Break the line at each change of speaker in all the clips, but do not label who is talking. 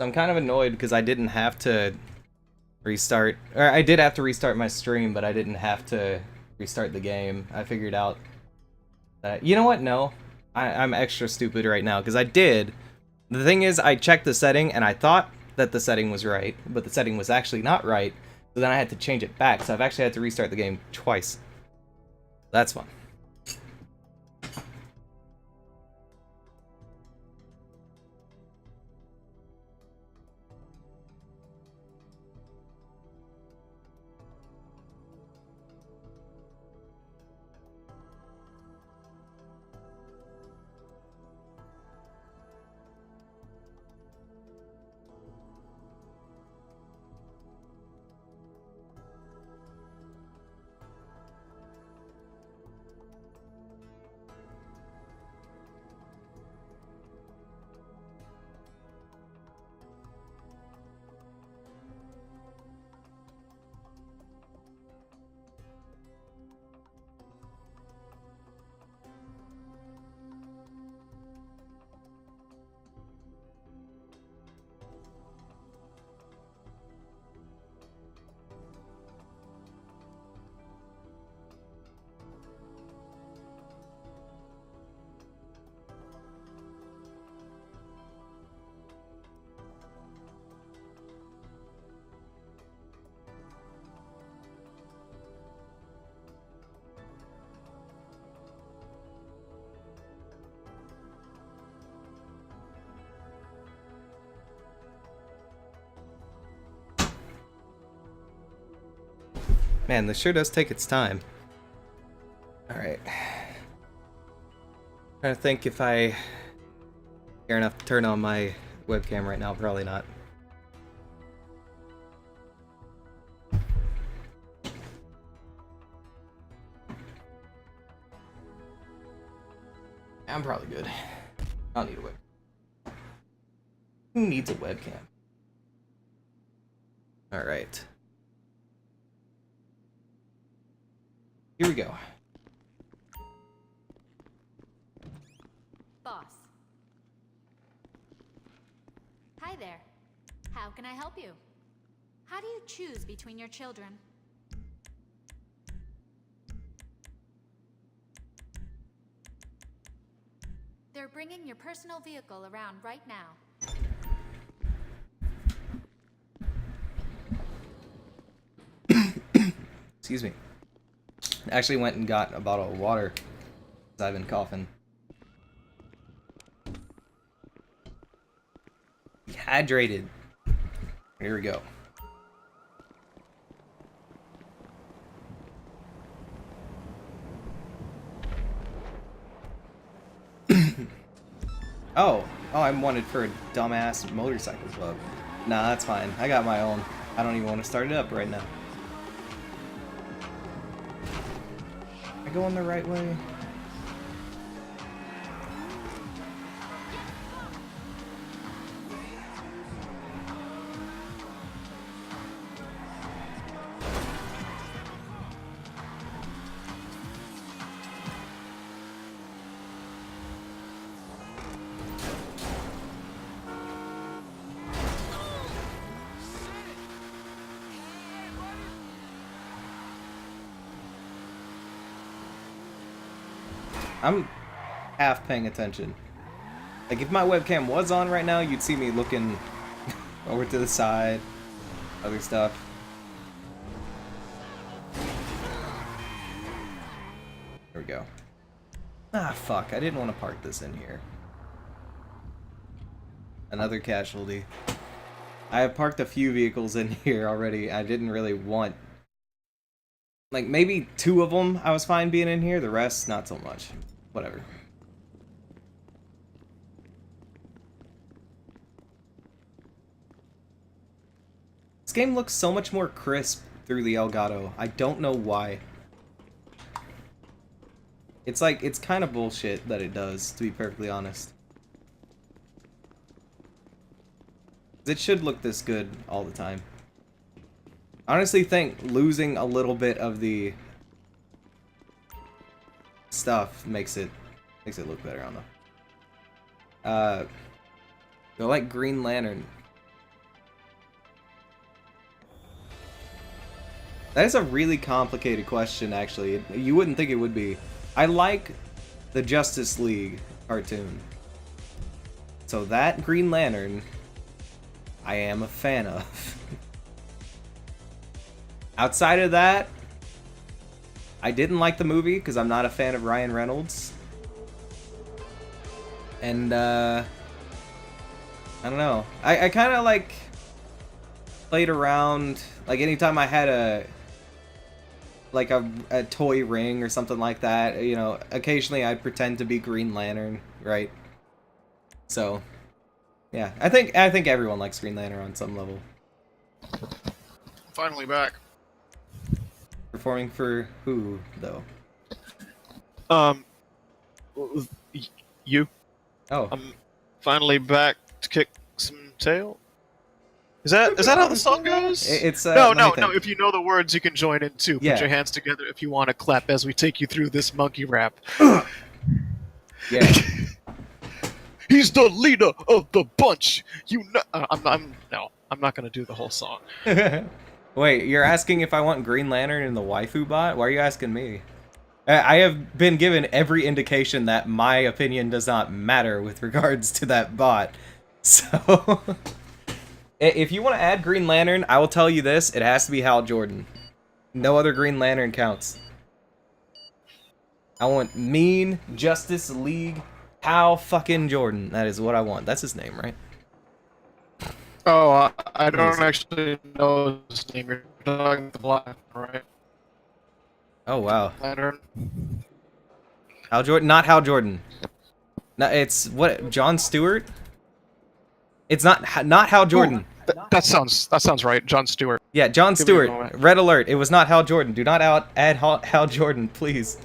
I'm kind of annoyed because I didn't have to restart, or I did have to restart my stream, but I didn't have to restart the game. I figured out that, you know what? No, I'm extra stupid right now because I did. The thing is, I checked the setting and I thought that the setting was right, but the setting was actually not right. So then I had to change it back. So I've actually had to restart the game twice. That's fun. Man, this sure does take its time. Alright. Trying to think if I care enough to turn on my webcam right now. Probably not. I'm probably good. I don't need a webcam. Who needs a webcam? Alright. Here we go.
Boss. Hi there. How can I help you? How do you choose between your children? They're bringing your personal vehicle around right now.
Excuse me. I actually went and got a bottle of water because I've been coughing. Hydrated. Here we go. Oh, I'm wanted for a dumbass motorcycle club. Nah, that's fine. I got my own. I don't even want to start it up right now. Am I going the right way? I'm half paying attention. Like, if my webcam was on right now, you'd see me looking over to the side, other stuff. There we go. Ah, fuck. I didn't want to park this in here. Another casualty. I have parked a few vehicles in here already. I didn't really want... Like, maybe 2 of them I was fine being in here. The rest, not so much. Whatever. This game looks so much more crisp through the Elgato. I don't know why. It's like, it's kind of bullshit that it does, to be perfectly honest. It should look this good all the time. I honestly think losing a little bit of the stuff makes it look better. I don't know. I like Green Lantern. That is a really complicated question, actually. You wouldn't think it would be. I like the Justice League cartoon. So that Green Lantern, I am a fan of. Outside of that, I didn't like the movie because I'm not a fan of Ryan Reynolds. And, I don't know. I kind of, like, played around, like, anytime I had a toy ring or something like that, you know, occasionally I'd pretend to be Green Lantern, right? So, yeah, I think everyone likes Green Lantern on some level.
Finally back.
Performing for who, though?
You.
Oh.
I'm finally back to kick some tail. Is that how the song goes?
It's
no.
let me think.
If you know the words, you can join in too.
Yeah.
Put your hands together if you want to clap as we take you through this monkey rap.
Yeah.
He's the leader of the bunch. You know, I'm not gonna do the whole song.
Wait, you're asking if I want Green Lantern in the waifu bot? Why are you asking me? I have been given every indication that my opinion does not matter with regards to that bot. So, if you want to add Green Lantern, I will tell you this, it has to be Hal Jordan. No other Green Lantern counts. I want mean Justice League Hal fucking Jordan. That is what I want. That's his name, right?
Oh, I don't actually know his name. You're talking the black, right?
Oh, wow.
Lantern.
Hal Jordan? Not Hal Jordan. No, it's, what, John Stewart? It's not Hal Jordan.
That sounds right. John Stewart.
Yeah, John
Give me a
Stewart.
moment.
Red alert. It was not Hal Jordan. Do not add Hal Jordan, please.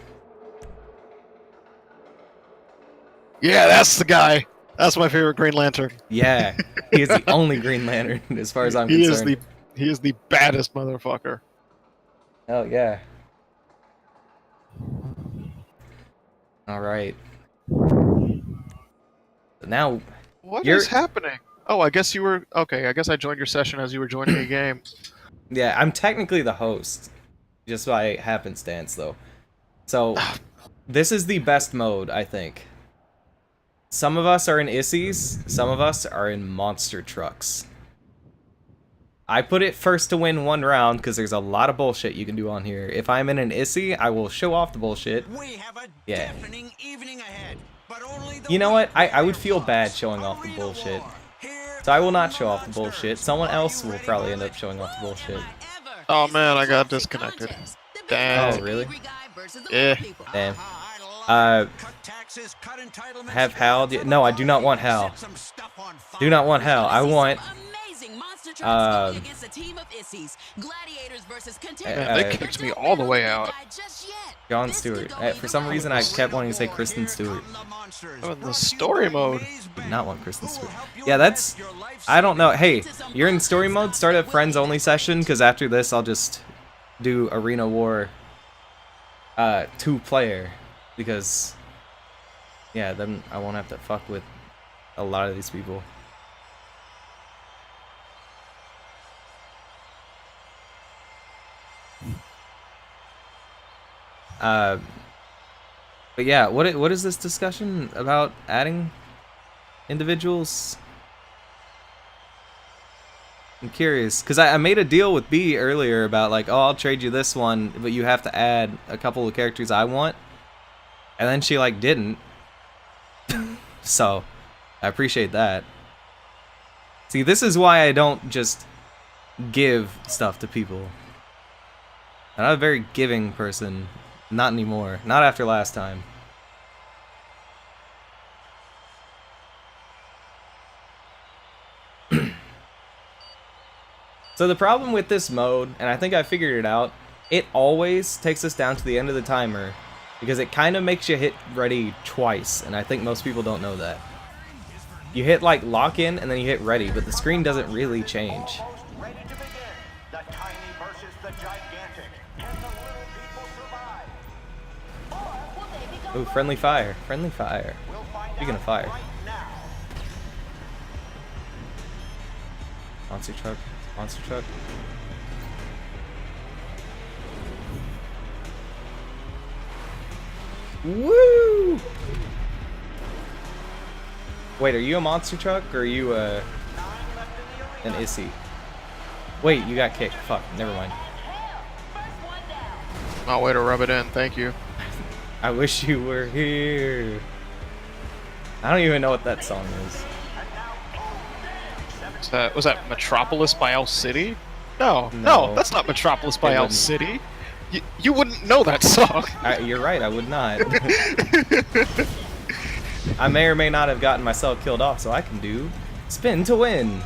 Yeah, that's the guy. That's my favorite Green Lantern.
Yeah, he is the only Green Lantern as far as I'm concerned.
He is the baddest motherfucker.
Oh, yeah. All right. Now,
What
You're-
is happening? Oh, I guess you were okay. I guess I joined your session as you were joining a game.
yeah, I'm technically the host, just by happenstance, though. So, this is the best mode, I think. Some of us are in Issies, some of us are in monster trucks. I put it first to win one round because there's a lot of bullshit you can do on here. If I'm in an Issy, I will show off the bullshit.
We have a
Yeah.
deafening evening ahead, but only the
You know what?
weak
I would feel
will
bad
fall.
showing off the
Arena
bullshit.
war. Here
So I will not
come
show off the
monsters.
bullshit. Someone
Are
else
you
will
ready
probably
for
end up
this?
showing off the bullshit.
Oh man, I got disconnected. Damn.
Oh, really?
Yeah.
Damn.
Cut taxes, cut entitlements,
Have Hal? No, I do not want Hal.
set some stuff on fire.
Do not want Hal. I want
Amazing monster trucks
um,
going against a team of Issies. Gladiators versus
Man, they
contenders.
kicked me all the way out.
John Stewart. For some reason, I kept wanting to say Kristen Stewart.
Oh, in the story mode.
Did not want Kristen Stewart. Yeah, that's... I don't know. Hey, you're in story mode? Start a friends only session, because after this, I'll just do Arena War 2-player. Because, yeah, then I won't have to fuck with a lot of these people. But yeah, what is this discussion about adding individuals? I'm curious, because I made a deal with B earlier about like, oh, I'll trade you this one, but you have to add a couple of characters I want. And then she like didn't. So, I appreciate that. See, this is why I don't just give stuff to people. I'm not a very giving person. Not anymore. Not after last time. So the problem with this mode, and I think I figured it out, it always takes us down to the end of the timer because it kind of makes you hit ready twice, and I think most people don't know that. You hit like lock in and then you hit ready, but the screen doesn't really change.
Ready to begin. The tiny versus the gigantic. Can the little people survive?
Ooh, friendly fire. Friendly fire.
We'll find
Speaking
out
of fire.
right now.
Monster truck. Monster truck. Woo! Wait, are you a monster truck or are you an Issy? Wait, you got kicked. Fuck, never mind.
Oh, way to rub it in. Thank you.
I wish you were here. I don't even know what that song is.
Was that Metropolis by Owl City? No,
No.
that's not Metropolis by
It
Owl
wouldn't.
City. You wouldn't know that song.
You're right, I would not. I may or may not have gotten myself killed off, so I can do spin to win.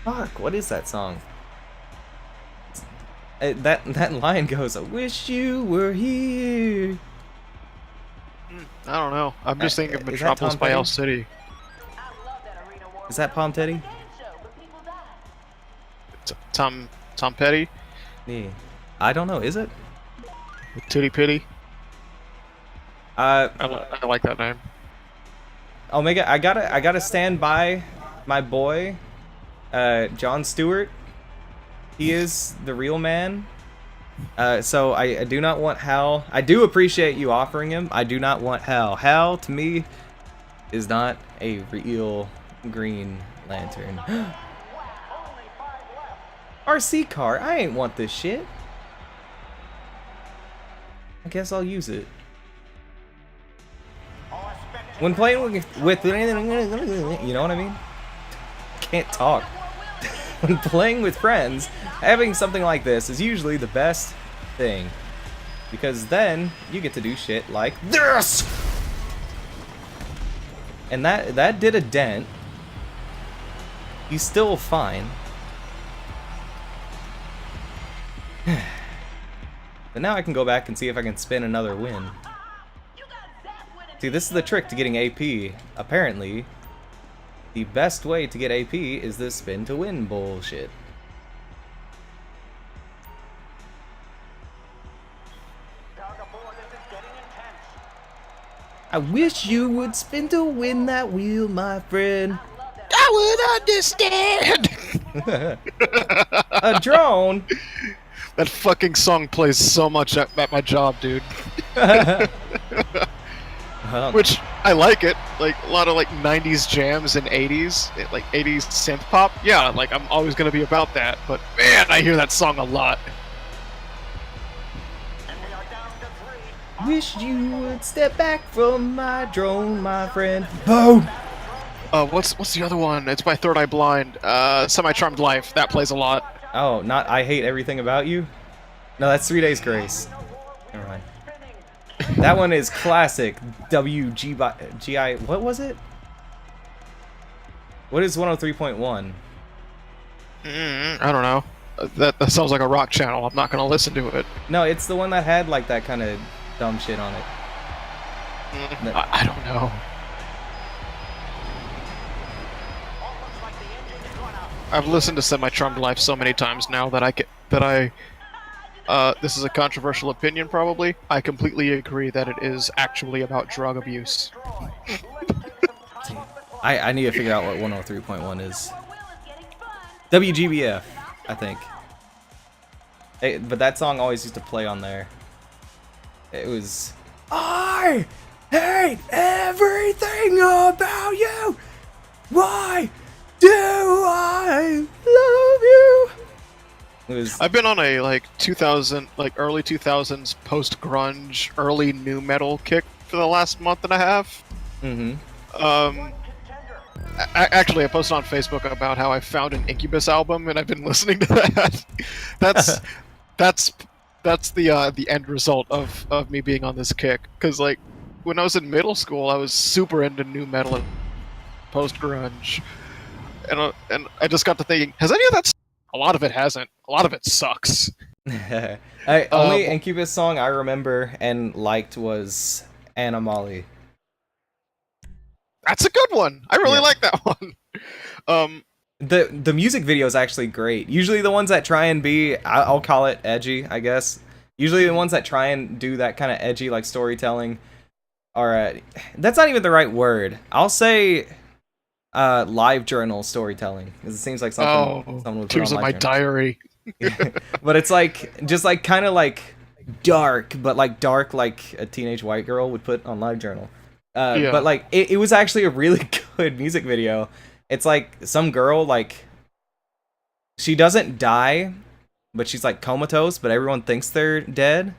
Fuck, what is that song? That line goes, I wish you were here.
I don't know. I'm just thinking of
is that
Metropolis
Tom
by Owl
Petty?
City.
Is that Palm Teddy?
Tom Petty?
Yeah. I don't know, is it?
Titty Pitty? I like that name.
Omega, I gotta stand by my boy, John Stewart. He is the real man. So I do not want Hal. I do appreciate you offering him. I do not want Hal. Hal, to me, is not a real Green Lantern. RC car. I ain't want this shit. I guess I'll use it. When playing with you know what I mean? Can't talk. When playing with friends, having something like this is usually the best thing. Because then you get to do shit like this! And that did a dent. He's still fine. But now I can go back and see if I can spin another win. See, this is the trick to getting AP. Apparently, the best way to get AP is this spin to win bullshit. I wish you would spin to win that wheel, my friend.
I would understand!
A drone?
That fucking song plays so much at my job, dude. Which, I like it. Like, a lot of, like, 90s jams and 80s. Like, 80s synth pop. Yeah, like, I'm always gonna be about that. But, man, I hear that song a lot.
Wish you would step back from my drone, my friend. Boom!
What's the other one? It's by Third Eye Blind. Semi-Charmed Life. That plays a lot.
Oh, not I Hate Everything About You? No, that's 3 Days Grace. Never mind. That one is classic. WGI. What was it? What is 103.1?
I don't know. That sounds like a rock channel. I'm not gonna listen to it.
No, it's the one that had like that kind of dumb shit on it.
I don't know. I've listened to Semi-Charmed Life so many times now that this is a controversial opinion probably. I completely agree that it is actually about drug abuse.
I need to figure out what 103.1 is. WGBF, I think. But that song always used to play on there. It was... I hate everything about you! Why do I love you? It was...
I've been on a like 2000, like early 2000s post-grunge, early new metal kick for the last month and a half. Actually, I posted on Facebook about how I found an Incubus album and I've been listening to that. that's the end result of me being on this kick. Because like when I was in middle school, I was super into new metal and post-grunge, and I just got to thinking, has any of that? A lot of it hasn't. A lot of it sucks.
Only Incubus song I remember and liked was Animali.
That's a good one. I really like that one.
The music video is actually great. Usually the ones that try and be, I'll call it edgy, I guess. Usually the ones that try and do that kind of edgy like storytelling are, that's not even the right word. I'll say, live journal storytelling. 'Cause it seems like something someone would put
Tears
on
in my
live journal.
diary.
But it's like just like kind of like dark, but like dark like a teenage white girl would put on live journal.
Yeah.
But like it was actually a really good music video. It's like some girl like she doesn't die, but she's like comatose, but everyone thinks they're dead.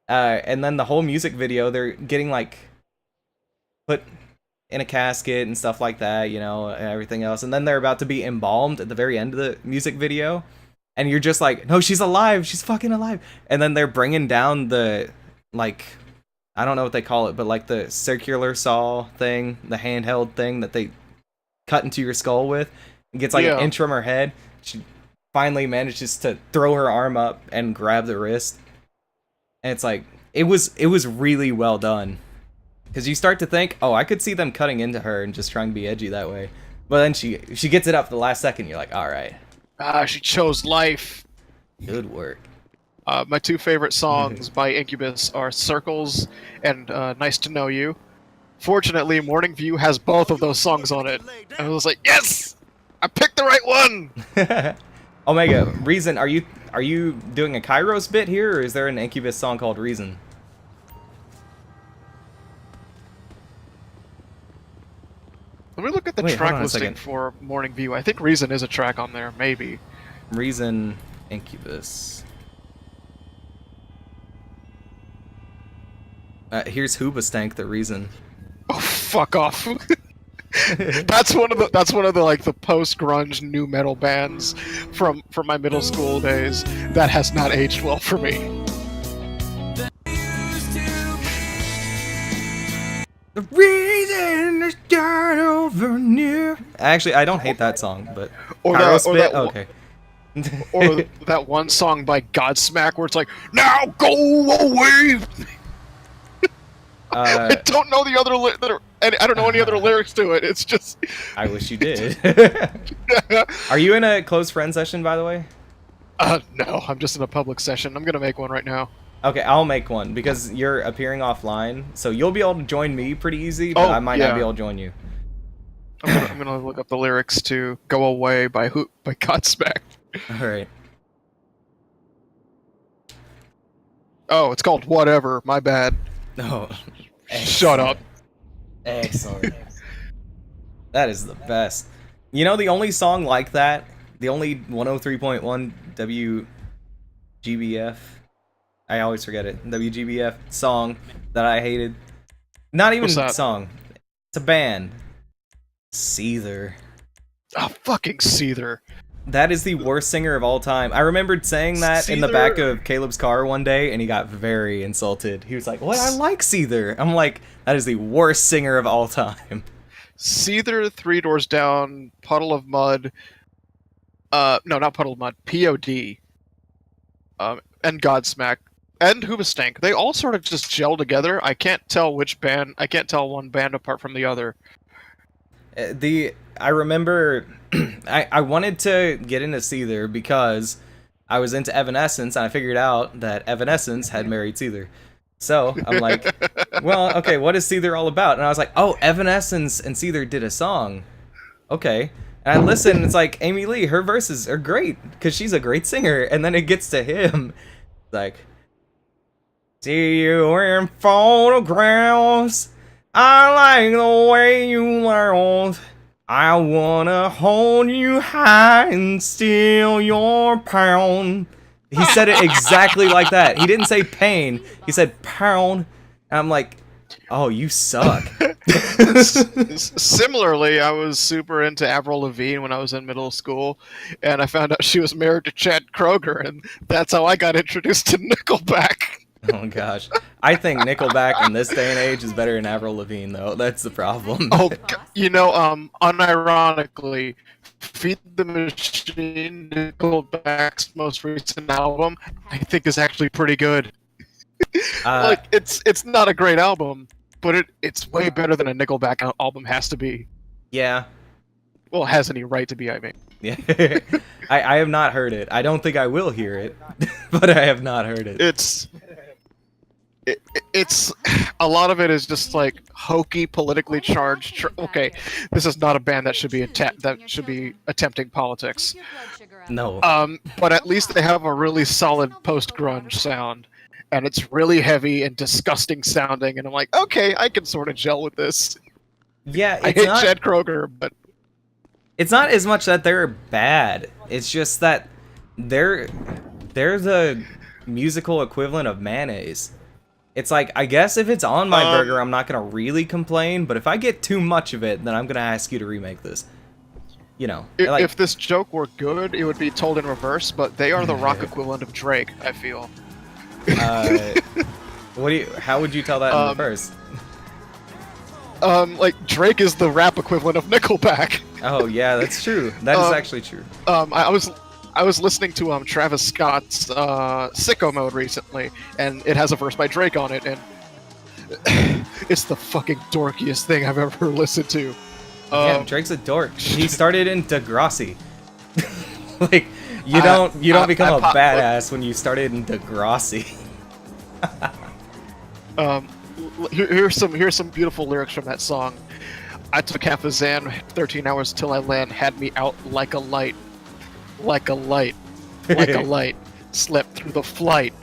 And then the whole music video, they're getting like put in a casket and stuff like that, you know, and everything else. And then they're about to be embalmed at the very end of the music video. And you're just like, no, she's alive. She's fucking alive. And then they're bringing down the, like, I don't know what they call it, but like the circular saw thing, the handheld thing that they cut into your skull with. It gets like an inch from her head. She finally manages to throw her arm up and grab the wrist. And it's like, it was really well done. Because you start to think, oh, I could see them cutting into her and just trying to be edgy that way. But then she gets it up at the last second. You're like, all right.
She chose life.
Good work.
My two favorite songs by Incubus are Circles and Nice to Know You. Fortunately, Morning View has both of those songs on it. And I was like, yes! I picked the right one!
Omega, Reason, are you doing a Kairos bit here, or is there an Incubus song called Reason?
Let me look at the
Wait, hold
track
on a
listing
second.
for Morning View. I think Reason is a track on there, maybe.
Reason, Incubus. Here's Hoobastank, the Reason.
Oh, fuck off. That's one of the like the post-grunge new metal bands from my middle school days that has not aged well for me.
The reason is start over near. Actually, I don't hate that song, but
Or
Kairos
that- or
bit?
that one-
Okay.
Or that one song by Godsmack where it's like, "Now go away." I don't know the other I don't know any other lyrics to it. It's just.
I wish you did. Are you in a close friend session, by the way?
No, I'm just in a public session. I'm gonna make one right now.
Okay, I'll make one because you're appearing offline, so you'll be able to join me pretty easy, but
Oh,
I might not
yeah.
be able to join you.
I'm gonna look up the lyrics to "Go Away" by Godsmack.
All right.
Oh, it's called "Whatever." My bad.
No.
Shut up.
Excellent. That is the best. You know, the only song like that, the only 103.1 WGBF, I always forget it, WGBF song that I hated. Not even
What's that?
song. It's a band. Seether.
Oh, fucking Seether.
That is the worst singer of all time. I remembered saying that in the back of Caleb's car one day, and he got very insulted. He was like, what? I like Seether. I'm like, that is the worst singer of all time.
Seether, Three Doors Down, Puddle of Mud. No, not Puddle of Mud. POD. And Godsmack. And Hoobastank. They all sort of just gel together. I can't tell one band apart from the other.
I remember I wanted to get into Seether because I was into Evanescence, and I figured out that Evanescence had married Seether. So I'm like, well, okay, what is Seether all about? And I was like, oh, Evanescence and Seether did a song. Okay. And I listened, and it's like, Amy Lee, her verses are great because she's a great singer. And then it gets to him. It's like, see you in photographs. I like the way you laugh. I wanna hold you high and steal your pound. He said it exactly like that. He didn't say pain. He said pound. And I'm like, oh, you suck.
Similarly, I was super into Avril Lavigne when I was in middle school, and I found out she was married to Chad Kroeger, and that's how I got introduced to Nickelback.
Oh gosh, I think Nickelback in this day and age is better than Avril Lavigne, though. That's the problem.
Oh, unironically, Feed the Machine, Nickelback's most recent album, I think is actually pretty good. Like, it's not a great album, but it's way better than a Nickelback album has to be.
Yeah.
Well, has any right to be, I mean.
Yeah. I have not heard it. I don't think I will hear it, but I have not heard it.
it's a lot of it is just like hokey, politically charged. Okay, this is not a band that should be attempting politics.
No.
But at least they have a really solid post-grunge sound, and it's really heavy and disgusting sounding. And I'm like, okay, I can sort of gel with this.
Yeah,
I
it's
hate
not.
Chad Kroger, but
It's not as much that they're bad. It's just that they're the musical equivalent of mayonnaise. It's like, I guess if it's on my burger, I'm not gonna really complain. But if I get too much of it, then I'm gonna ask you to remake this. You know, like,
if this joke were good, it would be told in reverse. But they are the rock equivalent of Drake, I feel.
how would you tell that in reverse?
Like Drake is the rap equivalent of Nickelback.
Oh yeah, that's true. That is actually true.
I was listening to Travis Scott's Sicko Mode recently, and it has a verse by Drake on it, and it's the fucking dorkiest thing I've ever listened to.
Yeah, Drake's a dork. He started in Degrassi. Like, you don't become a badass when you started in Degrassi.
Here's some beautiful lyrics from that song. I took half a Xan, 13 hours till I land, had me out like a light, like a light, like a light, slept through the flight.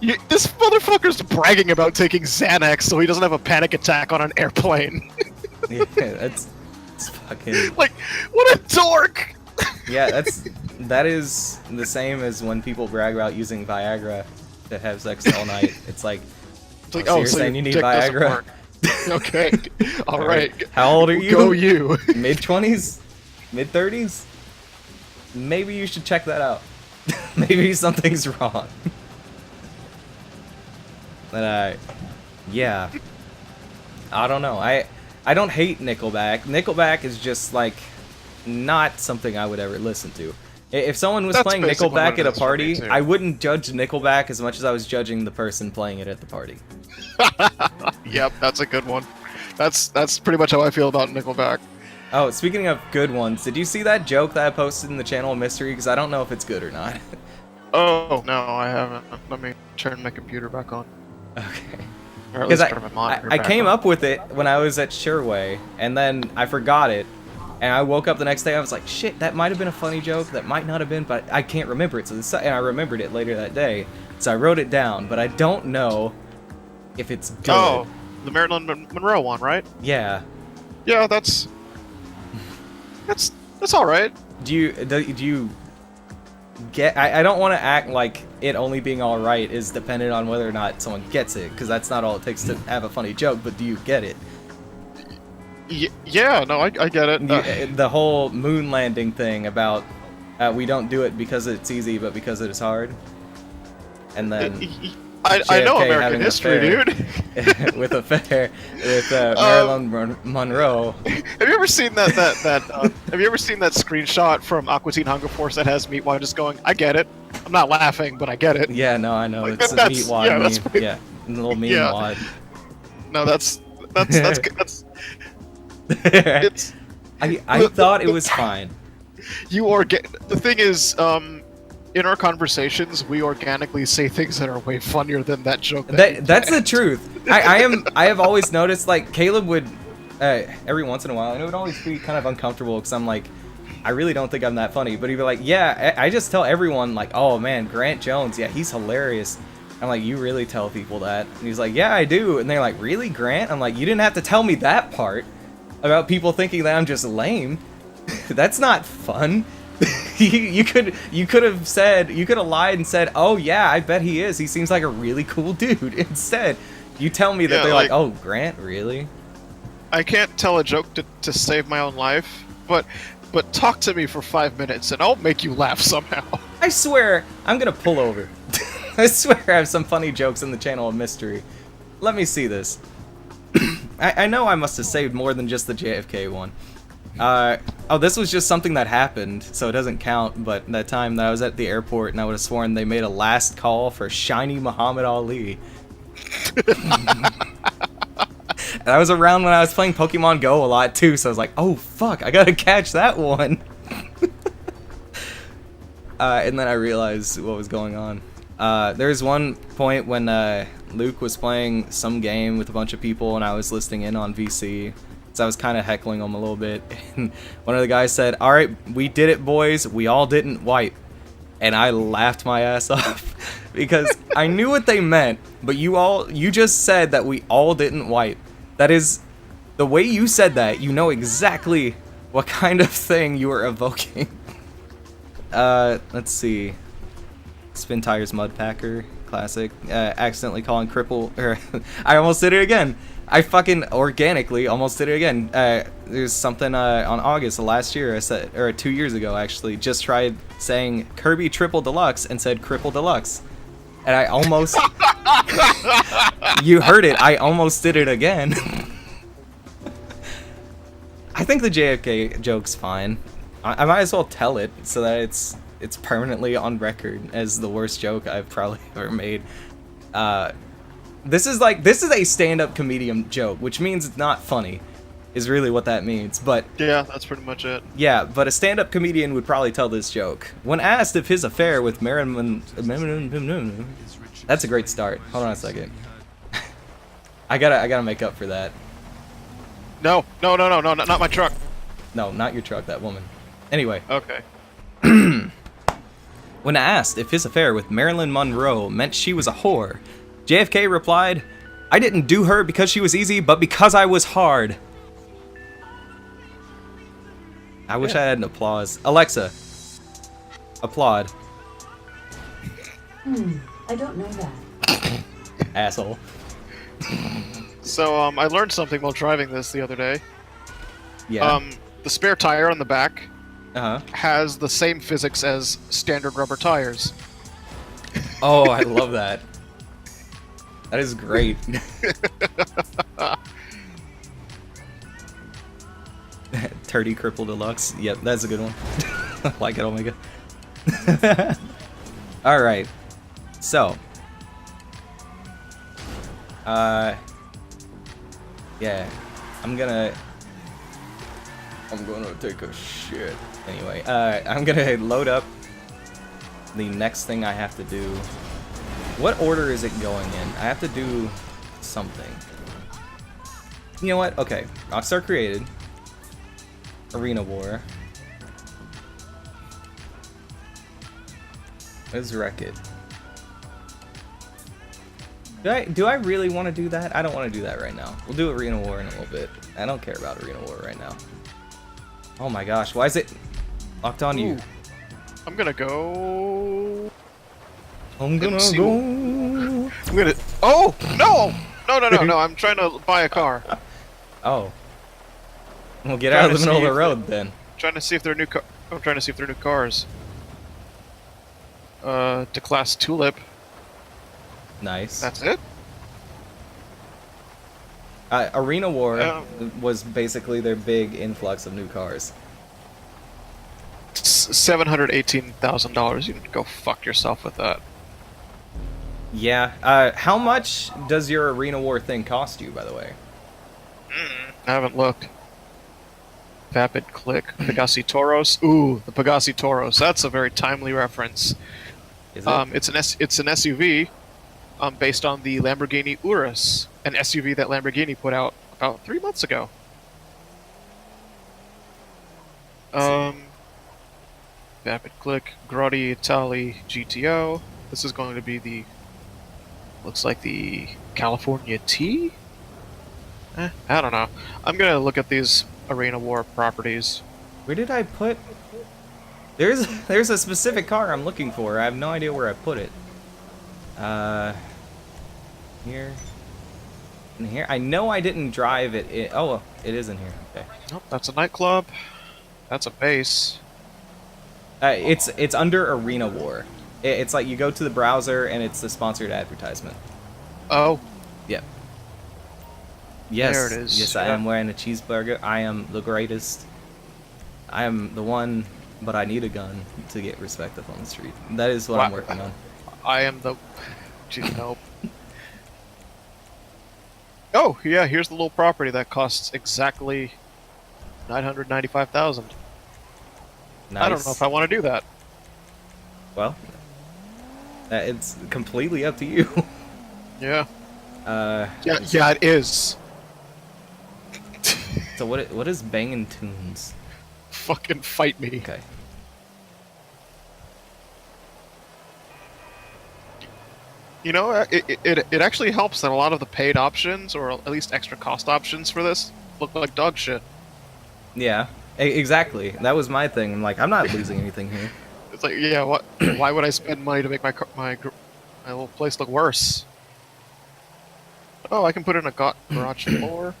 This motherfucker's bragging about taking Xanax so he doesn't have a panic attack on an airplane.
Yeah, it's fucking...
Like, what a dork!
Yeah, that is the same as when people brag about using Viagra to have sex all night. It's like,
It's like,
so you're
so
saying
your
you need
dick doesn't
Viagra?
work. Okay, all right.
How old are you?
Go you.
Mid-20s? Mid-30s? Maybe you should check that out. Maybe something's wrong. But yeah, I don't know. I don't hate Nickelback. Nickelback is just like not something I would ever listen to. If someone was
That's
playing
basically
Nickelback
what it
at a
is for me,
party,
too.
I wouldn't judge Nickelback as much as I was judging the person playing it at the party.
Yep, that's a good one. That's pretty much how I feel about Nickelback.
Oh, speaking of good ones, did you see that joke that I posted in the channel Mystery? Because I don't know if it's good or not.
Oh no, I haven't. Let me turn my computer back on.
Okay.
Or at
Because
least turn my monitor
I
back
came
on.
up with it when I was at Sherway, and then I forgot it. And I woke up the next day, I was like, shit, that might have been a funny joke, that might not have been, but I can't remember it. And I remembered it later that day, so I wrote it down, but I don't know if it's good.
Oh, the Marilyn Monroe one, right?
Yeah.
Yeah, that's all right.
Do you get... I don't want to act like it only being alright is dependent on whether or not someone gets it, because that's not all it takes to have a funny joke, but do you get it?
Yeah, no, I get it.
The whole moon landing thing about we don't do it because it's easy, but because it is hard. And then
I know
JFK
American
having an
history,
affair
dude.
with Marilyn Monroe.
Have you ever seen that have you ever seen that screenshot from Aqua Teen Hunger Force that has Meatwad just going, I get it. I'm not laughing, but I get it.
Yeah, no, I know.
Like,
It's a
that's-
meat wad
yeah,
meme.
that's pretty-
Yeah, a little meme
Yeah.
wad.
No, that's it's
I thought it was fine.
the thing is, in our conversations, we organically say things that are way funnier than that joke.
That's the truth. I have always noticed, like, Caleb would every once in a while, and it would always be kind of uncomfortable because I'm like, I really don't think I'm that funny. But he'd be like, yeah, I just tell everyone, like, oh man, Grant Jones, yeah, he's hilarious. I'm like, you really tell people that? And he's like, yeah, I do. And they're like, really, Grant? I'm like, you didn't have to tell me that part about people thinking that I'm just lame. That's not fun. you could have lied and said, oh yeah, I bet he is. He seems like a really cool dude. Instead, you tell me that
Yeah,
they're like,
like-
oh, Grant, really?
I can't tell a joke to save my own life, but talk to me for 5 minutes and I'll make you laugh somehow.
I swear, I'm gonna pull over. I swear I have some funny jokes in the channel of Mystery. Let me see this. I know I must have saved more than just the JFK one. Oh, this was just something that happened, so it doesn't count, but that time that I was at the airport and I would have sworn they made a last call for Shiny Muhammad Ali. And I was around when I was playing Pokemon Go a lot too, so I was like, oh fuck, I gotta catch that one. And then I realized what was going on. There's one point when Luke was playing some game with a bunch of people, and I was listening in on VC. So I was kind of heckling him a little bit. And one of the guys said, "All right, we did it, boys. We all didn't wipe." And I laughed my ass off because I knew what they meant, but you just said that we all didn't wipe. That is, the way you said that, you know exactly what kind of thing you were evoking. Let's see. Spin Tires Mud Packer, classic. Accidentally calling Cripple, or I almost did it again. I fucking organically almost did it again. There's something on August of last year, I said, or 2 years ago actually, just tried saying Kirby Triple Deluxe and said Cripple Deluxe. And I almost, you heard it, I almost did it again. I think the JFK joke's fine. I might as well tell it so that it's permanently on record as the worst joke I've probably ever made. This is a stand-up comedian joke, which means it's not funny, is really what that means. But
Yeah, that's pretty much it.
yeah, but a stand-up comedian would probably tell this joke. When asked if his affair with Marilyn, that's a great start. Hold on a second. I gotta make up for that.
No, not my truck.
No, not your truck, that woman. Anyway.
Okay.
When asked if his affair with Marilyn Monroe meant she was a whore, JFK replied, "I didn't do her because she was easy, but because I was hard." I wish I had an applause. Alexa, applaud.
I don't know that.
Asshole.
So I learned something while driving this the other day.
Yeah.
The spare tire on the back
Uh-huh.
has the same physics as standard rubber tires.
Oh, I love that. That is great. Turdy Cripple Deluxe. Yep, that's a good one. I like it, Omega. Alright. So. Yeah. I'm gonna take a shit. Anyway, I'm gonna load up the next thing I have to do. What order is it going in? I have to do something. You know what? Okay. Rockstar created Arena War. Let's wreck it. Do I really want to do that? I don't want to do that right now. We'll do Arena War in a little bit. I don't care about Arena War right now. Oh my gosh, why is it locked on you?
I'm gonna go.
I'm gonna
see-
go.
I'm gonna. Oh no! No! I'm trying to buy a car.
Oh. Well, get out of the middle of the road then.
Trying to see if they're new. I'm trying to see if they're new cars. To class Tulip.
Nice.
That's it.
Arena War
Oh.
was basically their big influx of new cars.
$718,000. You can go fuck yourself with that.
Yeah. How much does your Arena War thing cost you, by the way?
I haven't looked. Vapid Click, Pegassi Toros. Ooh, the Pegassi Toros. That's a very timely reference.
Is it?
It's an SUV, based on the Lamborghini Urus, an SUV that Lamborghini put out about 3 months ago. Vapid Click, Grotti Itali GTO. This is going to be the. Looks like the California T? I don't know. I'm gonna look at these Arena War properties.
Where did I put? There's a specific car I'm looking for. I have no idea where I put it. Here. In here. I know I didn't drive it. Oh, it is in here. Okay.
Nope, that's a nightclub. That's a base.
It's under Arena War. It's like you go to the browser and it's the sponsored advertisement.
Oh,
Yep. Yes.
There it is,
Yes, I
yeah.
am wearing a cheeseburger. I am the greatest. I am the one, but I need a gun to get respect up on the street. That is what I'm
Wow.
working on.
I am the. Gee, nope. Oh, yeah, here's the little property that costs exactly $995,000.
Nice.
I don't know if I want to do that.
Well, it's completely up to you.
Yeah. Yeah, it is.
So what is Bangin' Tunes?
Fucking fight me.
Okay.
You know, it actually helps that a lot of the paid options, or at least extra cost options for this, look like dog shit.
Yeah. Exactly. That was my thing. I'm like, I'm not losing anything here.
It's like, yeah, what? Why would I spend money to make my little place look worse? Oh, I can put in a garage door.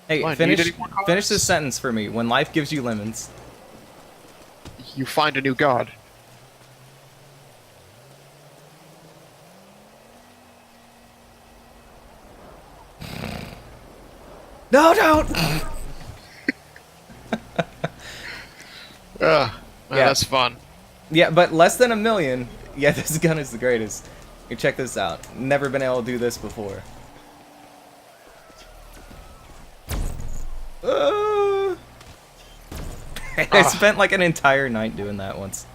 Hey,
Fine,
finish
need any more cars?
finish this sentence for me. When life gives you lemons.
You find a new god.
No, don't.
Man,
Yeah.
that's fun.
Yeah, but less than 1 million. Yeah, this gun is the greatest. Here, check this out. Never been able to do this before. I spent like an entire night doing that once.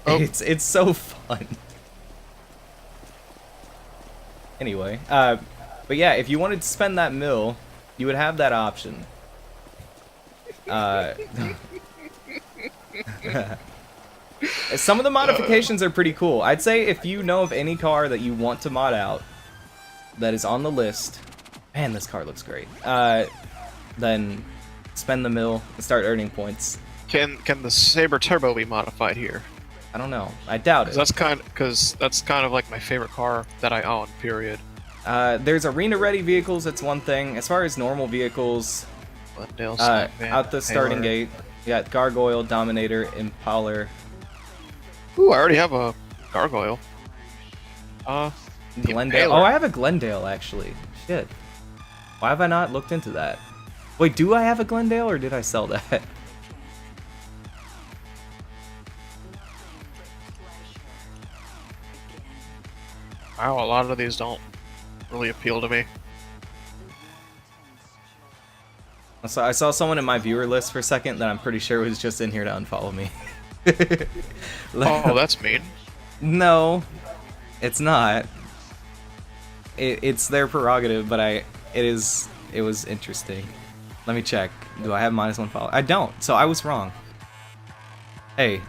Oh.
It's so fun. Anyway, but yeah, if you wanted to spend that mil, you would have that option. Some of the modifications are pretty cool. I'd say if you know of any car that you want to mod out that is on the list, man, this car looks great. Then spend the mil and start earning points.
Can the Saber Turbo be modified here?
I don't know. I doubt it.
That's kind of like my favorite car that I own. Period.
There's arena-ready vehicles. That's one thing. As far as normal vehicles,
Glendale, Snackman,
out the starting
Taylor.
gate, you got Gargoyle, Dominator, Impaler,
Ooh, I already have a Gargoyle.
Glendale.
Impaler.
Oh, I have a Glendale actually. Shit. Why have I not looked into that? Wait, do I have a Glendale or did I sell that?
Wow, a lot of these don't really appeal to me.
So I saw someone in my viewer list for a second that I'm pretty sure was just in here to unfollow me.
Oh, that's mean.
No, it's not. It's their prerogative, but it was interesting. Let me check. Do I have -1 follow? I don't, so I was wrong. Hey,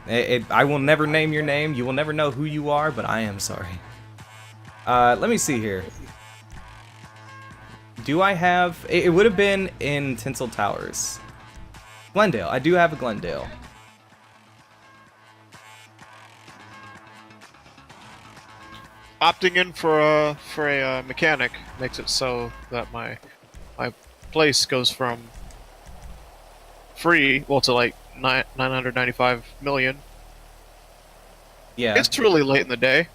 I will never name your name. You will never know who you are, but I am sorry. Let me see here. Do I have... It would have been in Tinsel Towers. Glendale. I do have a Glendale.
Opting in for a mechanic makes it so that my place goes from free, well, to like 995 million.
Yeah.
It's really late in the day.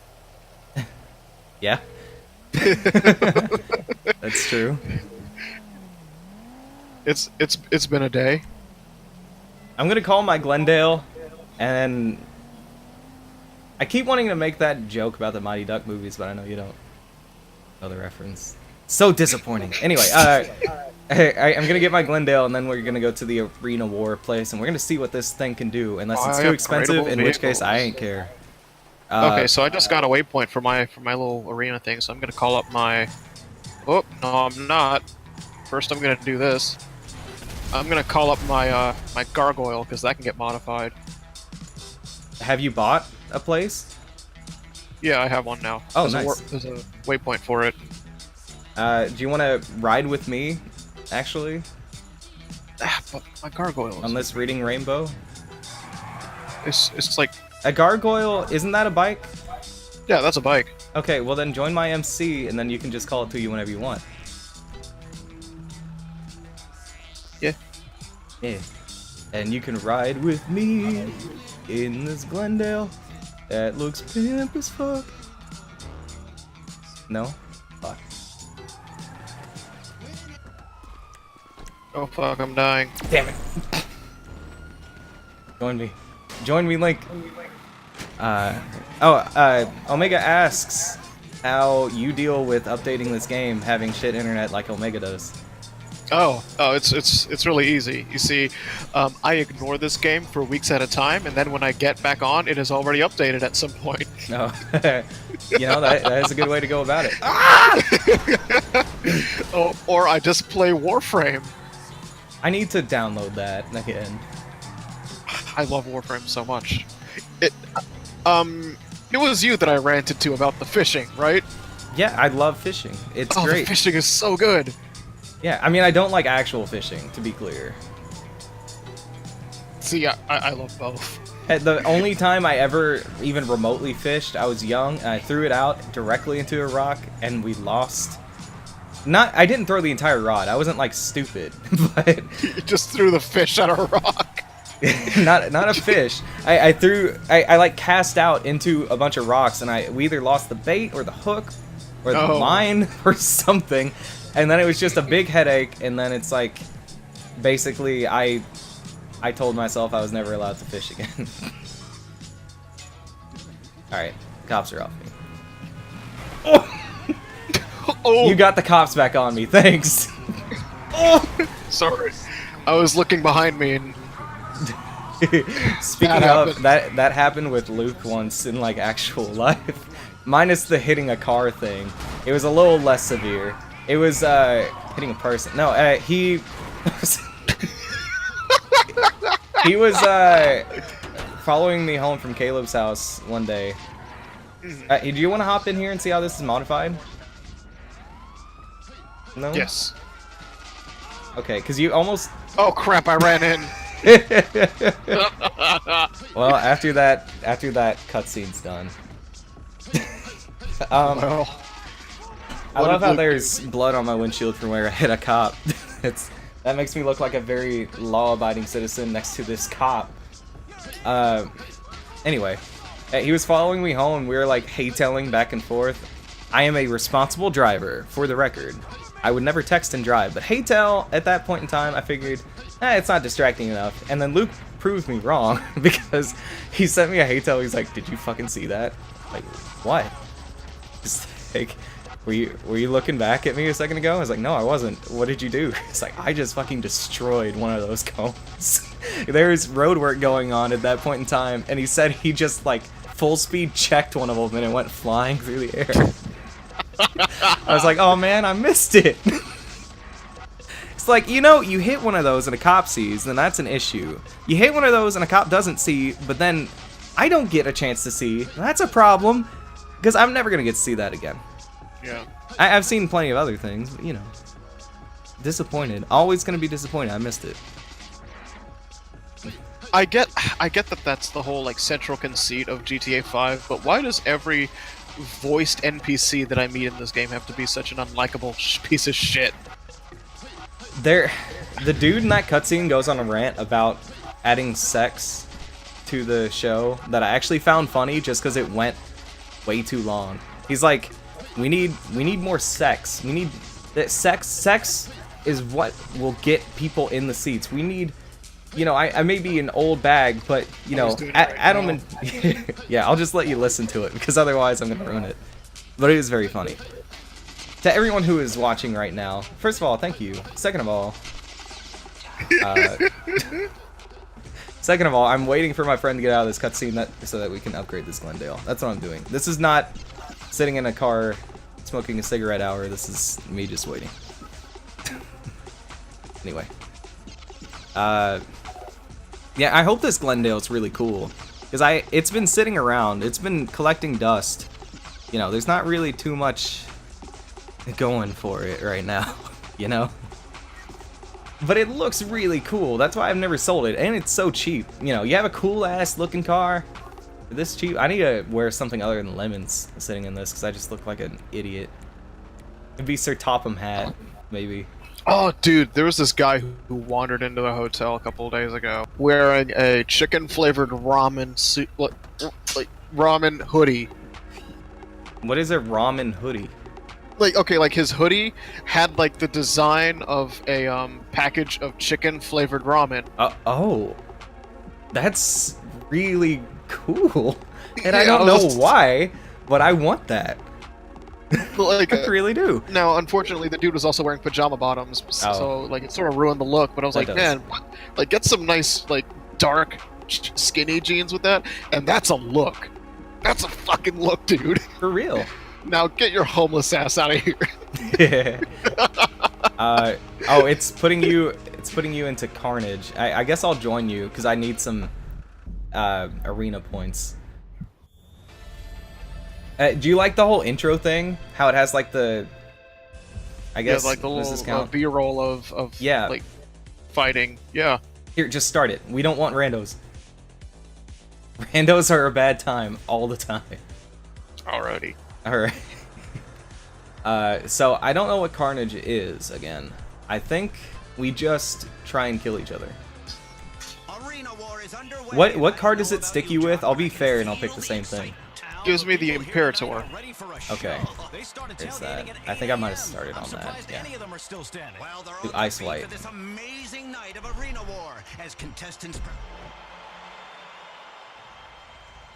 Yeah. That's true.
It's been a day.
I'm gonna call my Glendale, and I keep wanting to make that joke about the Mighty Duck movies, but I know you don't know the reference. So disappointing. Anyway, I'm gonna get my Glendale, and then we're gonna go to the Arena War place, and we're gonna see what this thing can do. Unless it's too expensive, in which case I ain't care.
Okay, so I just got a waypoint for my little arena thing, so I'm gonna call up my... Oh, no, I'm not. First I'm gonna do this. I'm gonna call up my my Gargoyle, because that can get modified.
Have you bought a place?
Yeah, I have one now.
Oh,
There's
nice.
There's a waypoint for it.
Do you want to ride with me, actually,
But my Gargoyle
on this Reading Rainbow?
it's like...
A Gargoyle, isn't that a bike?
Yeah, that's a bike.
Okay, well then join my MC, and then you can just call it to you whenever you want.
Yeah.
Yeah. And you can ride with me in this Glendale that looks pimp as fuck. No? Fuck.
Oh fuck, I'm dying.
Damn it. Join me. Join me, Link. Omega asks how you deal with updating this game having shit internet like Omega does.
It's really easy. You see, I ignore this game for weeks at a time, and then when I get back on, it is already updated at some point.
No, you know that is a good way to go about it.
Or I just play Warframe.
I need to download that again.
I love Warframe so much. It was you that I ranted to about the fishing, right?
Yeah, I love fishing. It's
The
great.
fishing is so good.
Yeah, I mean, I don't like actual fishing, to be clear.
See, I love both.
The only time I ever even remotely fished, I was young, and I threw it out directly into a rock, and we lost. I didn't throw the entire rod. I wasn't, like, stupid, but...
You just threw the fish at a rock.
not a fish. I like cast out into a bunch of rocks, and we either lost the bait or the hook or the line or something, and then it was just a big headache. And then it's like, basically, I told myself I was never allowed to fish again. All right, cops are off me.
Oh,
You got the cops back on me. Thanks.
sorry. I was looking behind me and.
Speaking of, that happened with Luke once in like actual life. Minus the hitting a car thing. It was a little less severe. It was hitting a person. No, he he was following me home from Caleb's house one day. Do you want to hop in here and see how this is modified? No?
Yes.
Okay, because you almost...
Oh crap! I ran in.
Well, after that cutscene's done.
Well,
I love how there's blood on my windshield from where I hit a cop. That makes me look like a very law-abiding citizen next to this cop. Anyway, he was following me home. We were like hey-telling back and forth. I am a responsible driver, for the record. I would never text and drive, but hey-tell at that point in time, I figured, it's not distracting enough. And then Luke proved me wrong because he sent me a hey-tell. He's like, "Did you fucking see that?" Like, what? Just like, were you looking back at me a second ago? I was like, "No, I wasn't." "What did you do?" It's like, "I just fucking destroyed one of those cones." There's road work going on at that point in time, and he said he just like full speed checked one of them and it went flying through the air. I was like, "Oh man, I missed it." It's like, you hit one of those and a cop sees, then that's an issue. You hit one of those and a cop doesn't see, but then I don't get a chance to see. That's a problem, because I'm never gonna get to see that again.
yeah.
I've seen plenty of other things, but disappointed. Always gonna be disappointed. I missed it.
I get that that's the whole like central conceit of GTA 5, but why does every voiced NPC that I meet in this game have to be such an unlikable piece of shit?
The dude in that cutscene goes on a rant about adding sex to the show that I actually found funny just because it went way too long. He's like, we need more sex. We need that sex. Sex is what will get people in the seats. We need, I may be an old bag, but Adam and yeah, I'll just let you listen to it because otherwise I'm gonna ruin it. But it is very funny. To everyone who is watching right now, first of all, thank you. Second of all, I'm waiting for my friend to get out of this cutscene so that we can upgrade this Glendale. That's what I'm doing. This is not sitting in a car smoking a cigarette hour. This is me just waiting. Anyway. Yeah, I hope this Glendale is really cool. Because it's been sitting around. It's been collecting dust. There's not really too much going for it right now. But it looks really cool. That's why I've never sold it. And it's so cheap. You have a cool ass looking car. For this cheap. I need to wear something other than lemons sitting in this because I just look like an idiot. It'd be Sir Topham Hat, maybe.
Oh, dude, there was this guy who wandered into the hotel a couple of days ago wearing a chicken-flavored ramen suit, like ramen hoodie.
What is a ramen hoodie?
Like his hoodie had like the design of a package of chicken-flavored ramen.
Oh, that's really cool. And I
Yeah,
don't
I
know
was just-
why, but I want that.
Like,
I really do.
now, unfortunately, the dude was also wearing pajama bottoms, so like it sort of ruined the look. But I was
That
like,
does.
man, what? Like get some nice like dark skinny jeans with that, and that's a look. That's a fucking look, dude.
For real.
Now get your homeless ass out of here.
Oh, it's putting you into Carnage. I guess I'll join you because I need some arena points. Do you like the whole intro thing? How it has like the, I guess,
Yeah, like the
what does this
little
count?
B-roll of
Yeah.
like fighting. Yeah.
Here, just start it. We don't want randos. Randos are a bad time all the time.
Alrighty.
Alright. So I don't know what Carnage is again. I think we just try and kill each other.
Arena war is underway.
What card does it stick you with? I'll be fair and I'll pick the same thing.
Gives me the Imperator.
Okay. There's that. I think I might have started on that. Yeah.
Well, they're
Do
on
Ice
their feet
White.
for this amazing night of arena war as contestants.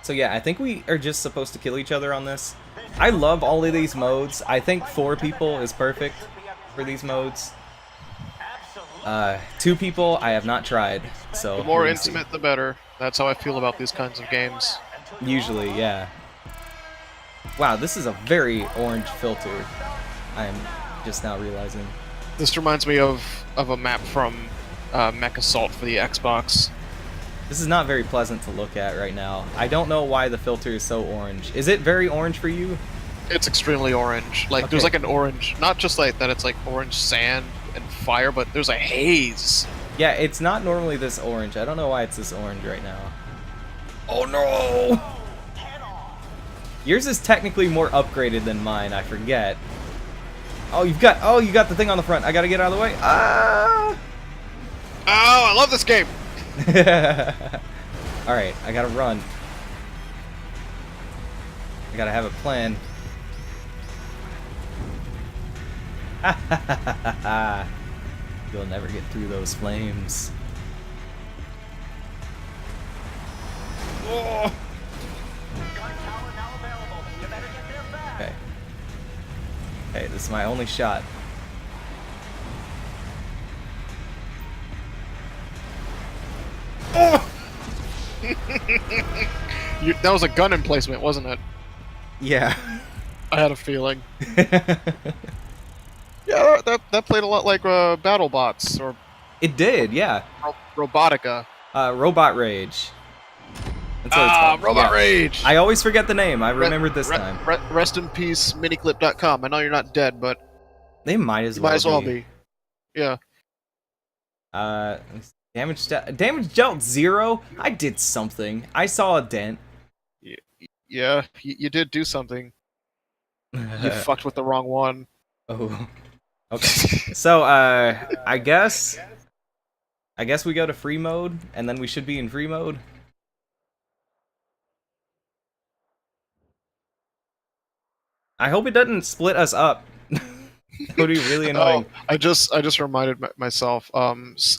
So yeah, I think we are just supposed to kill each other on this. I love all of these modes. I think 4 people is perfect for these modes. 2 people I have not tried, so
The more
we're gonna see.
intimate, the better. That's how I feel about these kinds of games.
Usually, yeah. Wow, this is a very orange filter. I'm just now realizing.
This reminds me of a map from Mech Assault for the Xbox.
This is not very pleasant to look at right now. I don't know why the filter is so orange. Is it very orange for you?
It's extremely orange. Like there's
Okay.
like an orange, not just like that. It's like orange sand and fire, but there's a haze.
Yeah, it's not normally this orange. I don't know why it's this orange right now. Oh no! Yours is technically more upgraded than mine, I forget. Oh, you got the thing on the front. I gotta get out of the way. Ah!
Oh, I love this game.
Alright, I gotta run. I gotta have a plan. You'll never get through those flames. Oh. Okay. Okay, this is my only shot.
That was a gun emplacement, wasn't it?
Yeah.
I had a feeling. Yeah, that played a lot like BattleBots or
It did, yeah.
Robotica.
Robot Rage. That's what it's called.
Robot
Yeah.
Rage.
I always forget the name. I remembered this time.
Rest in peace, miniclip.com. I know you're not dead, but
They might as
you
well
might as well be. Yeah.
Damage dealt 0. I did something. I saw a dent.
Yeah, you did do something. You fucked with the wrong one.
Oh. Okay. So I guess we go to free mode, and then we should be in free mode. I hope it doesn't split us up. That would be really annoying.
Oh, I just reminded myself.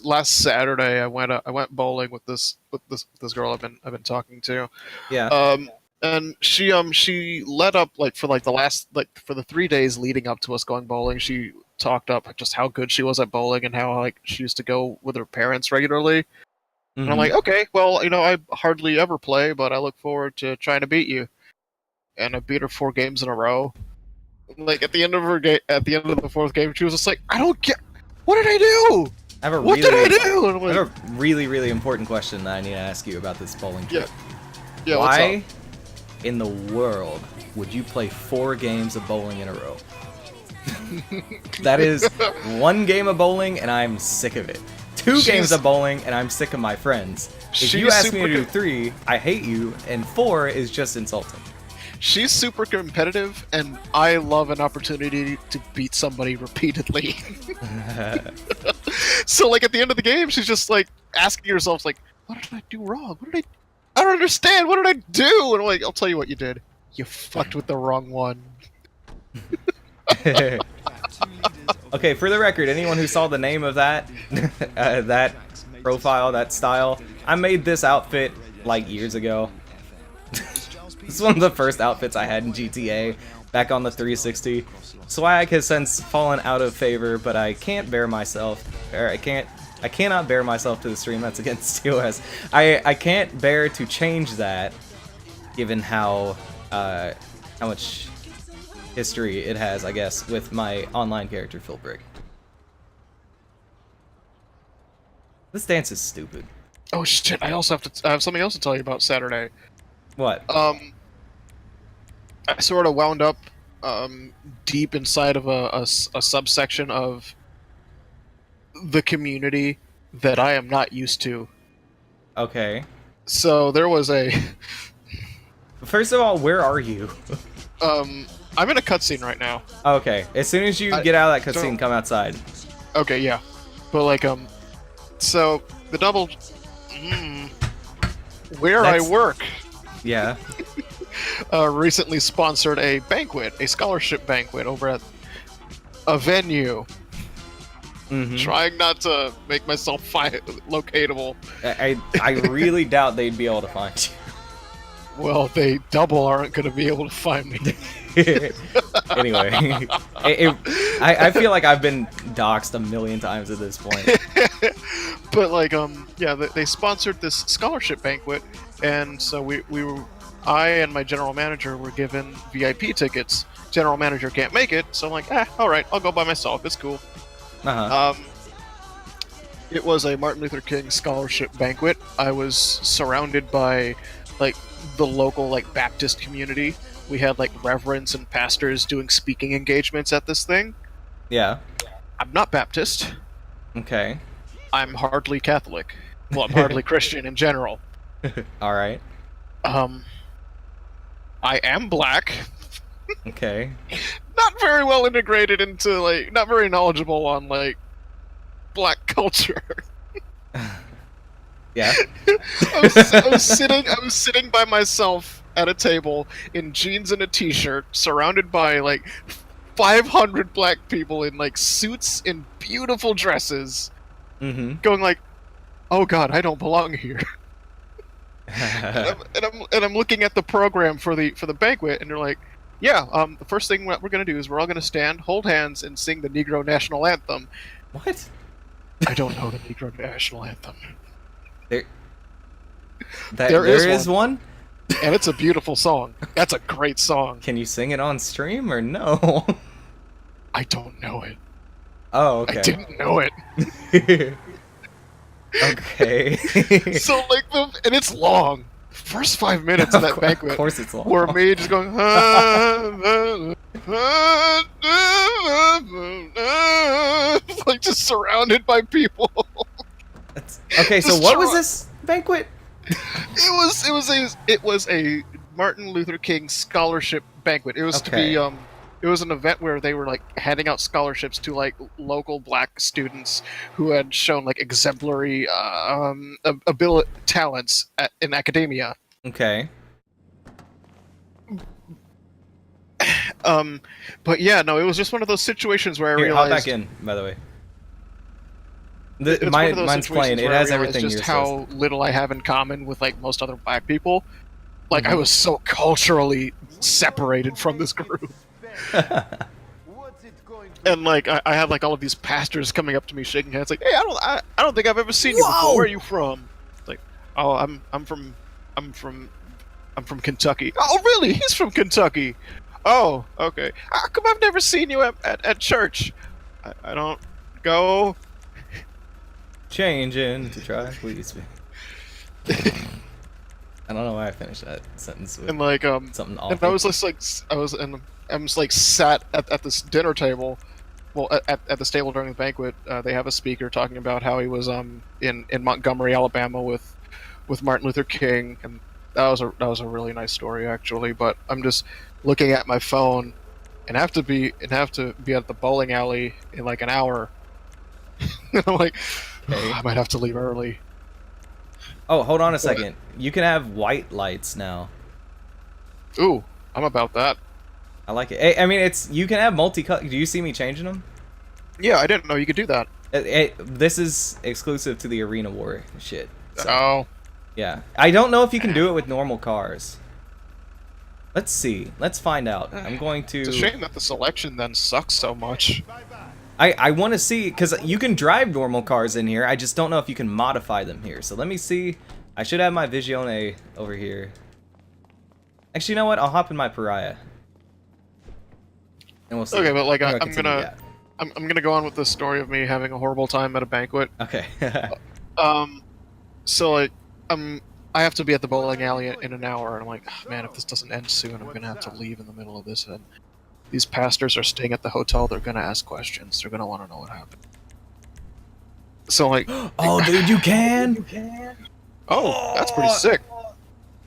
Last Saturday I went bowling with this girl I've been talking to.
Yeah.
And she led up like for the 3 days leading up to us going bowling. She talked up just how good she was at bowling and how like she used to go with her parents regularly. And I'm like, okay, well, I hardly ever play, but I look forward to trying to beat you. And I beat her 4 games in a row. Like at the end of her at the end of the 4th game, she was just like, I don't get. What did I do?
I have a
What
really,
did I do? And I'm
I
like,
have a really, really important question that I need to ask you about this bowling
yeah,
trip.
yeah. What's up?
Why in the world would you play 4 games of bowling in a row? That is 1 game of bowling, and I'm sick of it. 2 games of bowling, and I'm sick of my friends. If you
she's
ask me to
super
do 3, I hate you, and 4 is just insulting.
She's super competitive, and I love an opportunity to beat somebody repeatedly. So, like, at the end of the game, she's just, like, asking herself, like, what did I do wrong? I don't understand. What did I do? And I'm like, I'll tell you what you did. You fucked with the wrong one.
Okay, for the record, anyone who saw the name of that, that profile, that style, I made this outfit, like, years ago. This is one of the first outfits I had in GTA. back on the 360. Swag has since fallen out of favor, but I can't bear myself, or I cannot bear myself to the stream. That's against TOS. I can't bear to change that, given how much history it has, I guess, with my online character Philbrick. This dance is stupid.
Oh shit! I also have something else to tell you about Saturday.
What?
I sort of wound up deep inside of a subsection of the community that I am not used to.
Okay.
So there was a.
First of all, where are you?
I'm in a cutscene right now.
Okay. As soon as you get out of that cutscene, come outside.
Okay, yeah, but like so the double. Where
That's-
I work.
Yeah.
Recently sponsored a banquet, a scholarship banquet over at a venue.
Mm-hmm.
Trying not to make myself locatable.
I really doubt they'd be able to find you.
Well, they double aren't going to be able to find me.
Anyway, I feel like I've been doxxed a million times at this point.
But like, yeah, they sponsored this scholarship banquet, and so I and my general manager were given VIP tickets. General manager can't make it, so I'm like, all right, I'll go by myself. It's cool.
Uh-huh.
It was a Martin Luther King scholarship banquet. I was surrounded by like the local like Baptist community. We had like reverends and pastors doing speaking engagements at this thing.
Yeah.
I'm not Baptist.
Okay.
I'm hardly Catholic. Well, I'm hardly Christian in general.
All right.
I am black.
Okay.
Not very well integrated into like, not very knowledgeable on like black culture.
Yeah.
I was sitting by myself at a table in jeans and a t-shirt, surrounded by like 500 black people in like suits and beautiful dresses,
Mm-hmm.
going like, "Oh God, I don't belong here." and I'm looking at the program for the banquet, and they're like, "Yeah, the first thing what we're gonna do is we're all gonna stand, hold hands, and sing the Negro National Anthem."
What?
I don't know the Negro National Anthem,
There is one?
and it's a beautiful song. That's a great song.
Can you sing it on stream or no?
I don't know it.
Oh, okay.
I didn't know it.
Okay.
So like, and it's long. First 5 minutes of that banquet
Of course it's long.
were me just going, like just surrounded by people.
Okay, so
Just
what was
try-
this banquet?
It was a Martin Luther King scholarship banquet. It was to
Okay.
be it was an event where they were like handing out scholarships to like local black students who had shown like exemplary ability talents in academia.
Okay.
But yeah, no, it was just one of those situations where I
Here, hop
realized
back in, by the way.
it's one of those
Mine's playing.
situations
It
where I
has
realized
everything
just
yours
how little I have in common with like most other black people. Like I
Mhm.
was so culturally separated from this group. And like I had like all of these pastors coming up to me shaking hands like, "Hey, I don't think I've ever seen you before. Where are you from?" It's like, "Oh, I'm from Kentucky." "Oh, really? He's from Kentucky." "Oh, okay. How come I've never seen you at church?" I don't go.
Changing to try, please. I don't know why I finished that sentence with
And like
something awful.
and I was just like I'm just like sat at this dinner table. Well, at this table during the banquet, they have a speaker talking about how he was in Montgomery, Alabama with Martin Luther King, and that was a really nice story actually. But I'm just looking at my phone, and have to be at the bowling alley in like an hour. And I'm like,
Okay.
I might have to leave early.
Oh, hold on a second. You can have white lights now.
Ooh, I'm about that.
I like it. I mean, you can have multi-color. Do you see me changing them?
Yeah, I didn't know you could do that.
This is exclusive to the Arena War shit. So,
Oh,
yeah. I don't know if you can do it with normal cars. Let's see. Let's find out. I'm going to...
It's a shame that the selection then sucks so much.
I want to see, because you can drive normal cars in here. I just don't know if you can modify them here. So let me see. I should have my Visione over here. Actually, you know what? I'll hop in my Pariah. And we'll see.
Okay, but like
We're
I'm gonna go on with the story of me having a horrible time at a banquet.
Okay.
So like I have to be at the bowling alley in an hour, and I'm like, oh, man, if this doesn't end soon, I'm gonna have to leave in the middle of this. And these pastors are staying at the hotel. They're gonna ask questions. They're gonna want to know what happened. So like,
oh, dude, you can.
Oh, that's pretty sick.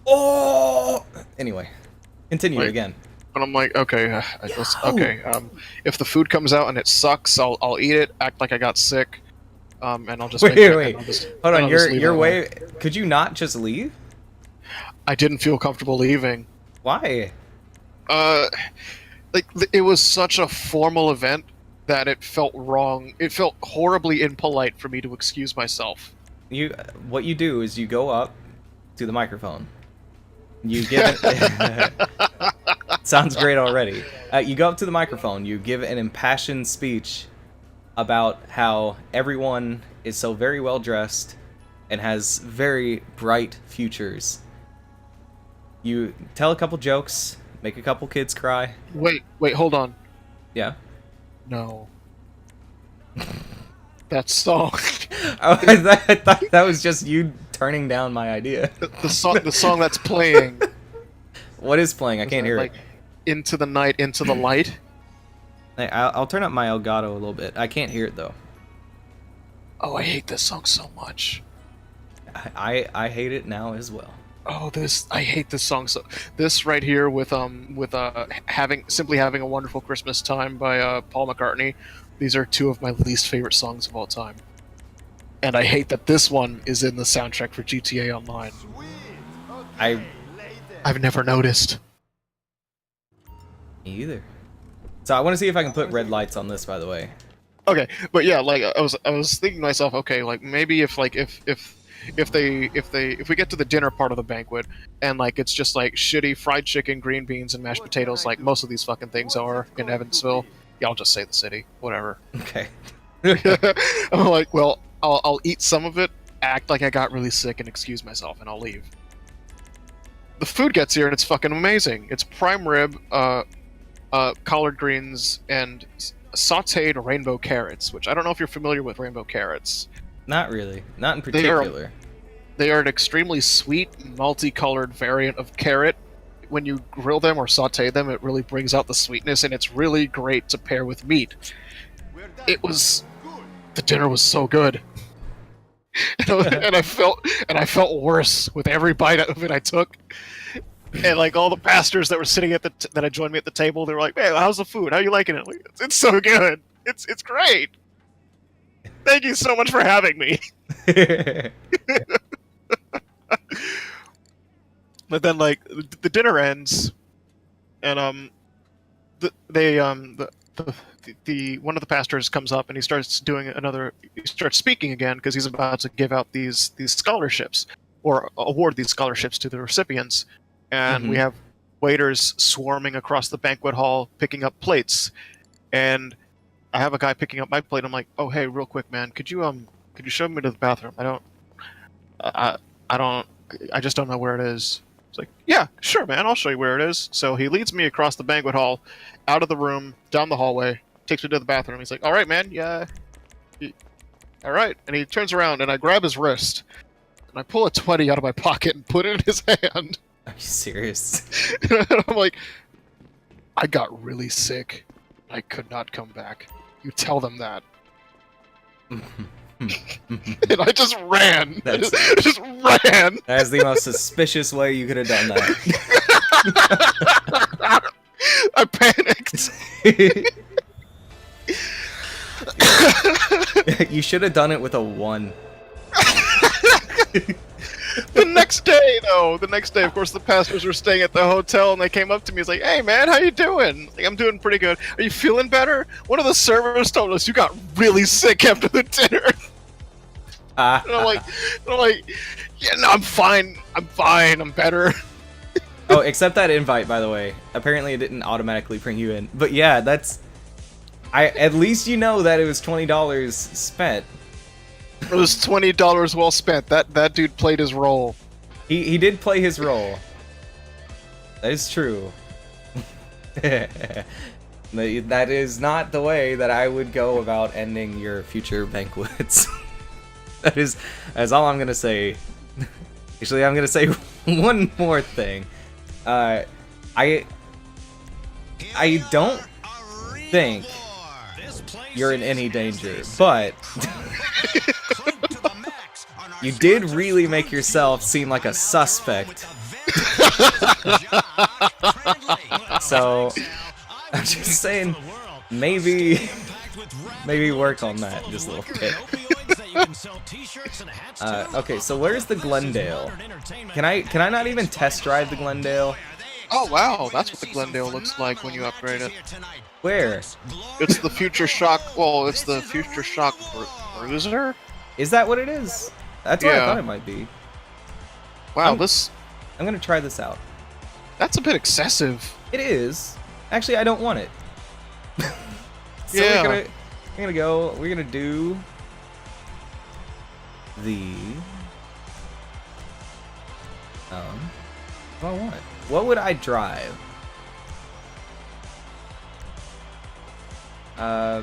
Oh. Anyway, continue
Like,
again.
But I'm like, okay, okay. If the food comes out and it sucks, I'll eat it. Act like I got sick. And I'll just
Wait. Hold on.
I'll just leave
Your
it
way. Could you not just leave?
I didn't feel comfortable leaving.
Why?
It was such a formal event that it felt wrong. It felt horribly impolite for me to excuse myself.
What you do is you go up to the microphone. You give it. Sounds great already. You go up to the microphone. You give an impassioned speech about how everyone is so very well dressed and has very bright futures. You tell a couple jokes, make a couple kids cry.
Wait, hold on.
Yeah.
No. That song.
Oh, I thought that was just you turning down my idea.
The song that's playing.
What is playing? I can't hear
like,
it.
Into the night, into the light.
Hey, I'll turn up my Elgato a little bit. I can't hear it though.
Oh, I hate this song so much.
I hate it now as well.
Oh, I hate this song so. This right here with simply having a wonderful Christmas time by Paul McCartney. These are two of my least favorite songs of all time. And I hate that this one is in the soundtrack for GTA Online. I've never noticed.
Me either. So I want to see if I can put red lights on this, by the way.
Okay, but yeah, like I was thinking to myself, okay, like maybe if we get to the dinner part of the banquet and like it's just like shitty fried chicken, green beans, and mashed potatoes, like most of these fucking things are in Evansville. Yeah, I'll just say the city, whatever.
Okay.
I'm like, well, I'll eat some of it, act like I got really sick, and excuse myself, and I'll leave. The food gets here and it's fucking amazing. It's prime rib, collard greens, and sautéed rainbow carrots, which I don't know if you're familiar with rainbow carrots.
Not really. Not in particular.
They are an extremely sweet, multicolored variant of carrot. When you grill them or saute them, it really brings out the sweetness, and it's really great to pair with meat. The dinner was so good. and I felt worse with every bite of it I took. And like all the pastors that were sitting that had joined me at the table, they were like, "Man, how's the food? How are you liking it?" Like, it's so good. It's great. Thank you so much for having me. But then like the dinner ends, and one of the pastors comes up and he starts speaking again because he's about to give out these scholarships or award these scholarships to the recipients. And we have waiters swarming across the banquet hall picking up plates, and I have a guy picking up my plate. I'm like, "Oh, hey, real quick, man, could you show me to the bathroom? I just don't know where it is." It's like, "Yeah, sure, man, I'll show you where it is." So he leads me across the banquet hall, out of the room, down the hallway, takes me to the bathroom. He's like, "All right, man, yeah, all right." And he turns around, and I grab his wrist, and I pull a 20 out of my pocket and put it in his hand.
Are you serious?
And I'm like, "I got really sick. I could not come back. You tell them that." And I just ran. Just ran.
That is the most suspicious way you could have done that.
I panicked.
You should have done it with a 1.
The next day, of course, the pastors were staying at the hotel, and they came up to me. It's like, "Hey, man, how you doing?" Like, "I'm doing pretty good. Are you feeling better?" One of the servers told us you got really sick after the dinner. And I'm like, "Yeah, no, I'm fine. I'm better."
Oh, accept that invite, by the way. Apparently it didn't automatically bring you in. But yeah, that's... at least you know that it was $20 spent.
It was $20 well spent. That dude played his role.
He did play his role. That is true. That is not the way that I would go about ending your future banquets. That's all I'm gonna say. Actually, I'm gonna say one more thing. I don't think you're in any danger, but you did really make yourself seem like a suspect. So I'm just saying, maybe work on that just a little bit. Okay, so where's the Glendale? Can I not even test drive the Glendale?
Oh wow, that's what the Glendale looks like when you upgrade it.
Where?
It's the Future Shock. Well, it's the Future Shock Bruiser.
Is that what it is? That's what I
Yeah.
thought it might be.
Wow,
I'm gonna try this out.
that's a bit excessive.
It is. Actually, I don't want it. So
Yeah.
we're gonna do the what do I want? What would I drive? I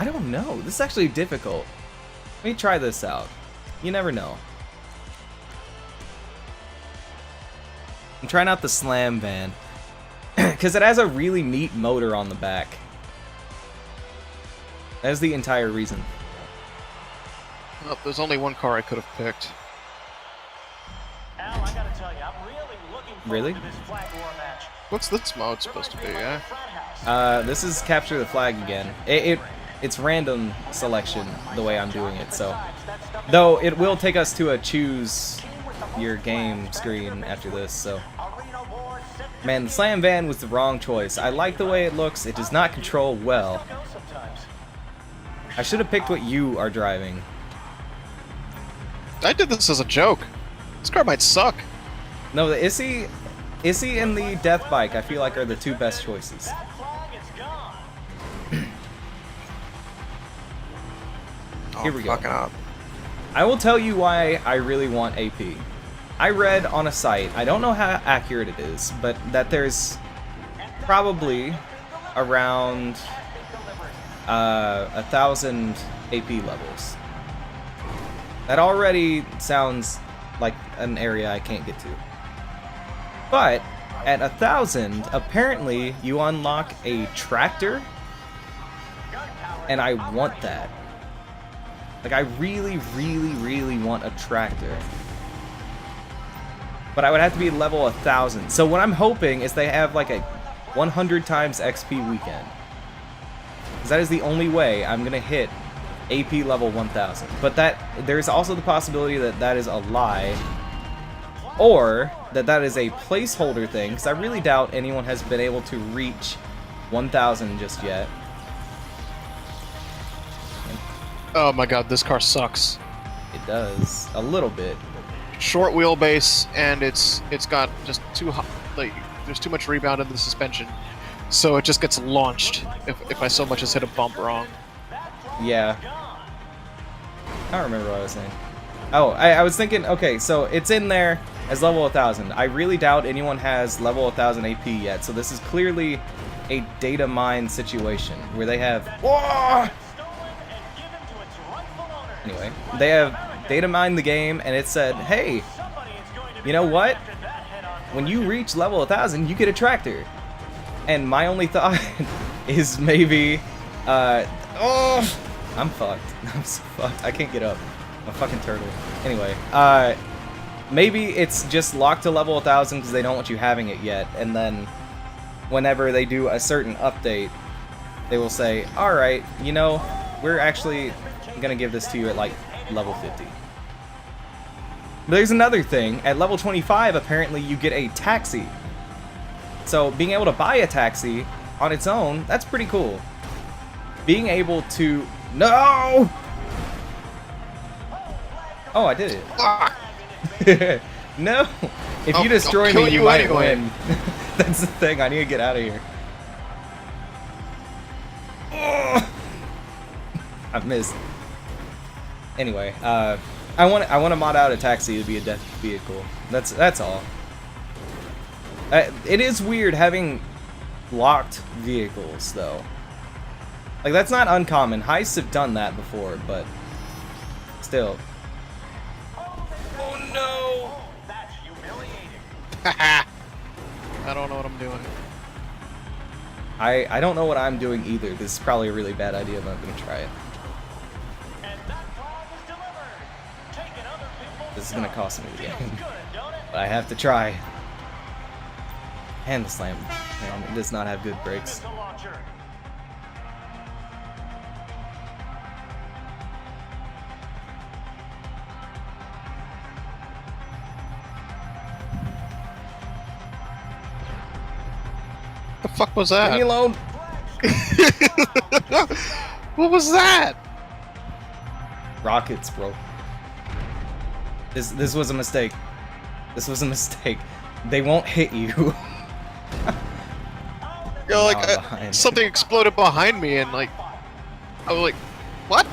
don't know. This is actually difficult. Let me try this out. You never know. I'm trying out the Slam Van because it has a really neat motor on the back. That is the entire reason.
Oh, there's only one car I could have picked.
Al, I gotta tell you, I'm really looking forward
Really?
to this flag war match.
What's this mode supposed to be, yeah?
This is capture the flag again. It's random selection the way I'm doing it, so. Though it will take us to a choose your game screen after this, so. Man, the Slam Van was the wrong choice. I like the way it looks. It does not control well. I should have picked what you are driving.
I did this as a joke. This car might suck.
No, the Issy and the Death Bike I feel like are the two best choices. Here we go.
Fucking up.
I will tell you why I really want AP. I read on a site, I don't know how accurate it is, but that there's probably around 1,000 AP levels. That already sounds like an area I can't get to. But at 1,000, apparently you unlock a tractor, and I want that. Like, I really, really, really want a tractor. But I would have to be level 1,000. So what I'm hoping is they have like a 100 times XP weekend. Because that is the only way I'm going to hit AP level 1,000. But there's also the possibility that that is a lie. Or that is a placeholder thing. Because I really doubt anyone has been able to reach 1,000 just yet.
Oh my god, this car sucks.
It does. A little bit.
Short wheelbase, and it's got just too hot. Like, there's too much rebound in the suspension, so it just gets launched if I so much as hit a bump wrong.
Yeah. I don't remember what I was saying. Oh, I was thinking, okay, so it's in there as level 1,000. I really doubt anyone has level 1,000 AP yet, so this is clearly a data mine situation where they have... Whoa! Anyway, they have data mined the game, and it said, hey, you know what? When you reach level 1,000, you get a tractor. And my only thought is maybe, oh, I'm fucked. I'm so fucked. I can't get up. I'm a fucking turtle. Anyway, maybe it's just locked to level 1,000 because they don't want you having it yet, and then whenever they do a certain update, they will say, alright, you know, we're actually gonna give this to you at like level 50. But there's another thing. At level 25, apparently you get a taxi. So being able to buy a taxi on its own, that's pretty cool. Being able to... No! Oh, I did it. No! If
Oh,
you destroy
I'll kill
me, you
you
might
anyway.
win. That's the thing, I need to get out of here. Oh! I missed. Anyway, I want to mod out a taxi to be a death vehicle. That's all. It is weird having locked vehicles, though. Like, that's not uncommon. Heists have done that before, but still. Oh no!
That's humiliating.
I don't know what I'm doing.
I don't know what I'm doing either. This is probably a really bad idea, but I'm gonna try it.
And that flag is delivered. Taking other people's
This is gonna
stuff.
cost me the
Feels
game,
good, don't it?
but I have to try. And the slam, man, it does not have good brakes.
Missile launcher.
The fuck was
Leave me
that?
alone.
What was that?
Rockets, bro. This was a mistake. This was a mistake. They won't hit you.
You know, like
Now I'm behind.
something exploded behind me, and like I was like, "What?"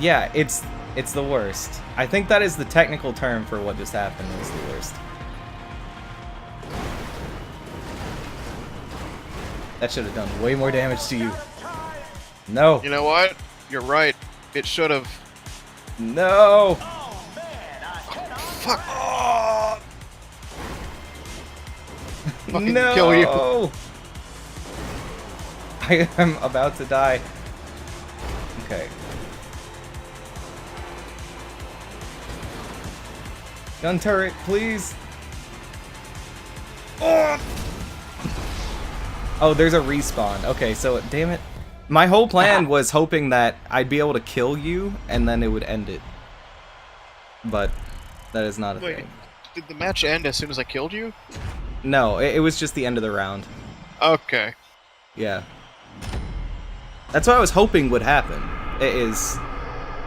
Yeah, it's the worst. I think that is the technical term for what just happened. Is the worst. That should have done way more damage to you. No.
You know what? You're right. It should have.
No.
Fuck. Fucking
No.
kill you.
I am about to die. Okay. Gun turret, please. Oh! Oh, there's a respawn. Okay, so damn it. My whole plan was hoping that I'd be able to kill you and then it would end it. But that is not a
Wait,
thing.
did the match end as soon as I killed you?
No, it was just the end of the round.
Okay.
Yeah. That's what I was hoping would happen. It is,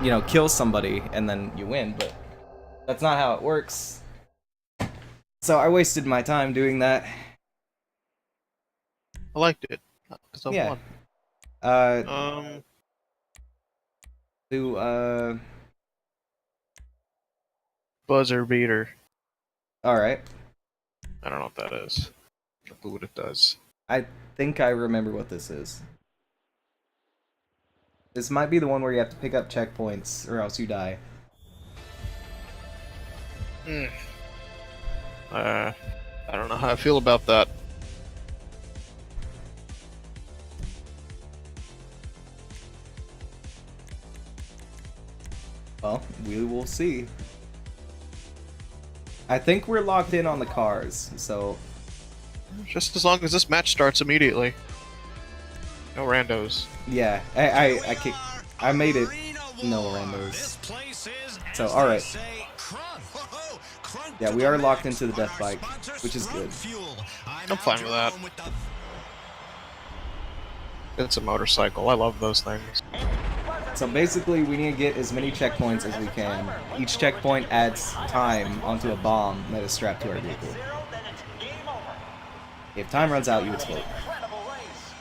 you know, kill somebody and then you win, but that's not how it works. So I wasted my time doing that.
I liked it. 'Cause I
Yeah.
won. Buzzer beater.
Alright.
I don't know what that is. I don't know what it does.
I think I remember what this is. This might be the one where you have to pick up checkpoints or else you die.
I don't know how I feel about that.
Well, we will see. I think we're locked in on the cars, so
Just as long as this match starts immediately. No randos.
yeah, I made it no randos. So, alright. Yeah, we are locked into the death bike, which is good.
I'm fine with that. It's a motorcycle. I love those things.
So basically, we need to get as many checkpoints as we can. Each checkpoint adds time onto a bomb that is strapped to our vehicle.
Then it's game over.
If time runs out, you explode.
Incredible race.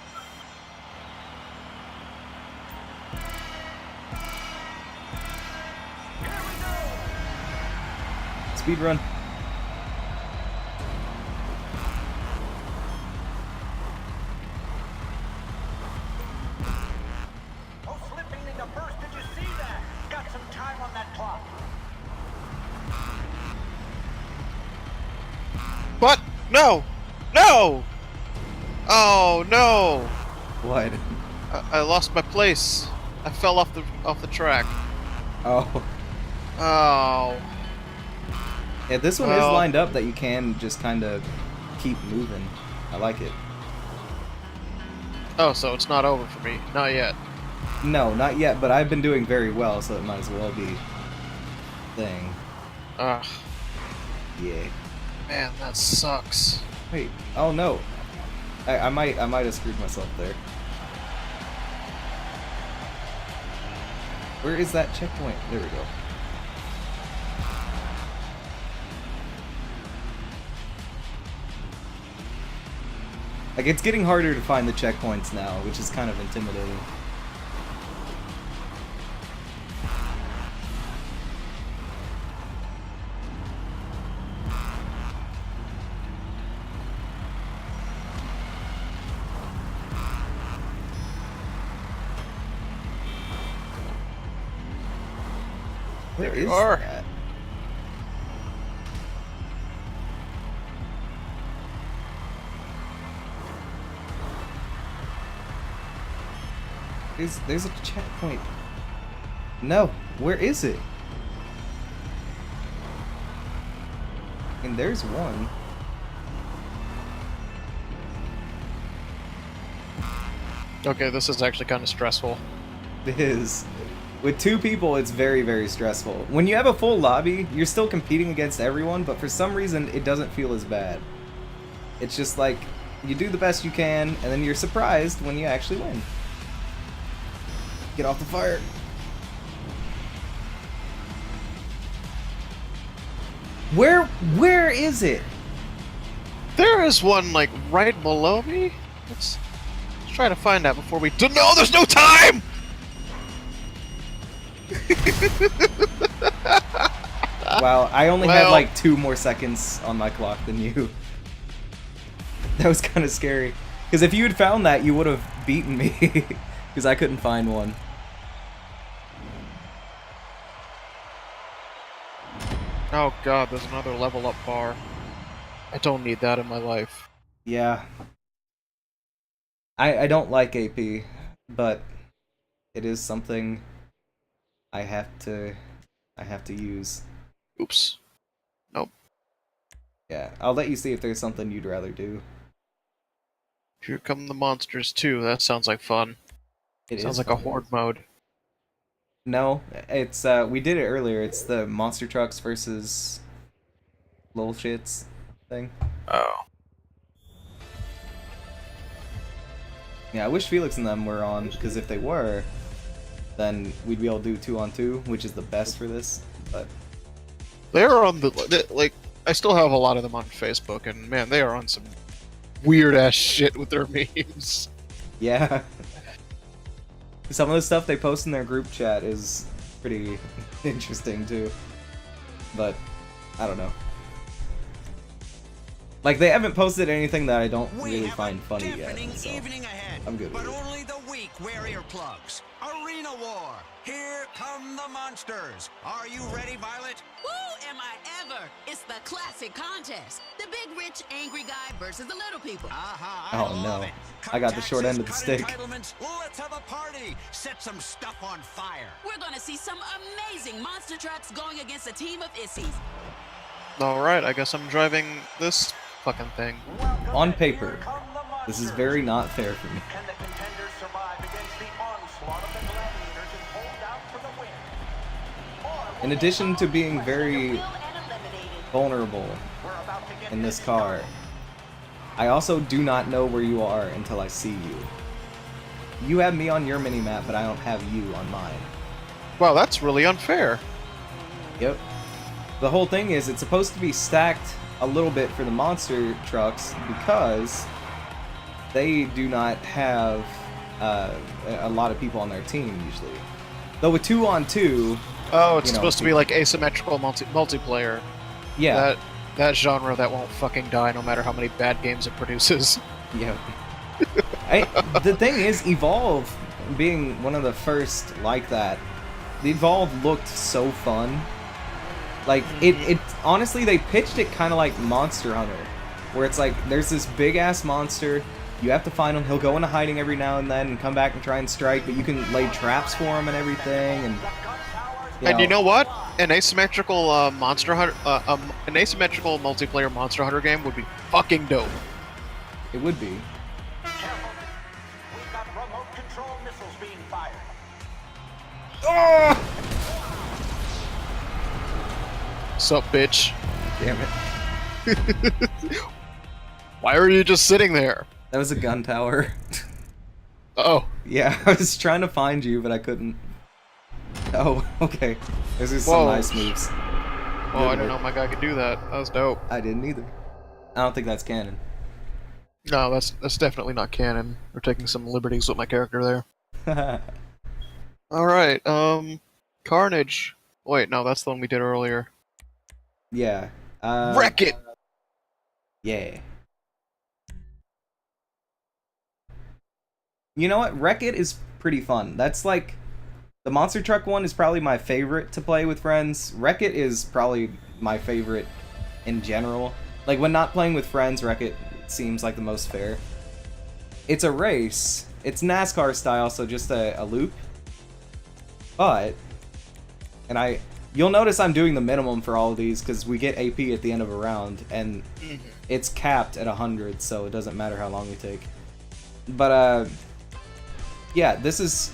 Speed run.
Oh, slipping into first. Did you see that? Got some time on that clock.
What? No! No! Oh no!
What?
I lost my place. I fell off the track.
Oh.
Oh.
Yeah, this one
Well-
is lined up that you can just kind of keep moving. I like it.
Oh, so it's not over for me. Not yet.
No, not yet, but I've been doing very well, so it might as well be thing.
Ugh.
Yeah.
Man, that sucks.
Wait. Oh no. I might have screwed myself there. Where is that checkpoint? There we go. Like, it's getting harder to find the checkpoints now, which is kind of intimidating. Where is that? There's a checkpoint. No, where is it? And there's one.
Okay, this is actually kind of stressful.
It is. With 2 people, it's very, very stressful. When you have a full lobby, you're still competing against everyone, but for some reason, it doesn't feel as bad. It's just like, you do the best you can, and then you're surprised when you actually win. Get off the fire. Where is it?
There is one, like, right below me. Let's try to find that before we... No, there's no time!
Wow, I only had like 2 more seconds on my clock than you. That was kind of scary. Because if you had found that, you would have beaten me. Because I couldn't find one.
Oh god, there's another level up bar. I don't need that in my life.
Yeah. I don't like AP, but it is something I have to use.
Oops. Nope.
Yeah, I'll let you see if there's something you'd rather do.
Here come the monsters too. That sounds like fun.
It
Sounds
is
like
fun.
a horde mode.
No, it's we did it earlier. It's the monster trucks versus lol shits thing.
Oh.
Yeah, I wish Felix and them were on, because if they were, then we'd be able to do 2-on-2, which is the best for this. But
They're on the... Like, I still have a lot of them on Facebook, and man, they are on some weird-ass shit with their memes.
yeah. Some of the stuff they post in their group chat is pretty interesting, too. But, I don't know. Like, they haven't posted anything that I don't really find funny yet.
deafening
So.
evening ahead,
I'm good
but
with it.
only the weak wear earplugs. Arena War. Here come the monsters. Are you ready, Violet?
Woo, am I ever? It's the classic contest. The big, rich, angry guy versus the little people.
Aha, I
Oh,
love
no.
it.
I got the short end of the
Taxes,
stick.
cut entitlements. Let's have a party. Set some stuff on fire.
We're gonna see some amazing monster trucks going against a team of Issies.
Alright, I guess I'm driving this fucking thing.
Welcome,
On
and
paper,
here come the
this is
monsters.
very not fair for me.
Can the contenders survive against the onslaught of the gladiators and hold out for the win? Or will
In
they
addition to
all
being
be
very
killed and eliminated?
vulnerable
We're about to get
in this
this
car, I also do not know where you are until I see you. You have me on your mini-map, but I don't have you on mine.
Wow, that's really unfair.
Yep. The whole thing is, it's supposed to be stacked a little bit for the monster trucks because they do not have a lot of people on their team usually. Though with 2-on-2,
Oh, it's
You know,
supposed to be like asymmetrical multiplayer.
yeah,
That genre that won't fucking die no matter how many bad games it produces.
yeah. The thing is, Evolve being one of the first like that, the Evolve looked so fun. Like, it honestly, they pitched it kind of like Monster Hunter, where it's like, there's this big-ass monster, you have to find him, he'll go into hiding every now and then and come back and try and strike, but you can lay traps for him and everything, and...
And you know what? An asymmetrical Monster Hunter, an asymmetrical multiplayer Monster Hunter game would be fucking dope.
It would be.
Careful. We've got remote control missiles being fired.
Sup, bitch?
Damn it.
Why are you just sitting there?
That was a gun tower.
Oh,
Yeah, I was trying to find you, but I couldn't. Oh, okay. Those are some
Whoa.
nice moves.
oh, I didn't know my guy could do that. That was dope.
I didn't either. I don't think that's canon.
No, that's definitely not canon. We're taking some liberties with my character there. Alright, Carnage. Wait, no, that's the one we did earlier.
Yeah.
Wreck it!
Yeah. You know what? Wreck-It is pretty fun. That's like... The Monster Truck one is probably my favorite to play with friends. Wreck-It is probably my favorite in general. Like, when not playing with friends, Wreck-It seems like the most fair. It's a race. It's NASCAR style, so just a loop. But... And you'll notice I'm doing the minimum for all of these, because we get AP at the end of a round, and it's capped at 100, so it doesn't matter how long we take. But, yeah, this is,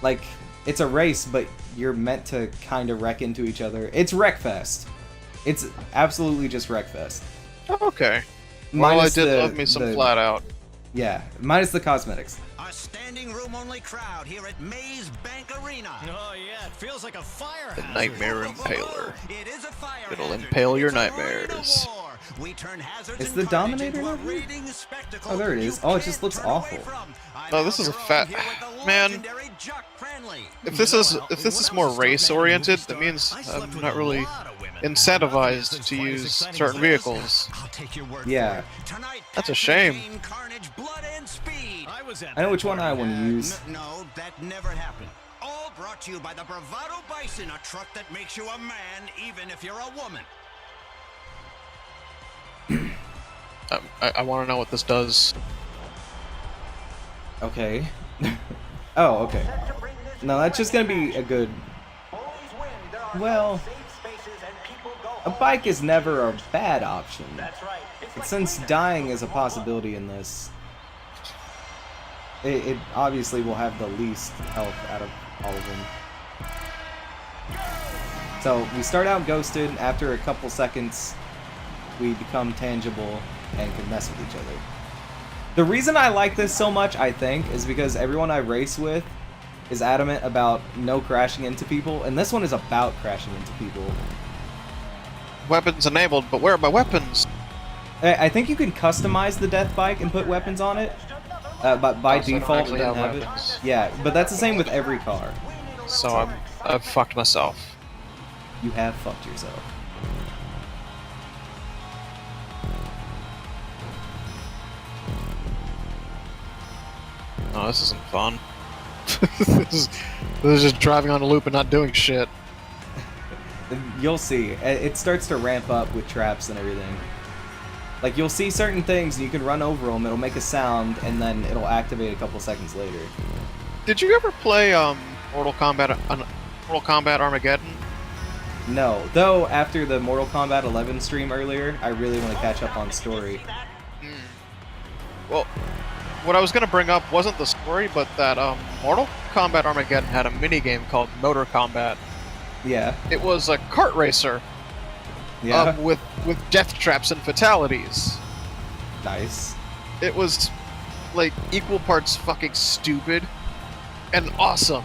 like, it's a race, but you're meant to kind of wreck into each other. It's Wreckfest. It's absolutely just Wreckfest.
Okay. Well, I
Minus
did love me some Flat Out.
Yeah, minus the cosmetics.
A standing room only crowd here at Maze Bank Arena.
Oh yeah, it feels like a fire
The
hazard.
Nightmare Impaler.
It is a fire
It'll
hazard.
impale your
It's Arena
nightmares.
War. We turn hazards
Is
and
the
carnage
Dominator
into a
not here?
rating spectacle
Oh, there it
you
is. Oh, it
can't
just looks
turn away
awful.
from. I'm
Oh, this is a
Al
fat-
Jerome here with the
man.
legendary Chuck Cranley.
If this is more race oriented, that means I'm not really incentivized to use certain vehicles.
I'll take your word
Yeah.
for it. Tonight,
That's a
Captain
shame.
Kane, Carnage, blood and speed.
I know which one I want to use.
No, that never happened. All brought to you by the Bravado Bison, a truck that makes you a man even if you're a woman.
I want to know what this does.
Okay. Oh, okay. No, that's just gonna be a good... Well... A bike is never a bad option. But since dying is a possibility in this, it obviously will have the least health out of all of them. So we start out ghosted. After a couple seconds, we become tangible and can mess with each other. The reason I like this so much, I think, is because everyone I race with is adamant about no crashing into people, and this one is about crashing into people.
Weapons enabled, but where are my weapons?
I think you can customize the death bike and put weapons on it, but by
Oh, so I don't
default it
actually
doesn't
have
have
weapons.
it. Yeah, but that's the same with every car.
So I've fucked myself.
You have fucked yourself.
No, this isn't fun. this is just driving on a loop and not doing shit.
You'll see. It starts to ramp up with traps and everything. Like, you'll see certain things and you can run over them, it'll make a sound, and then it'll activate a couple seconds later.
Did you ever play Mortal Kombat Armageddon?
No, though after the Mortal Kombat 11 stream earlier, I really want to catch up on story.
Well, what I was gonna bring up wasn't the story, but that Mortal Kombat Armageddon had a minigame called Motor Combat.
Yeah.
It was a kart racer
Yeah.
with death traps and fatalities.
Nice.
It was like equal parts fucking stupid and awesome.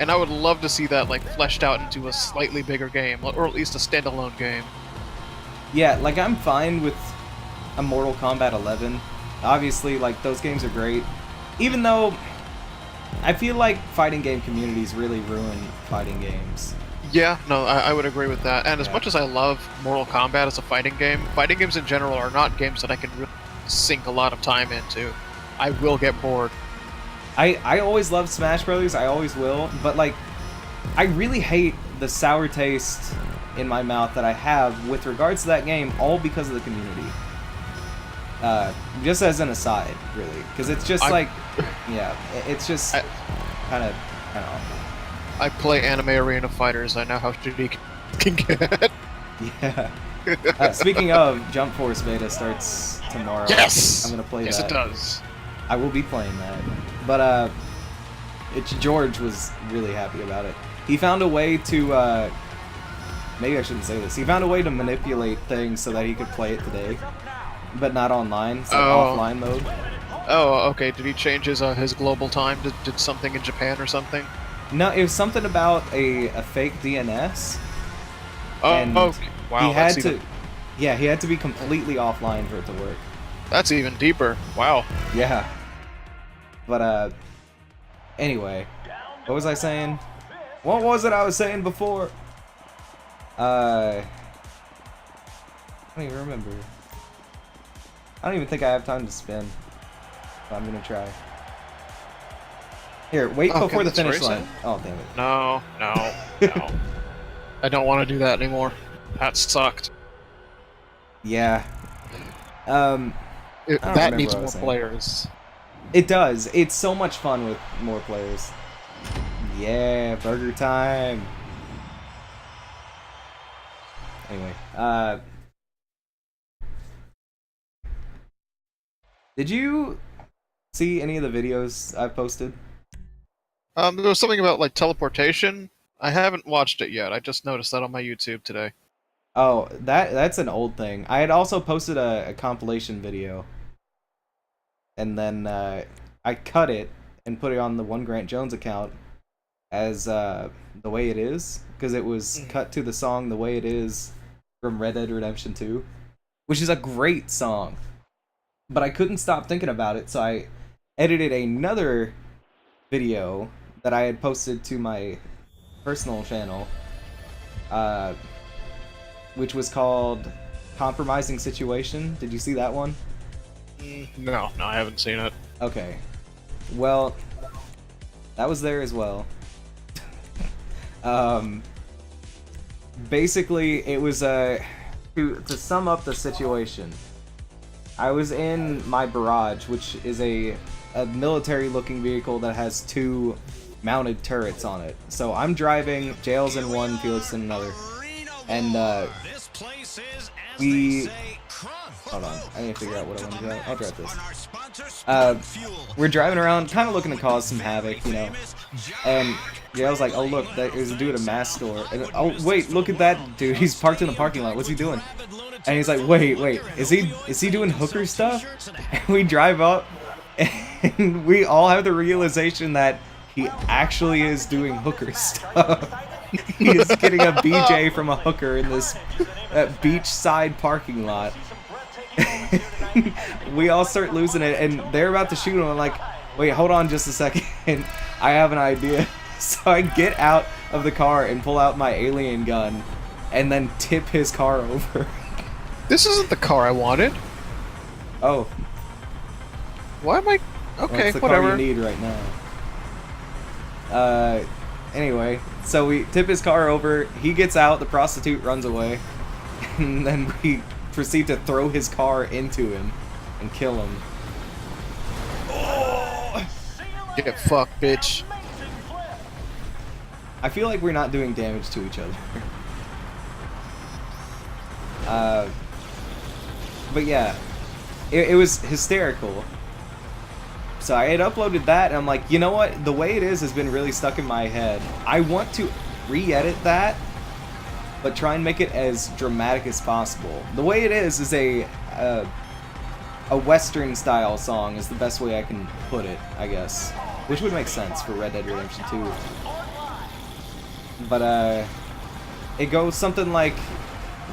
And I would love to see that like fleshed out into a slightly bigger game, or at least a standalone game.
Yeah, like, I'm fine with a Mortal Kombat 11. Obviously, like, those games are great. Even though I feel like fighting game communities really ruin fighting games.
Yeah, no, I would agree with that. And as
Yeah.
much as I love Mortal Kombat as a fighting games in general are not games that I can really sink a lot of time into. I will get bored.
I always loved Smash Brothers, I always will, but, like, I really hate the sour taste in my mouth that I have with regards to that game, all because of the community. Just as an aside, really, because it's just like, yeah, it's just kind of awful.
I play Anime Arena Fighters. I know how shitty it can get.
Yeah. Speaking of, Jump Force beta starts tomorrow.
Yes!
I'm gonna play
Yes,
that.
it does.
I will be playing that. But George was really happy about it. He found a way to maybe I shouldn't say this. He found a way to manipulate things so that he could play it today, but not online, so offline mode.
Oh, okay. Did he change his global time? Did something in Japan or something?
No, it was something about a fake DNS.
Oh,
And
okay. Wow.
he had
that's
to,
even-
yeah, he had to be completely offline for it to work.
That's even deeper. Wow.
Yeah. But anyway, what was I saying? What was it I was saying before? I don't even remember. I don't even think I have time to spin. But I'm gonna try. Here, wait
Oh,
before the
can this
finish
race
line.
it?
Oh, damn it.
No, no, no. I don't want to do that anymore. That sucked.
Yeah. I don't
That
remember
needs
what I
more
was saying.
players.
It does. It's so much fun with more players. Yeah, burger time. Anyway, did you see any of the videos I've posted?
There was something about like teleportation. I haven't watched it yet. I just noticed that on my YouTube today.
Oh, that's an old thing. I had also posted a compilation video, and then I cut it and put it on the One Grant Jones account as The Way It Is, because it was cut to the song The Way It Is from Red Dead Redemption 2, which is a great song. But I couldn't stop thinking about it, so I edited another video that I had posted to my personal channel, which was called Compromising Situation. Did you see that one?
No, I haven't seen it.
Okay. Well, that was there as well. Basically, it was to sum up the situation. I was in my Barrage, which is a military-looking vehicle that has 2 mounted turrets on it. So I'm driving, Jail's in one, Felix in another, and
This place is, as
we-
they say, crunk.
hold on, I need to figure out what I want to do. I'll drive this.
On our sponsor, Fuel.
We're driving around, kind of looking to cause some havoc, you know. And Jail's like, "Oh look, there's a dude at a mask store." And oh wait, look at that dude. He's parked in the parking lot. What's he doing? And he's like, "Wait, is he doing hooker stuff?" And we drive up, and we all have the realization that he actually is doing hooker stuff. He is getting a BJ from a hooker in this beachside parking lot. We all start losing it, and they're about to shoot him. I'm like, wait, hold on just a second. I have an idea. So I get out of the car and pull out my alien gun, and then tip his car over.
This isn't the car I wanted.
Oh,
Why am I?
well,
Okay,
it's the car
whatever.
you need right now. Anyway, so we tip his car over. He gets out. The prostitute runs away, and then we proceed to throw his car into him and kill him.
Get fucked, bitch.
I feel like we're not doing damage to each other. But yeah, it was hysterical. So I had uploaded that, and I'm like, you know what? The Way It Is has been really stuck in my head. I want to re-edit that, but try and make it as dramatic as possible. The Way It Is a Western style song is the best way I can put it, I guess. Which would make sense for Red Dead Redemption 2. But it goes something like,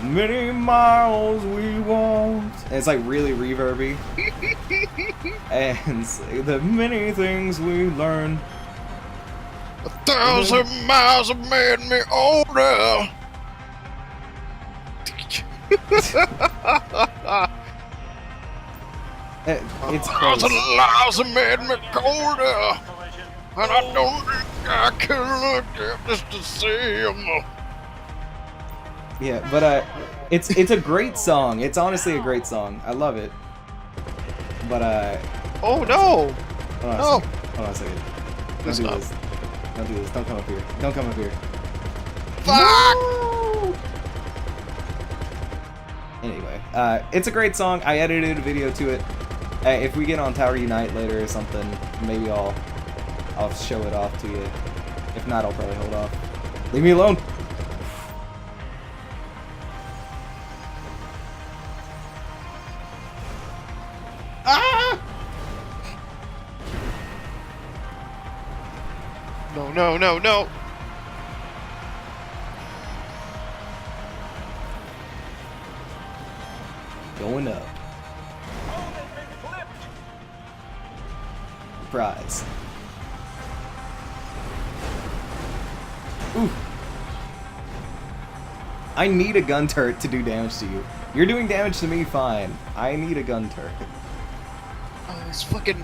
many miles we walked. And it's like really reverby. And the many things we learned.
1,000 miles have made me older.
It's
1,000
close.
lives have made me colder. And I don't think I can look at just to see him.
Yeah, but it's a great song. It's honestly a great song. I love it. But
Oh no!
hold on
No.
a second. Hold on a second. Don't
Please
do
stop.
this. Don't do this. Don't come up here. Don't come up here.
Fuck!
Anyway, it's a great song. I edited a video to it. If we get on Tower Unite later or something, maybe I'll show it off to you. If not, I'll probably hold off. Leave me alone. Ah!
No, no, no, no!
Going up. surprise. Ooh. I need a gun turret to do damage to you. You're doing damage to me, fine. I need a gun turret.
Oh, those fucking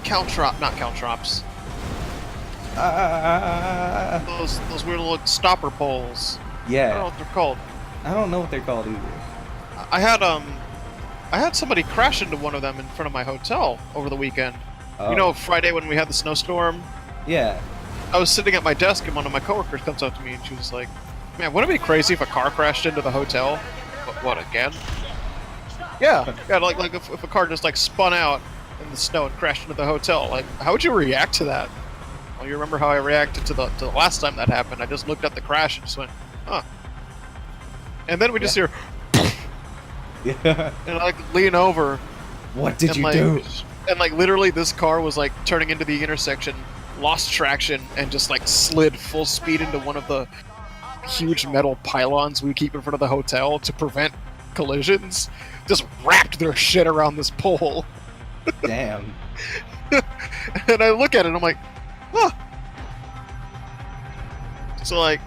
not caltrops. Those weird little stopper poles. I don't know
Yeah.
what they're called.
I don't know what they're called either.
I had somebody crash into one of them in front of my hotel over the weekend.
Oh.
You know, Friday when we had the snowstorm?
Yeah.
I was sitting at my desk and one of my coworkers comes up to me and she was like, "Man, wouldn't it be crazy if a car crashed into the hotel?" What again? Yeah, like if a car just like spun out in the snow and crashed into the hotel. Like, how would you react to that? Well, you remember how I reacted to the last time that happened? I just looked at the crash and just went, "Huh." And then we just hear,
Yeah.
and I like lean over.
What did
and,
you
like,
do?
And like literally, this car was like turning into the intersection, lost traction, and just like slid full speed into one of the huge metal pylons we keep in front of the hotel to prevent collisions. Just wrapped their shit around this pole.
Damn.
And I look at it and I'm like, huh. So like,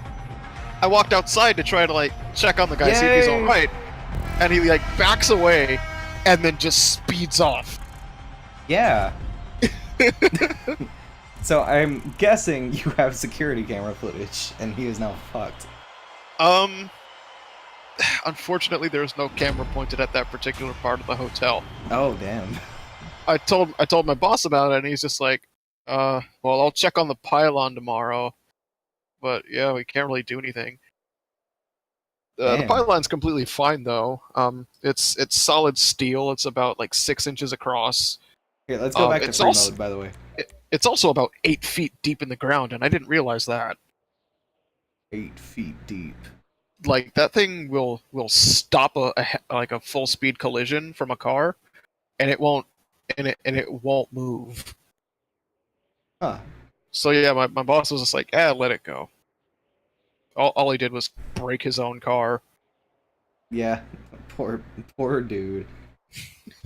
I walked outside to try to like check on the guy, see if he's
Yay!
alright. And he like backs away and then just speeds off.
Yeah. So I'm guessing you have security camera footage, and he is now fucked.
Unfortunately, there's no camera pointed at that particular part of the hotel.
Oh, damn.
I told my boss about it, and he's just like, well, I'll check on the pylon tomorrow. But yeah, we can't really do anything. The
Damn.
pylon's completely fine though. It's solid steel. It's about like 6 inches across.
Here, let's go back to
it's
free
also-
mode, by the way.
It's also about 8 feet deep in the ground, and I didn't realize that.
8 feet deep.
Like that thing will stop a full speed collision from a car, and it won't move.
Huh.
So yeah, my boss was just like, let it go. All he did was break his own car.
Yeah. Poor dude.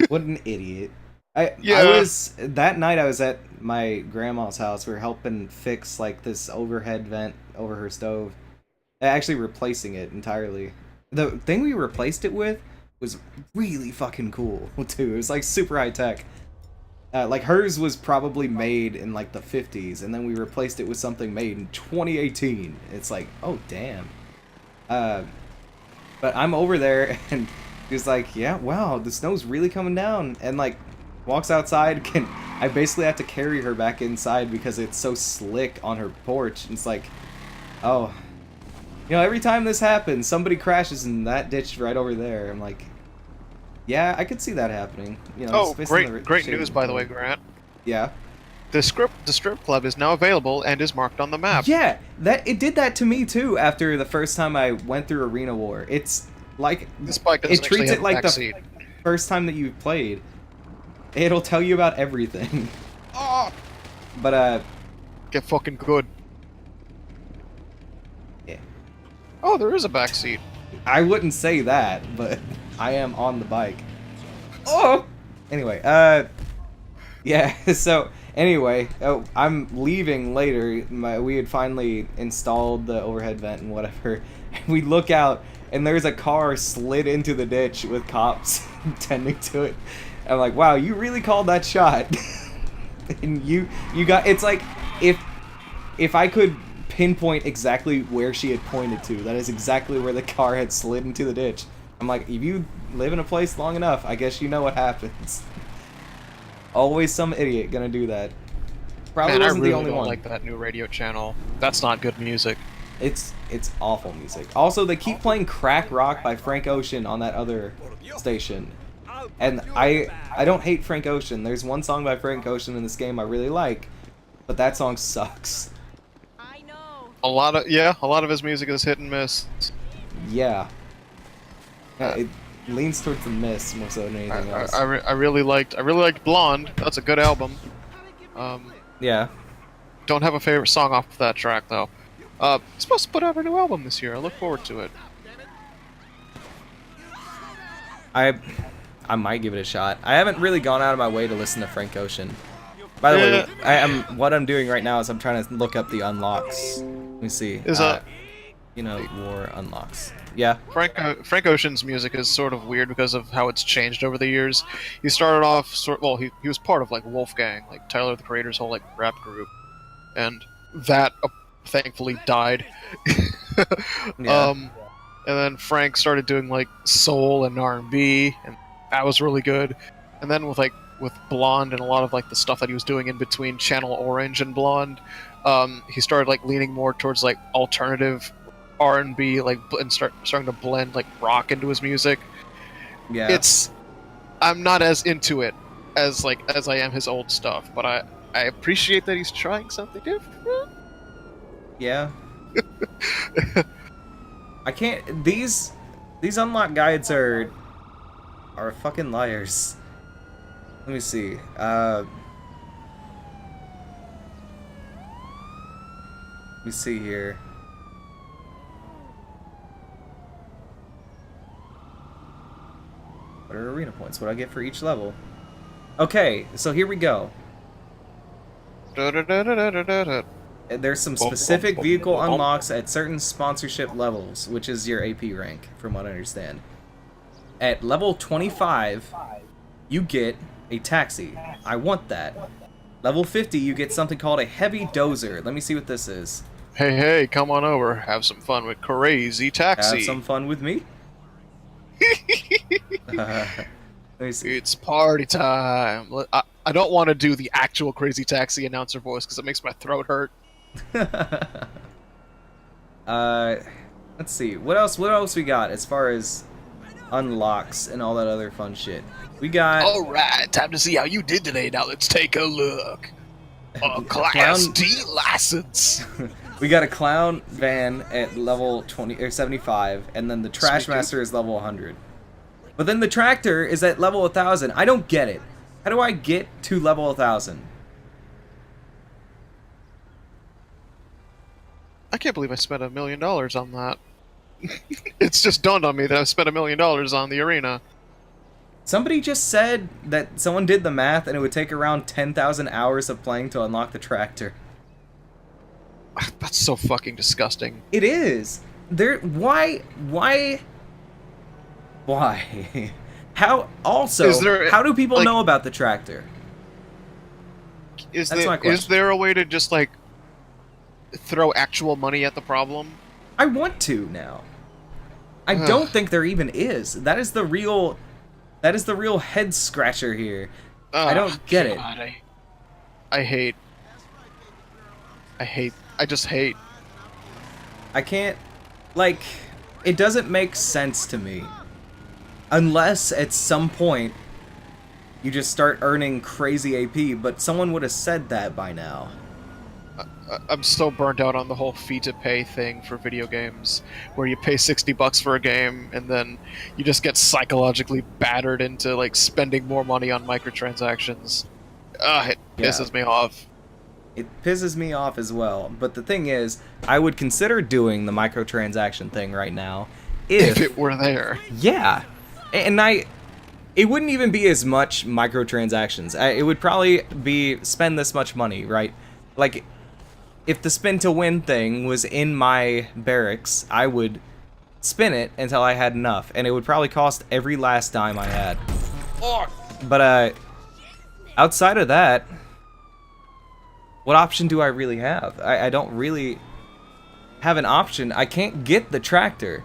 What an idiot. I
Yeah.
was that night I was at my grandma's house. We were helping fix like this overhead vent over her stove. Actually replacing it entirely. The thing we replaced it with was really fucking cool too. It was like super high tech. Like hers was probably made in like the 50s, and then we replaced it with something made in 2018. It's like, oh damn. But I'm over there, and he's like, yeah, wow, the snow's really coming down, and like walks outside. I basically have to carry her back inside because it's so slick on her porch. It's like, oh, you know, every time this happens, somebody crashes in that ditch right over there. I'm like, yeah, I could see that happening. You know,
Oh,
it's facing the
great
shade
news
of
by
the
the way,
road.
Grant.
Yeah.
The strip club is now available and is marked on the map.
Yeah, it did that to me too after the first time I went through Arena War. It's like
This bike doesn't
it treats
actually
it like
have a
the
backseat.
first time that you've played. It'll tell you about everything.
Oh,
But
get fucking good.
yeah.
Oh, there is a backseat.
I wouldn't say that, but I am on the bike. Oh. Anyway, yeah. So anyway, I'm leaving later. We had finally installed the overhead vent and whatever. We look out, and there's a car slid into the ditch with cops tending to it. I'm like, wow, you really called that shot. And you got. It's like if I could pinpoint exactly where she had pointed to, that is exactly where the car had slid into the ditch. I'm like, if you live in a place long enough, I guess you know what happens. Always some idiot gonna do that. Probably
Man, I
wasn't
really
the only
don't
one.
like that new radio channel. That's not good music.
It's awful music. Also, they keep playing Crack Rock by Frank Ocean on that other station. And I don't hate Frank Ocean. There's one song by Frank Ocean in this game I really like, but that song sucks.
I know.
A lot of his music is hit and miss.
Yeah. It leans towards the miss more so than anything else.
I really liked Blonde. That's a good album.
Yeah.
Don't have a favorite song off of that track though. Supposed to put out a new album this year. I look forward to it.
I might give it a shot. I haven't really gone out of my way to listen to Frank Ocean. By the way, what I'm doing right now is I'm trying to look up the unlocks. Let me see. You know, war unlocks. Yeah.
Frank Ocean's music is sort of weird because of how it's changed over the years. He started off he was part of like Wolfgang, like Tyler the Creator's whole like rap group, and that thankfully died.
Yeah.
And then Frank started doing like soul and R&B, and that was really good. And then with Blonde and a lot of like the stuff that he was doing in between Channel Orange and Blonde, he started like leaning more towards like alternative R&B, like, and starting to blend like rock into his music.
Yeah.
I'm not as into it as I am his old stuff, but I appreciate that he's trying something different.
Yeah. I can't. These unlock guides are fucking liars. Let me see. Let me see here. What are arena points? What do I get for each level? Okay, so here we go. There's some specific vehicle unlocks at certain sponsorship levels, which is your AP rank, from what I understand. At level 25, you get a taxi. I want that. Level 50, you get something called a heavy dozer. Let me see what this is.
Hey, come on over. Have some fun with Crazy Taxi.
Have some fun with me? Let me see.
It's party time. I don't want to do the actual Crazy Taxi announcer voice because it makes my throat hurt.
Let's see. What else we got as far as unlocks and all that other fun shit? We got...
Alright, time to see how you did today. Now let's take a look. A Class D license.
We got a clown van at level 20 or 75, and then the trash master is level 100. But then the tractor is at level 1000. I don't get it. How do I get to level 1000?
I can't believe I spent $1 million on that. It's just dawned on me that I spent $1 million on the arena.
Somebody just said that someone did the math and it would take around 10,000 hours of playing to unlock the tractor.
That's so fucking disgusting.
It is. Why? How? Also, how do people know about the tractor?
Is there a way to just like throw actual money at the problem?
I want to now. I don't think there even is. That is the real head scratcher here. I don't get it.
I just hate.
I can't, like, it doesn't make sense to me. Unless at some point you just start earning crazy AP, but someone would have said that by now.
I'm so burnt out on the whole fee to pay thing for video games, where you pay $60 for a game and then you just get psychologically battered into like spending more money on microtransactions. It pisses me off.
It pisses me off as well. But the thing is, I would consider doing the microtransaction thing right now if
it were there.
Yeah, and it wouldn't even be as much microtransactions. It would probably be spend this much money, right? Like, if the spin to win thing was in my barracks, I would spin it until I had enough, and it would probably cost every last dime I had. But outside of that, what option do I really have? I don't really have an option. I can't get the tractor.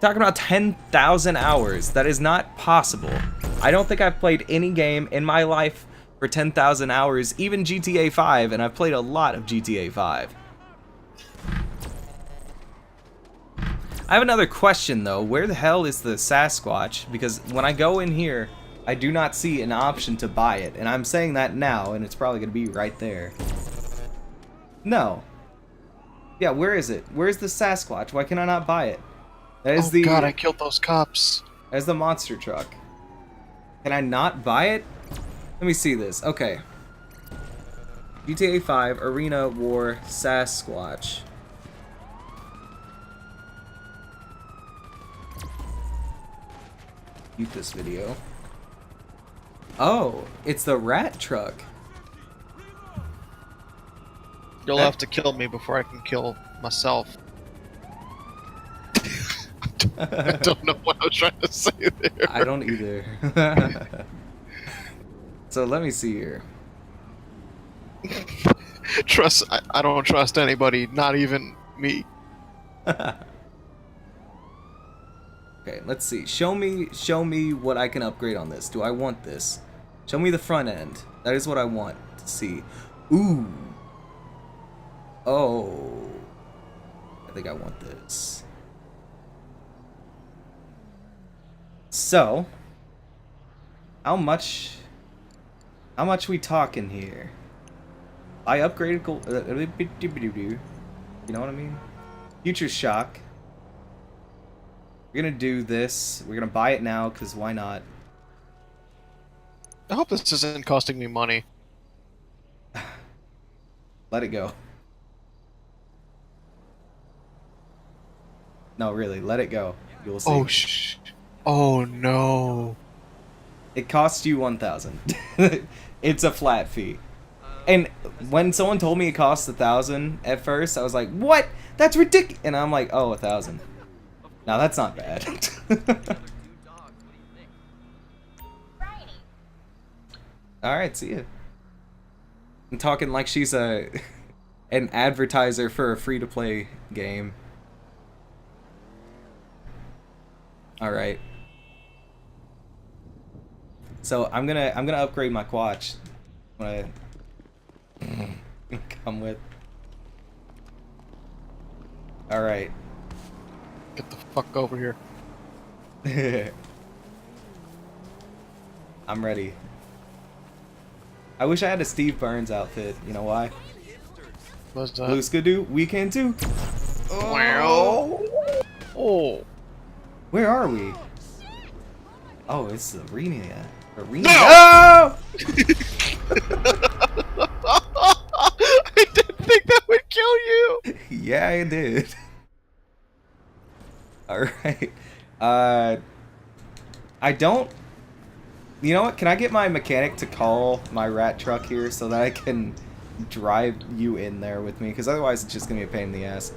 Talking about 10,000 hours. That is not possible. I don't think I've played any game in my life for 10,000 hours, even GTA 5, and I've played a lot of GTA 5. I have another question though. Where the hell is the Sasquatch? Because when I go in here, I do not see an option to buy it, and I'm saying that now, and it's probably going to be right there. No. Yeah, where is it? Where's the Sasquatch? Why can I not buy it? That is
God, I killed those cops.
That's the monster truck. Can I not buy it? Let me see this. Okay. GTA 5 Arena War Sasquatch. Mute this video. Oh, it's the rat truck.
You'll have to kill me before I can kill myself. I don't know what I was trying to say there.
I don't either. So let me see here.
I don't trust anybody, not even me.
Okay, let's see. Show me what I can upgrade on this. Do I want this? Show me the front end. That is what I want to see. Ooh. Oh. I think I want this. So, how much we talking here? I upgraded gold. You know what I mean? Future Shock. We're gonna do this. We're gonna buy it now, because why not?
I hope this isn't costing me money.
Let it go. No, really, let it go. You'll see.
Oh, oh, no.
It costs you 1,000. It's a flat fee. And when someone told me it cost 1,000 at first, I was like, "What? That's ridiculous!" And I'm like, "Oh, 1,000. Now that's not bad." All right, see ya. I'm talking like she's an advertiser for a free-to-play game. All right. So I'm gonna upgrade my Quatch. What I come with. All right.
Get the fuck over here.
I'm ready. I wish I had a Steve Burns outfit. You know why?
What's that?
Blue Skidoo, we can too.
Wow. Oh.
Where are we? Oh, it's Arena. Arena.
No!
Oh!
I didn't think that would kill you.
Yeah, I did. Alright. I don't... You know what? Can I get my mechanic to call my rat truck here so that I can drive you in there with me? Because otherwise it's just going to be a pain in the ass.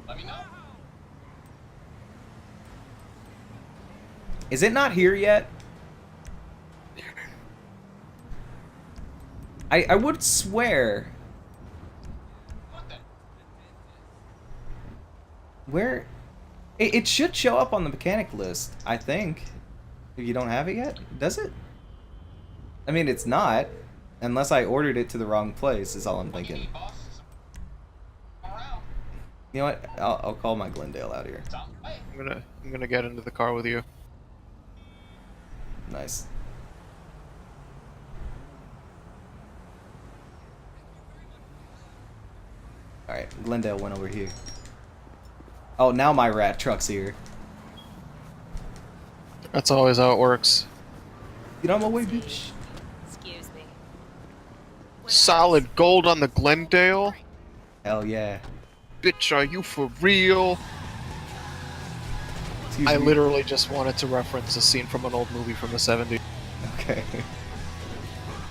Let me know.
Is it not here yet? I would swear... Where... It should show up on the mechanic list, I think. If you don't have it yet? Does it? I mean, it's not. Unless I ordered it to the wrong place, is all I'm thinking. You know what? I'll call my Glendale out here.
I'm gonna get into the car with you.
Nice. Alright, Glendale went over here. Oh, now my rat truck's here.
That's always how it works.
Get on my way, bitch.
Excuse me.
Solid gold on the Glendale?
Hell yeah.
Bitch, are you for real?
Excuse
I
me.
literally just wanted to reference a scene from an old movie from the 70s.
Okay.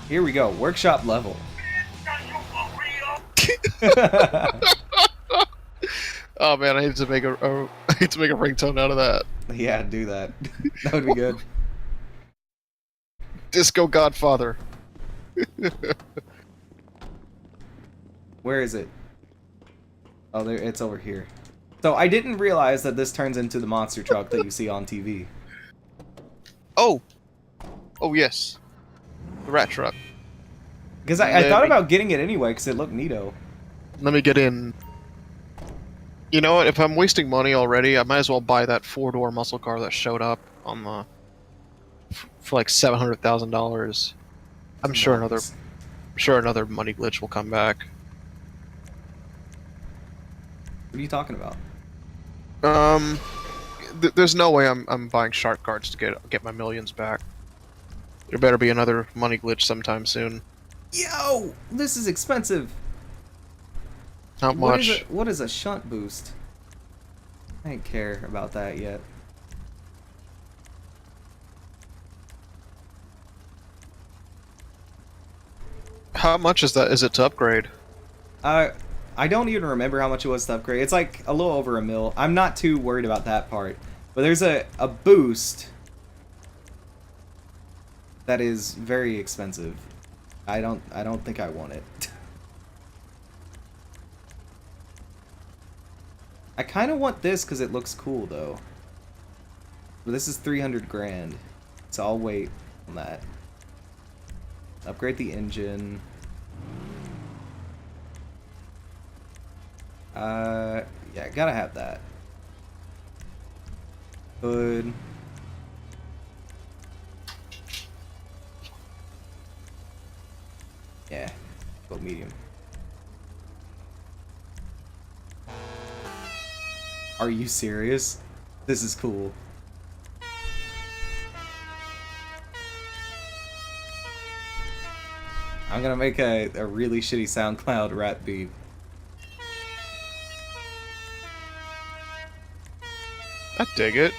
Here we go. Workshop level.
Oh man, I need to make a I need to make a ringtone out of that.
Yeah, do that. That would be good.
Disco Godfather.
Where is it? Oh, there. It's over here. So I didn't realize that this turns into the monster truck that you see on TV.
Oh! Oh yes. The rat truck.
Because I thought about getting it anyway, because it looked neato.
Let me get in. You know what? If I'm wasting money already, I might as well buy that 4-door muscle car that showed up on the for like $700,000. I'm sure another money glitch will come back.
What are you talking about?
There's no way I'm buying shark cards to get my millions back. There better be another money glitch sometime soon.
Yo! This is expensive!
How much?
What is a shunt boost? I didn't care about that yet.
How much is that? Is it to upgrade?
I don't even remember how much it was to upgrade. It's like a little over $1 mil. I'm not too worried about that part. But there's a boost that is very expensive. I don't think I want it. I kind of want this because it looks cool though. But this is 300 grand, so I'll wait on that. Upgrade the engine. Yeah, gotta have that. Hood. Yeah, go medium. Are you serious? This is cool. I'm gonna make a really shitty SoundCloud rap beat.
I dig it.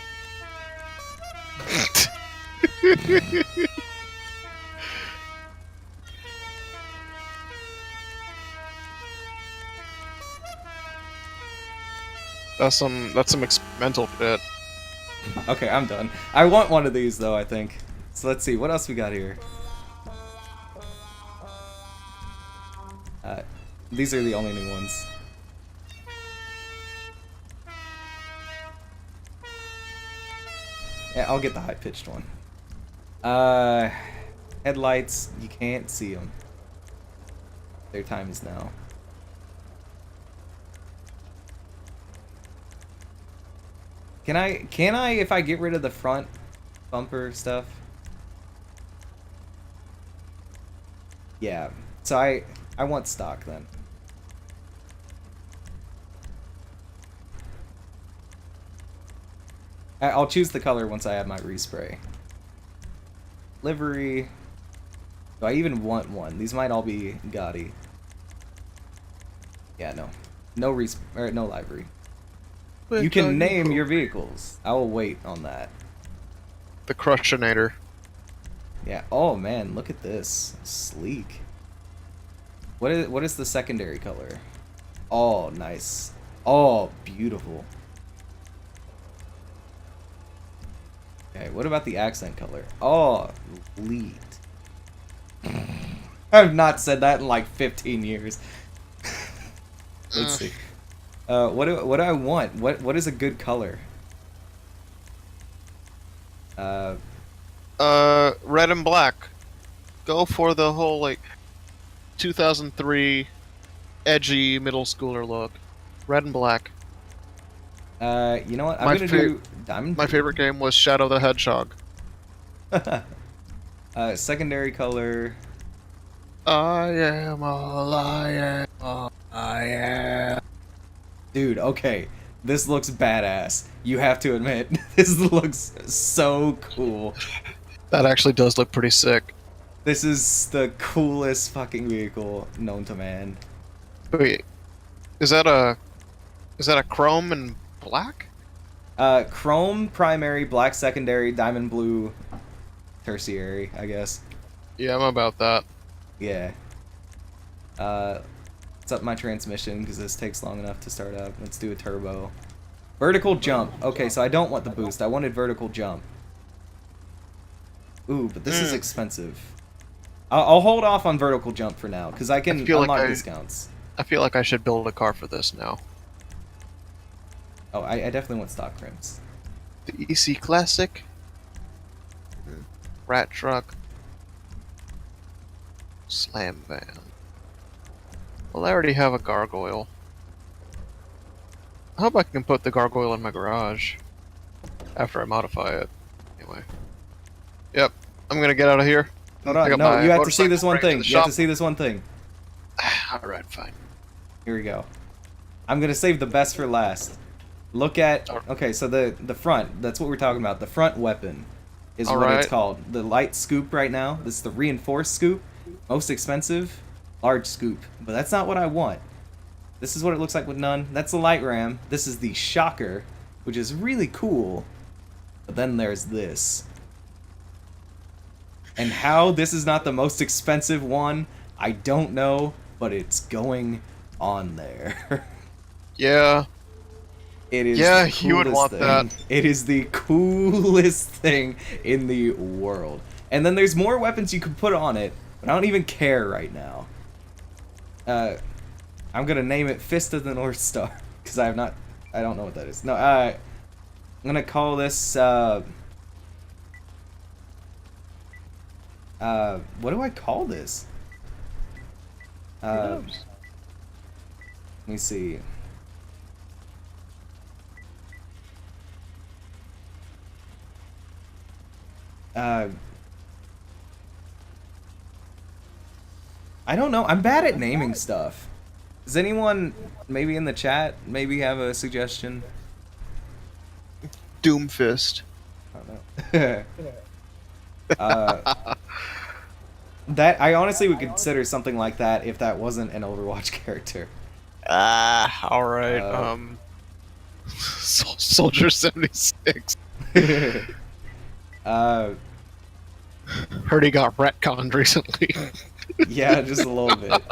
That's some experimental bit.
Okay, I'm done. I want one of these though, I think. So let's see, what else we got here? These are the only new ones. Yeah, I'll get the high-pitched one. Headlights, you can't see them. Their time is now. Can I, if I get rid of the front bumper stuff? Yeah, so I want stock then. I'll choose the color once I have my respray. Livery. Do I even want one? These might all be gaudy. Yeah, no. No livery. You can name your vehicles. I will wait on that.
The Crushinator.
Yeah. Oh man, look at this. Sleek. What is the secondary color? Oh, nice. Oh, beautiful. Okay, what about the accent color? Oh, elite. I've not said that in like 15 years. Let's see. What do I want? What is a good color?
Red and black. Go for the whole like 2003 edgy middle schooler look. Red and black.
You know what? I'm gonna do diamond.
My favorite game was Shadow the Hedgehog.
Secondary color.
I am all I am. All I am.
Dude, okay. This looks badass. You have to admit, this looks so cool.
That actually does look pretty sick.
This is the coolest fucking vehicle known to man.
Wait, is that a chrome and black?
Chrome primary, black secondary, diamond blue tertiary, I guess.
Yeah, I'm about that.
Yeah. Let's up my transmission because this takes long enough to start up. Let's do a turbo. Vertical jump. Okay, so I don't want the boost. I wanted vertical jump. Ooh, but this is expensive. I'll hold off on vertical jump for now because I can unlock discounts.
I feel like I should build a car for this now.
Oh, I definitely want stock rims.
The EC Classic. Rat Truck. Slam Van. Well, I already have a gargoyle. I hope I can put the gargoyle in my garage after I modify it. Anyway. Yep, I'm gonna get out of here.
Hold on, no, you have to see this one thing. You have to see this one thing.
Alright, fine.
Here we go. I'm gonna save the best for last. Look at... Okay, so the front, that's what we're talking about. The front weapon is what it's called. The light scoop right now. This is the reinforced scoop. Most expensive, large scoop. But that's not what I want. This is what it looks like with none. That's the light ram. This is the shocker, which is really cool. But then there's this. And how this is not the most expensive one, I don't know, but it's going on there.
Yeah.
It is
Yeah,
the
you would
coolest
want
thing.
that.
It is the coolest thing in the world. And then there's more weapons you can put on it, but I don't even care right now. I'm gonna name it Fist of the North Star, because I don't know what that is. No, I'm gonna call this, what do I call this? Let me see. I don't know. I'm bad at naming stuff. Does anyone, maybe in the chat, maybe have a suggestion?
Doomfist.
I don't know. That I honestly would consider something like that if that wasn't an Overwatch character.
Alright, Soldier 76. Heard he got retconned recently.
Yeah, just a little bit.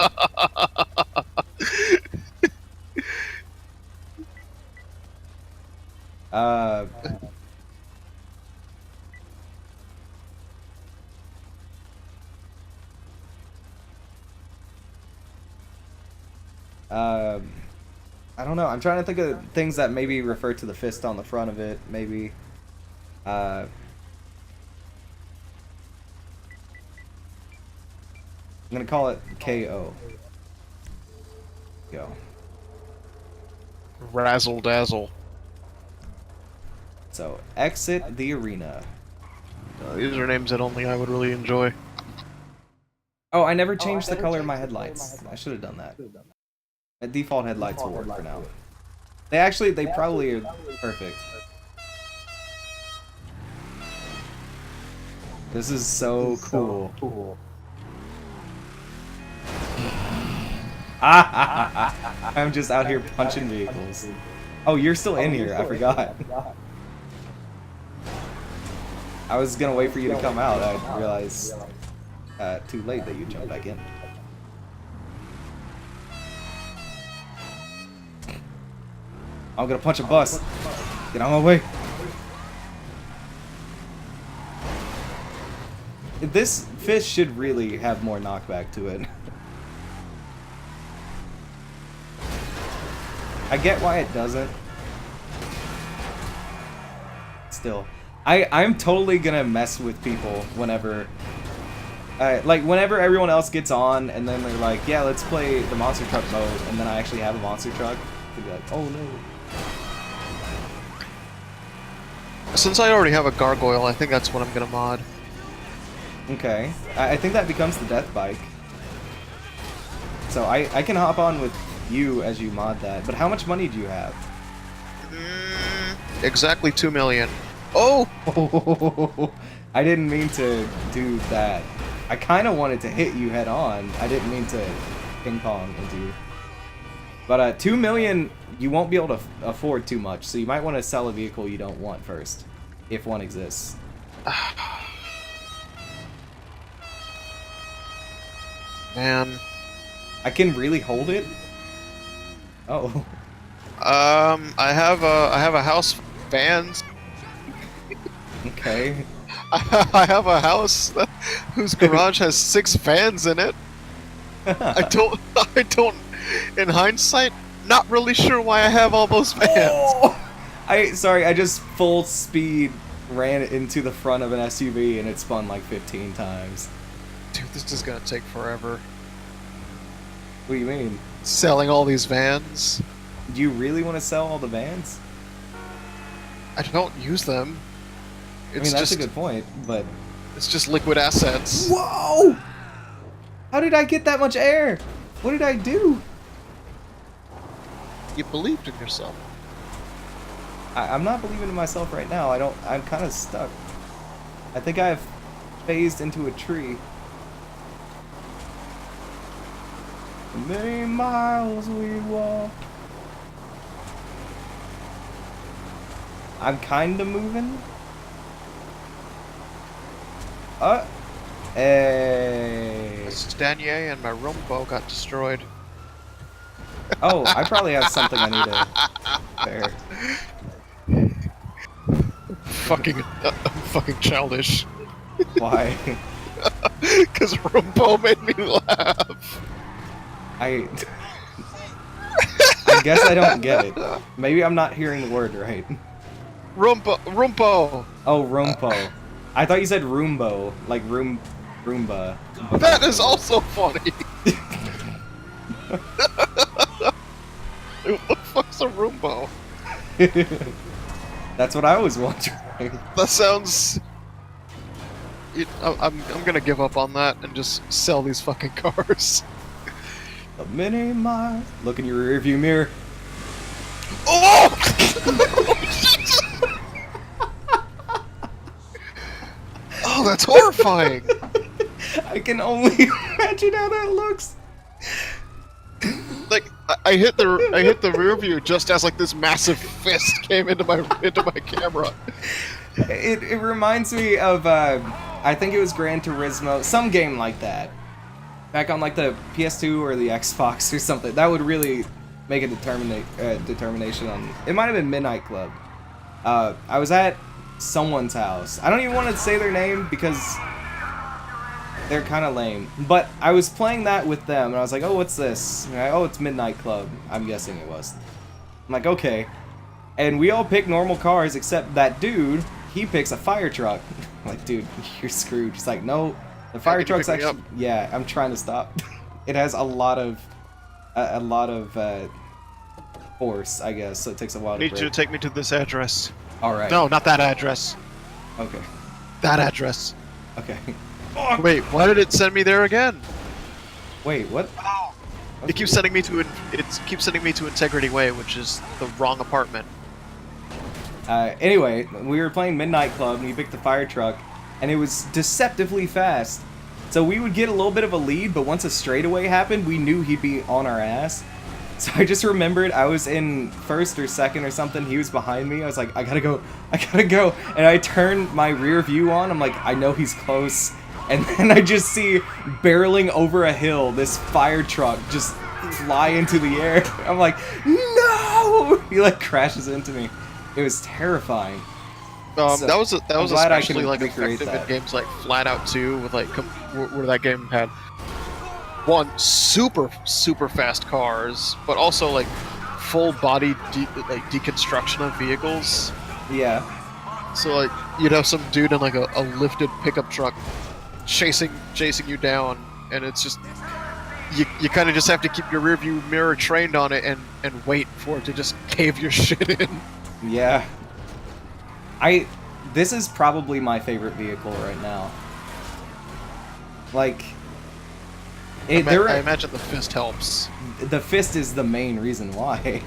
I don't know. I'm trying to think of things that maybe refer to the fist on the front of it. Maybe. I'm gonna call it KO. Go.
Razzle dazzle.
So, exit the arena.
These are names that only I would really enjoy.
Oh, I never changed the color of my headlights. I should have done that. My default headlights will work for now. They probably are perfect. This is so cool. I'm just out here punching vehicles. Oh, you're still in here. I forgot. I was gonna wait for you to come out. I realized too late that you jumped back in. I'm gonna punch a bus. Get out of my way. This fish should really have more knockback to it. I get why it doesn't. Still, I'm totally gonna mess with people whenever, like whenever everyone else gets on and then they're like, yeah, let's play the monster truck mode, and then I actually have a monster truck. They'd be like, oh no.
Since I already have a gargoyle, I think that's what I'm gonna mod.
Okay, I think that becomes the death bike. So I can hop on with you as you mod that. But how much money do you have?
Exactly 2 million. Oh!
I didn't mean to do that. I kind of wanted to hit you head on. I didn't mean to ping pong into you. But 2 million, you won't be able to afford too much. So you might want to sell a vehicle you don't want first, if one exists.
Man.
I can really hold it? Oh.
I have a house of fans.
Okay.
I have a house whose garage has 6 fans in it. I don't, in hindsight, not really sure why I have all those fans.
Oh! Sorry, I just full speed ran into the front of an SUV and it spun like 15 times.
Dude, this is gonna take forever.
What do you mean?
Selling all these vans.
Do you really want to sell all the vans?
I don't use them.
I mean, that's a good point, but...
It's just liquid assets.
Whoa! How did I get that much air? What did I do?
You believed in yourself.
I'm not believing in myself right now. I'm kind of stuck. I think I've phased into a tree. Many miles we walk. I'm kinda moving. Hey.
Stanier and my Rumbo got destroyed.
Oh, I probably have something I need to. There.
Fucking childish.
Why?
Because Rumbo made me laugh.
I guess I don't get it. Maybe I'm not hearing the word right.
Rumbo.
Oh, Rumpo. I thought you said Roombo, like Roomba.
That is also funny. What the fuck's a Rumbo?
That's what I was wondering.
That sounds. I'm gonna give up on that and just sell these fucking cars.
A mini mile. Look in your rearview mirror.
Oh! Oh, that's horrifying.
I can only imagine how that looks.
Like I hit the rear view just as like this massive fist came into my camera.
It reminds me of I think it was Gran Turismo, some game like that. Back on like the PS2 or the Xbox or something. That would really make a determination on. It might have been Midnight Club. I was at someone's house. I don't even want to say their name because they're kind of lame. But I was playing that with them, and I was like, "Oh, what's this?" And oh, it's Midnight Club. I'm guessing it was. I'm like, okay. And we all pick normal cars except that dude. He picks a fire truck. I'm like, dude, you're screwed. He's like, no, the fire truck's actually. Yeah, I'm trying to stop. It has a lot of force, I guess. So it takes a while.
I need you to take me to this address.
All right.
No, not that address.
Okay.
That address.
Okay.
Wait, why did it send me there again?
Wait, what?
It keeps sending me to Integrity Way, which is the wrong apartment.
Anyway, we were playing Midnight Club, and he picked the fire truck, and it was deceptively fast. So we would get a little bit of a lead, but once a straightaway happened, we knew he'd be on our ass. So I just remembered I was in first or second or something. He was behind me. I was like, I gotta go. And I turned my rear view on. I'm like, I know he's close. And then I just see barreling over a hill this fire truck just fly into the air. I'm like, no! He like crashes into me. It was terrifying. So,
that was especially like
recreate
effective
that.
in games like Flat Out 2, with like where that game had one super fast cars, but also like full body deconstruction of vehicles.
Yeah.
So like you'd have some dude in like a lifted pickup truck chasing you down, and it's just you kind of just have to keep your rearview mirror trained on it and wait for it to just cave your shit in.
Yeah. This is probably my favorite vehicle right now. Like,
I imagine the fist helps.
The fist is the main reason why.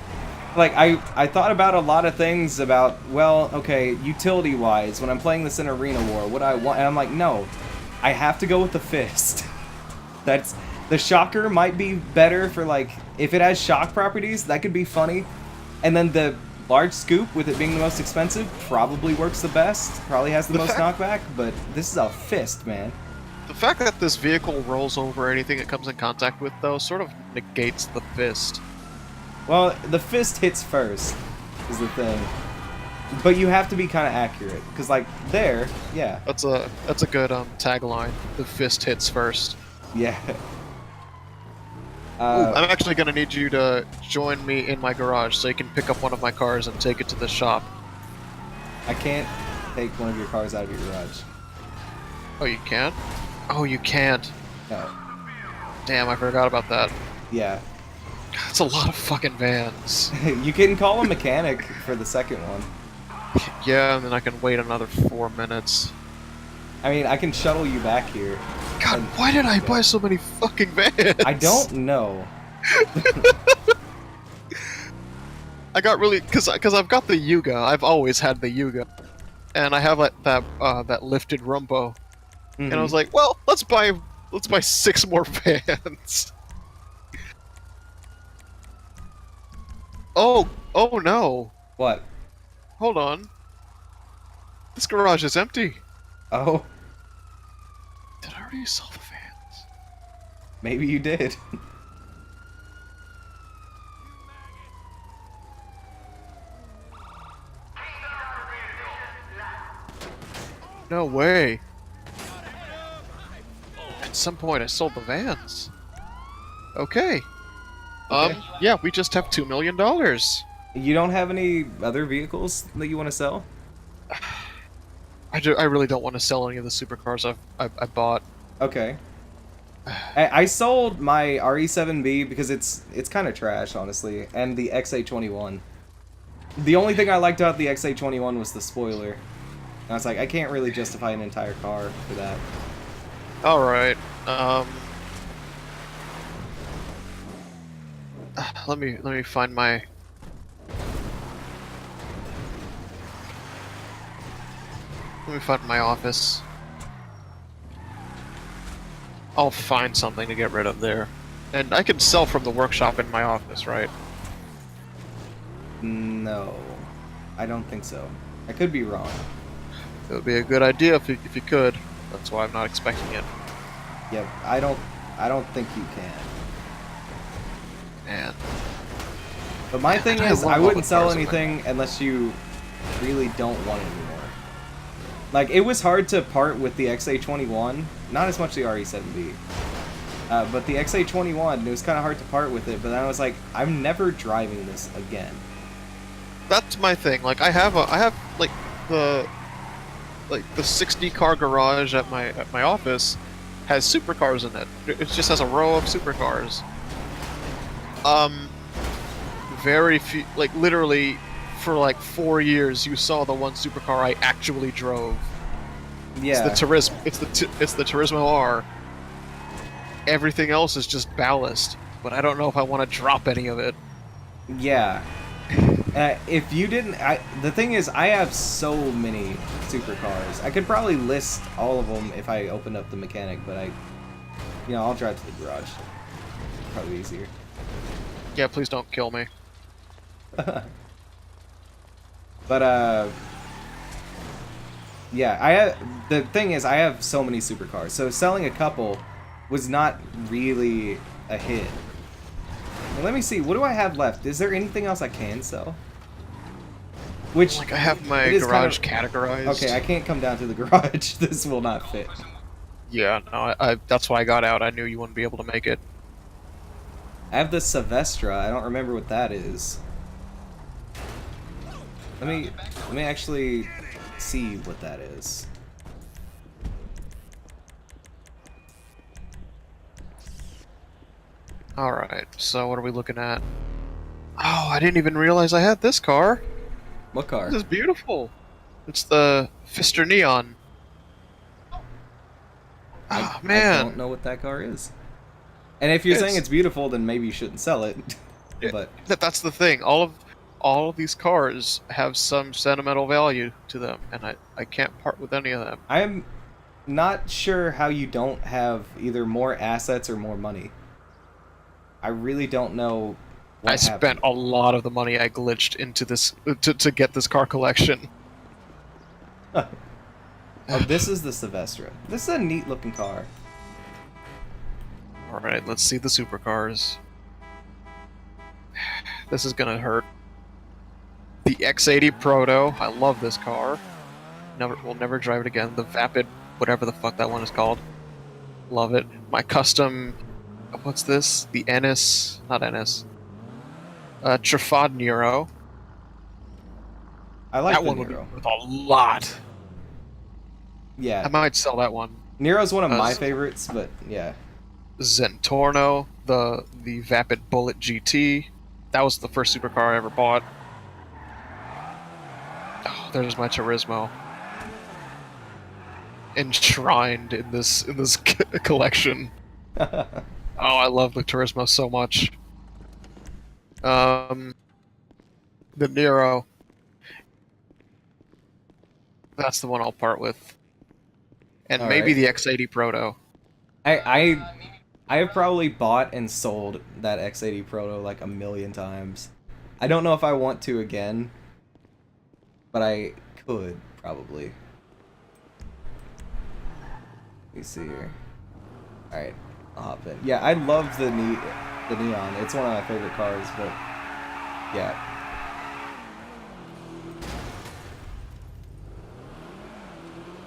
Like, I thought about a lot of things about, well, okay, utility-wise, when I'm playing this in Arena War, what I want, and I'm like, no, I have to go with the fist. The shocker might be better for, like, if it has shock properties, that could be funny. And then the large scoop, with it being the most expensive, probably works the best. Probably has the most knockback, but this is a fist, man.
The fact that this vehicle rolls over anything it comes in contact with, though, sort of negates the fist.
Well, the fist hits first, is the thing. But you have to be kind of accurate, because, like, there, yeah.
That's a good tagline. The fist hits first.
Yeah.
I'm actually gonna need you to join me in my garage so you can pick up one of my cars and take it to the shop.
I can't take one of your cars out of your garage.
Oh, you can't? Oh, you can't.
No.
Damn, I forgot about that.
Yeah.
That's a lot of fucking vans.
You can call a mechanic for the second one.
Yeah, and then I can wait another 4 minutes.
I mean, I can shuttle you back here.
God, why did I buy so many fucking vans?
I don't know.
I got really because I've got the Yuga. I've always had the Yuga, and I have that lifted Rumbo, and I was like, well, let's buy 6 more vans. Oh no!
What?
Hold on. This garage is empty.
Oh.
Did I already sell the vans?
Maybe you did.
No way. At some point, I sold the vans. Okay.
Okay.
Yeah, we just have $2 million.
You don't have any other vehicles that you want to sell?
I really don't want to sell any of the supercars I bought.
Okay. I sold my RE7B because it's kind of trash, honestly, and the XA21. The only thing I liked about the XA21 was the spoiler. And I was like, I can't really justify an entire car for that.
All right. Let me find my. Let me find my office. I'll find something to get rid of there. And I can sell from the workshop in my office, right?
No, I don't think so. I could be wrong.
It would be a good idea if you could. That's why I'm not expecting it.
Yeah, I don't think you can.
Man.
But my thing
I
is,
love
I
all
wouldn't
the
sell
cars in my
anything unless you really don't want it anymore. Like, it was hard to part with the XA21, not as much the RE7B, but the XA21, it was kind of hard to part with it, but then I was like, I'm never driving this again.
That's my thing. Like I have like the 60 car garage at my office has supercars in it. It just has a row of supercars. Very few, like literally for like 4 years you saw the one supercar I actually drove.
Yeah.
It's the Turismo. It's the Turismo R. Everything else is just ballast, but I don't know if I want to drop any of it.
Yeah. If you didn't, the thing is, I have so many supercars. I could probably list all of them if I opened up the mechanic, but I'll drive to the garage. Probably easier.
Yeah, please don't kill me.
But yeah, the thing is, I have so many supercars, so selling a couple was not really a hit. Well, let me see, what do I have left? Is there anything else I can sell? Which,
Like I have my
it is
garage
kind
categorized.
Okay, I can't come down to the garage. This will not fit.
Yeah, no, that's why I got out. I knew you wouldn't be able to make it.
I have the Silvestra. I don't remember what that is. Let me actually see what that is.
Alright, so what are we looking at? Oh, I didn't even realize I had this car.
What car?
This is beautiful. It's the Pfister Neon. Oh,
I
man.
don't know what that car is. And if you're saying it's beautiful, then maybe you shouldn't sell it. But
That's the thing. All of these cars have some sentimental value to them, and I can't part with any of them.
I'm not sure how you don't have either more assets or more money. I really don't know what
I spent
happened.
a lot of the money I glitched into this to get this car collection.
Oh, this is the Silvestra. This is a neat looking car.
Alright, let's see the supercars. This is gonna hurt. The X80 Proto. I love this car. We'll never drive it again. The Vapid, whatever the fuck that one is called. Love it. My custom... What's this? The Ennis... Not Ennis. Trifod Nero.
I like
That
the
one would be
Nero.
worth a lot.
Yeah.
I might sell that one.
Nero's one of my favorites, but yeah.
Zentorno, the Vapid Bullet GT. That was the first supercar I ever bought. Oh, there's my Turismo. Enshrined in this collection. Oh, I love the Turismo so much. The Nero. That's the one I'll part with. And
All
maybe
right.
the X80 Proto.
I have probably bought and sold that X80 Proto like a million times. I don't know if I want to again, but I could probably. Let me see here. Alright. I'll hop in. Yeah, I love the Neon. It's one of my favorite cars, but yeah.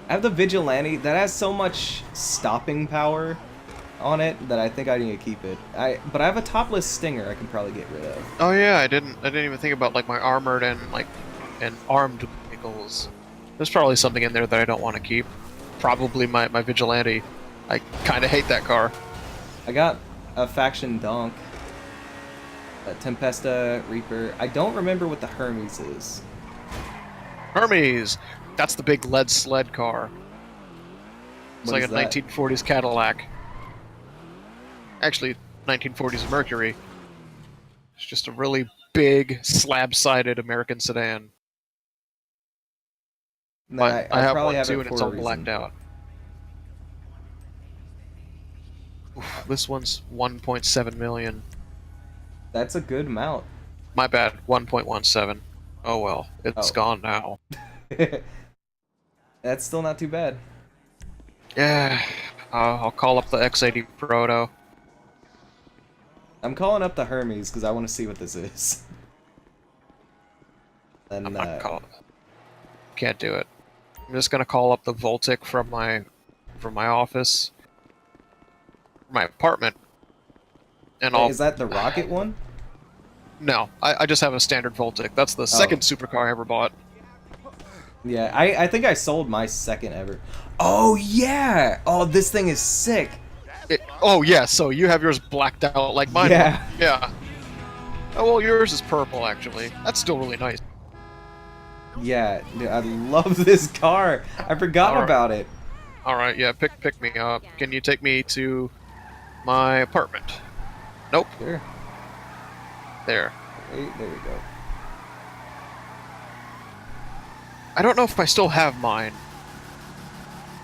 I have the Vigilante that has so much stopping power on it that I think I need to keep it. But I have a topless Stinger I can probably get rid of.
Oh yeah, I didn't even think about like my armored and armed vehicles. There's probably something in there that I don't want to keep. Probably my Vigilante. I kind of hate that car.
I got a Faction Donk, a Tempesta Reaper. I don't remember what the Hermes is.
Hermes! That's the big lead sled car. It's
What
like
is
a
that?
1940s Cadillac. Actually, 1940s Mercury. It's just a really big, slab-sided American sedan.
No,
But I have
probably
one
have
too,
it
and
for
it's
a
all
reason.
blacked out. Oof, this one's 1.7 million.
That's a good amount.
My bad, 1.17. Oh well, it's
Oh.
gone now.
That's still not too bad.
Yeah, I'll call up the X80 Proto.
I'm calling up the Hermes because I want to see what this is. And
I'm not calling. Can't do it. I'm just gonna call up the Voltic from my office, my apartment, and
wait,
I'll.
is that the rocket one?
No, I just have a standard Voltic. That's the second supercar I ever bought.
Yeah, I think I sold my second ever. Oh yeah! Oh, this thing is sick.
Oh yeah, so you have yours blacked out like mine.
Yeah.
Yeah. Oh well, yours is purple actually. That's still really nice.
Yeah, dude, I love this car. I forgot
Alright.
about it.
All right, yeah, pick me up. Can you take me to my apartment? Nope.
Sure.
There.
Wait, there we go.
I don't know if I still have mine.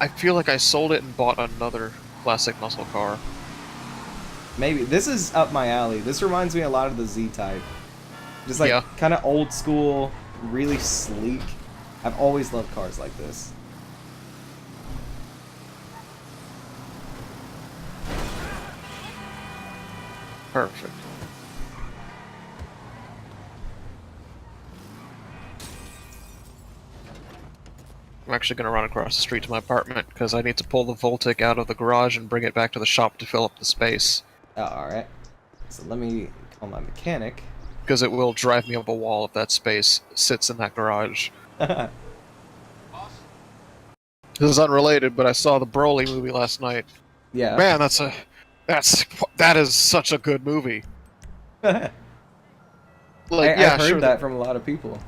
I feel like I sold it and bought another classic muscle car.
Maybe this is up my alley. This reminds me a lot of the Z-Type. Just like
Yeah.
kind of old school, really sleek. I've always loved cars like this.
Perfect. I'm actually going to run across the street to my apartment because I need to pull the Voltic out of the garage and bring it back to the shop to fill up the space.
Oh, alright. So let me call my mechanic.
Because it will drive me up a wall if that space sits in that garage. This is unrelated, but I saw the Broly movie last night.
Yeah.
Man, that is such a good movie. Like, yeah,
I've heard
sure,
that from a lot of people.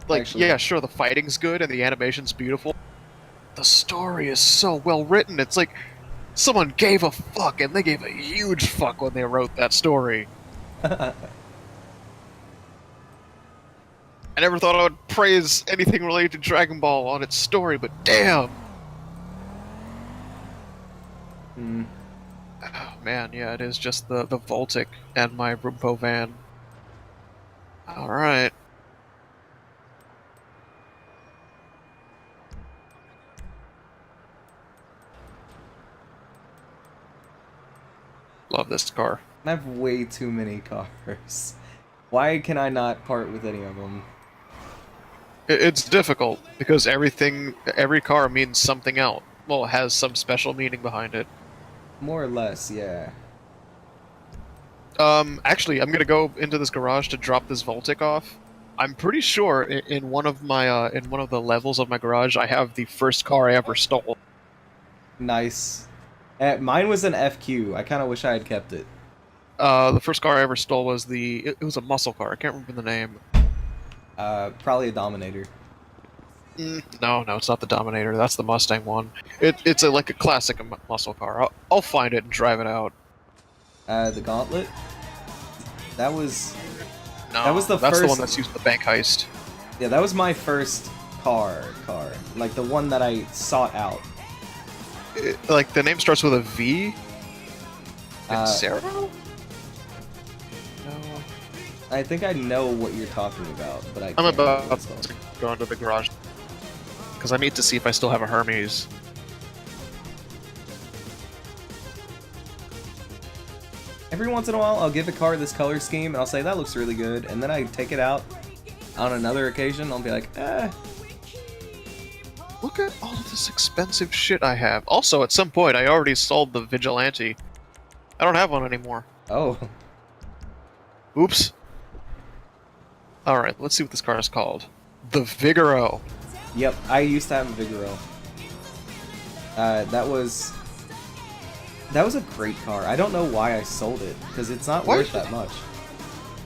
like,
actually.
yeah, sure, the fighting's good and the animation's beautiful. The story is so well written. It's like someone gave a fuck, and they gave a huge fuck when they wrote that story. I never thought I would praise anything related to Dragon Ball on its story, but damn!
Hmm.
Oh, man, yeah, it is just the Voltic and my Rumpo van. Alright. Love this car.
I have way too many cars. Why can I not part with any of them?
It's difficult, because every car means something else. Well, it has some special meaning behind it.
More or less, yeah.
Actually, I'm gonna go into this garage to drop this Voltic off. I'm pretty sure in one of my in one of the levels of my garage, I have the first car I ever stole.
Nice. Mine was an FQ. I kind of wish I had kept it.
The first car I ever stole was it was a muscle car. I can't remember the name.
Probably a Dominator.
No, it's not the Dominator. That's the Mustang one. It's like a classic muscle car. I'll find it and drive it out.
The Gauntlet. That was
No,
That was the
that's the
first-
one that's used in the bank heist.
yeah. That was my first car. Like the one that I sought out.
Like the name starts with a V.
Uh,
No.
I think I know what you're talking about, but I can't
I'm
remember
about
what it's called.
to go into the garage because I need to see if I still have a Hermes.
every once in a while I'll give a car this color scheme and I'll say that looks really good, and then I take it out on another occasion. I'll be like,
Look at all of this expensive shit I have. Also, at some point, I already sold the Vigilante. I don't have one anymore.
oh.
Oops. Alright, let's see what this car is called. The Vigoro.
Yep, I used to have a Vigoro. That was a great car. I don't know why I sold it, because it's not
Why
worth
did-
that much.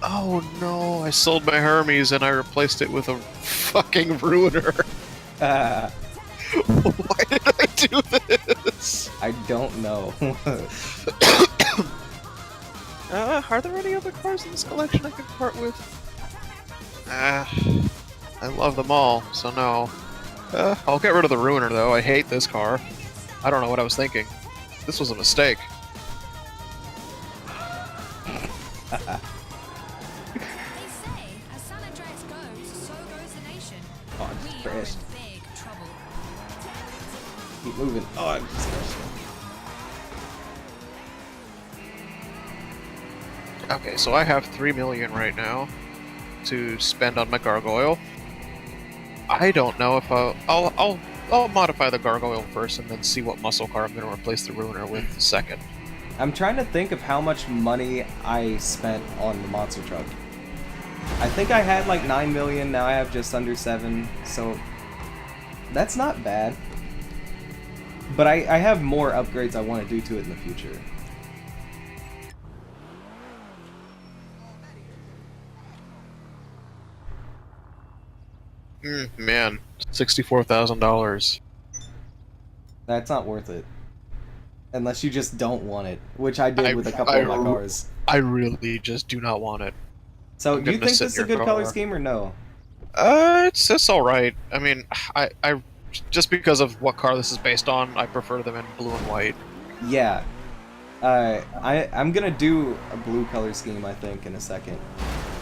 Oh no, I sold my Hermes and I replaced it with a fucking Ruiner. Why did I do this?
I don't know.
Are there any other cars in this collection I can part with? I love them all, so no. I'll get rid of the Ruiner though. I hate this car. I don't know what I was thinking. This was a mistake.
They say, as San Andreas goes, so goes the nation.
Oh, I just
We are in
crashed.
big trouble.
Keep moving. Oh, I just crashed.
Okay, so I have 3 million right now to spend on my Gargoyle. I don't know if I'll modify the Gargoyle first and then see what muscle car I'm going to replace the Ruiner with second.
I'm trying to think of how much money I spent on the monster truck. I think I had like 9 million, now I have just under 7, so that's not bad. But I have more upgrades I want to do to it in the future.
Man, $64,000.
That's not worth it. Unless you just don't want it, which I did
I-
with a couple
I-
of my cars.
I really just do not want it.
So,
I'm
you
gonna
think
sit
this is
in
a
your
good color
car.
scheme or no?
It's all right. I mean, I just because of what car this is based on, I prefer them in blue and white.
Yeah. I'm gonna do a blue color scheme, I think, in a second.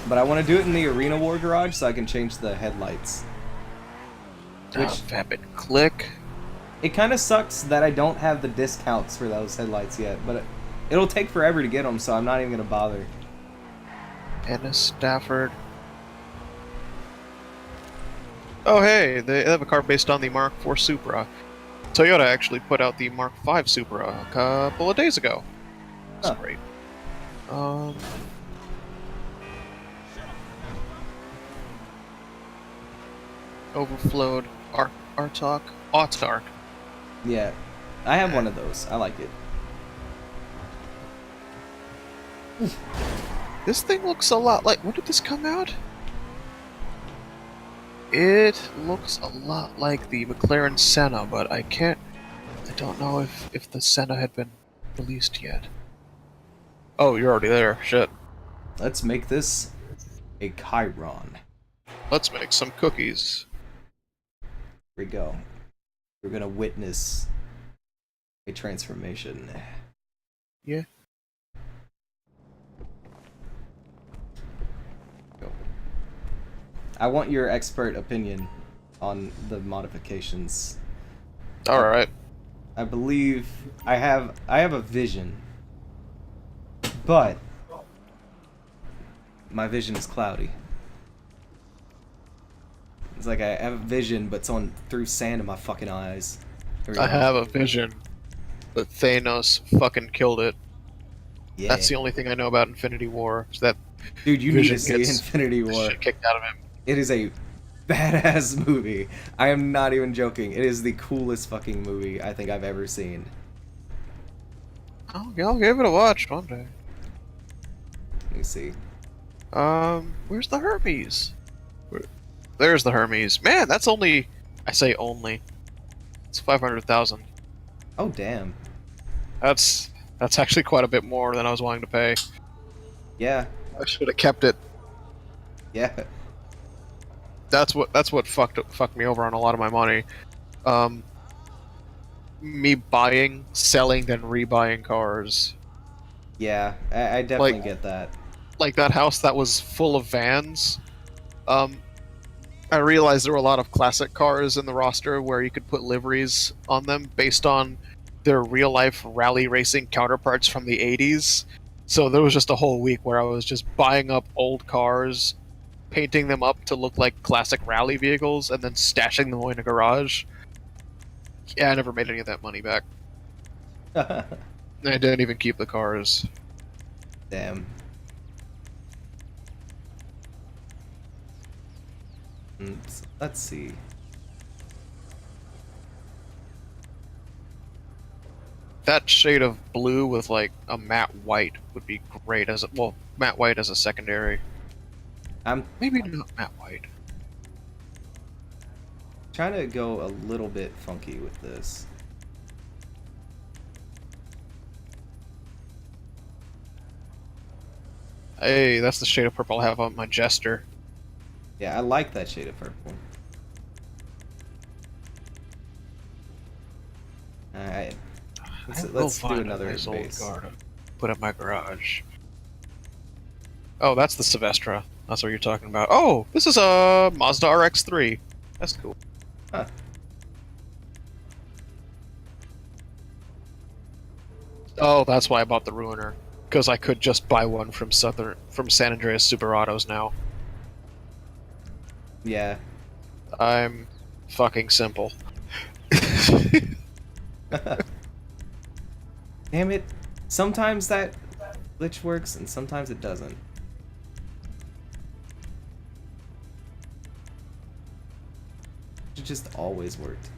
But I want to do it in the Arena War garage so I can change the headlights. Which,
Vapid click.
it kind of sucks that I don't have the discounts for those headlights yet, but it'll take forever to get them, so I'm not even gonna bother.
Ennis Stafford. Oh hey, they have a car based on the Mark IV Supra. Toyota actually put out the Mark V Supra a couple of days ago. That's
Huh.
great. Overflowed Autark.
Yeah, I have one of those. I like it.
This thing looks a lot like. When did this come out? It looks a lot like the McLaren Senna, but I don't know if the Senna had been released yet. Oh, you're already there. Shit.
Let's make this a Chiron.
Let's make some cookies.
Here we go. We're gonna witness a transformation.
Yeah.
Go. I want your expert opinion on the modifications.
Alright.
I believe I have a vision, but my vision is cloudy. It's like I have a vision, but someone threw sand in my fucking eyes. Here we
I
go.
have a vision, but Thanos fucking killed it.
Yeah.
That's the only thing I know about Infinity War. Is that
Dude, you need
Vision
to see
gets
Infinity
the
War.
shit kicked out of him.
It is a badass movie. I am not even joking. It is the coolest fucking movie I think I've ever seen.
Oh, yeah, I'll give it a watch one day.
Let me see.
Where's the Hermes? There's the Hermes. Man, that's only. I say only. It's 500,000.
Oh damn.
That's actually quite a bit more than I was willing to pay.
Yeah.
I should have kept it.
Yeah.
That's what fucked me over on a lot of my money. Me buying, selling, then rebuying cars.
Yeah. I definitely
Like-
get that.
Like that house that was full of vans. I realized there were a lot of classic cars in the roster where you could put liveries on them based on their real life rally racing counterparts from the 80s. So there was just a whole week where I was just buying up old cars, painting them up to look like classic rally vehicles, and then stashing them away in a garage. Yeah, I never made any of that money back. I didn't even keep the cars.
Damn. Let's see.
That shade of blue with like a matte white would be great as a, well, matte white as a secondary.
I'm
Maybe not matte white.
trying to go a little bit funky with this.
Hey, that's the shade of purple I have on my Jester.
Yeah, I like that shade of purple. Alright. Let's do another
nice old
base.
car to put in my garage. Oh, that's the Silvestra. That's what you're talking about. Oh, this is a Mazda RX-3. That's cool.
Huh.
Oh, that's why I bought the Ruiner, because I could just buy one from San Andreas Super Autos now.
Yeah.
I'm fucking simple.
Damn it. Sometimes that glitch works and sometimes it doesn't. It just always worked.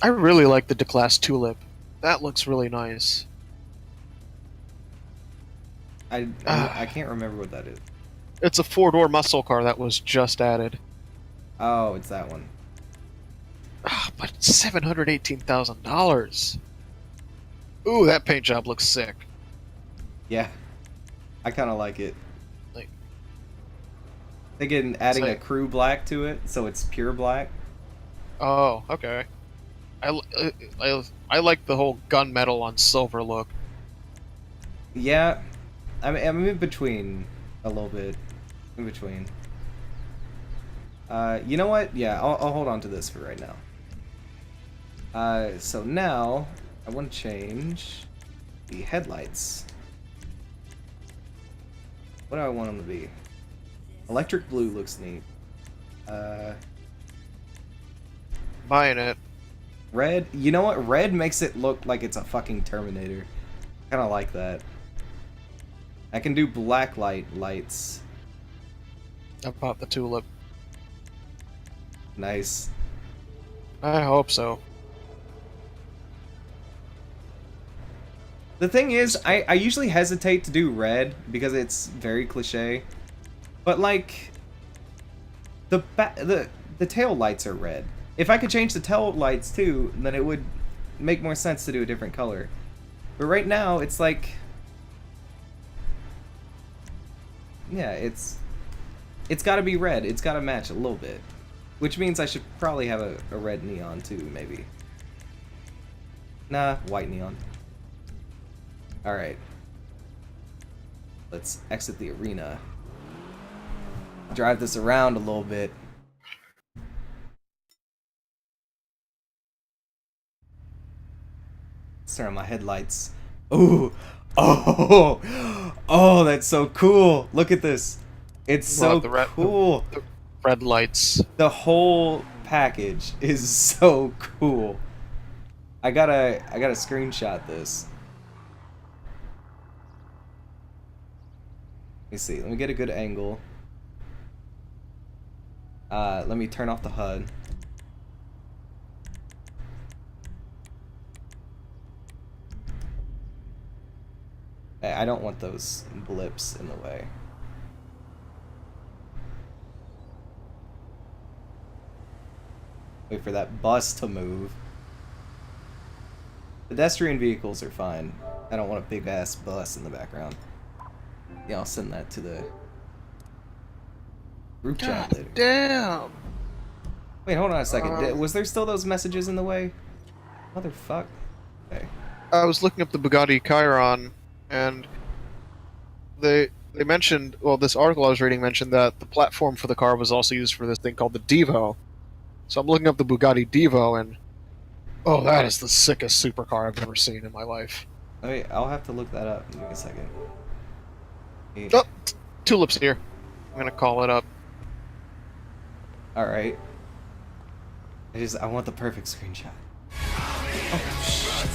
I really like the D-Class Tulip. That looks really nice.
I can't remember what that is.
It's a four-door muscle car that was just added.
Oh, it's that one.
But $718,000. Ooh, that paint job looks sick.
Yeah. I kind of like it.
Like,
Thinking adding
like-
a crew black to it, so it's pure black.
oh, okay. I like the whole gunmetal on silver look.
Yeah. I'm in between a little bit. In between. You know what? Yeah, I'll hold on to this for right now. So now I want to change the headlights. What do I want them to be? Electric blue looks neat.
Buying it.
Red. You know what? Red makes it look like it's a fucking Terminator. Kind of like that. I can do black lights.
I bought the Tulip.
Nice.
I hope so.
The thing is, I usually hesitate to do red because it's very cliche. But like the tail lights are red. If I could change the tail lights too, then it would make more sense to do a different color. But right now, it's like, yeah, it's got to be red. It's got to match a little bit, which means I should probably have a red neon too, maybe. Nah, white neon. All right. Let's exit the arena. Drive this around a little bit. Let's turn on my headlights. Ooh. Oh, that's so cool. Look at this. It's so cool.
The red lights.
The whole package is so cool. I gotta screenshot this. Let me see. Let me get a good angle. Let me turn off the HUD. I don't want those blips in the way. Wait for that bus to move. Pedestrian vehicles are fine. I don't want a big ass bus in the background. Yeah, I'll send that to the group chat later.
Damn.
Wait, hold on a second. Was there still those messages in the way? Motherfuck. Okay.
I was looking up the Bugatti Chiron, and they mentioned, well, this article I was reading mentioned that the platform for the car was also used for this thing called the Devo. So I'm looking up the Bugatti Devo, and oh, that is the sickest supercar I've ever seen in my life.
Wait, I'll have to look that up. Give me a second.
Oh, Tulip's here. I'm gonna call it up.
All right. I want the perfect screenshot. Oh shit!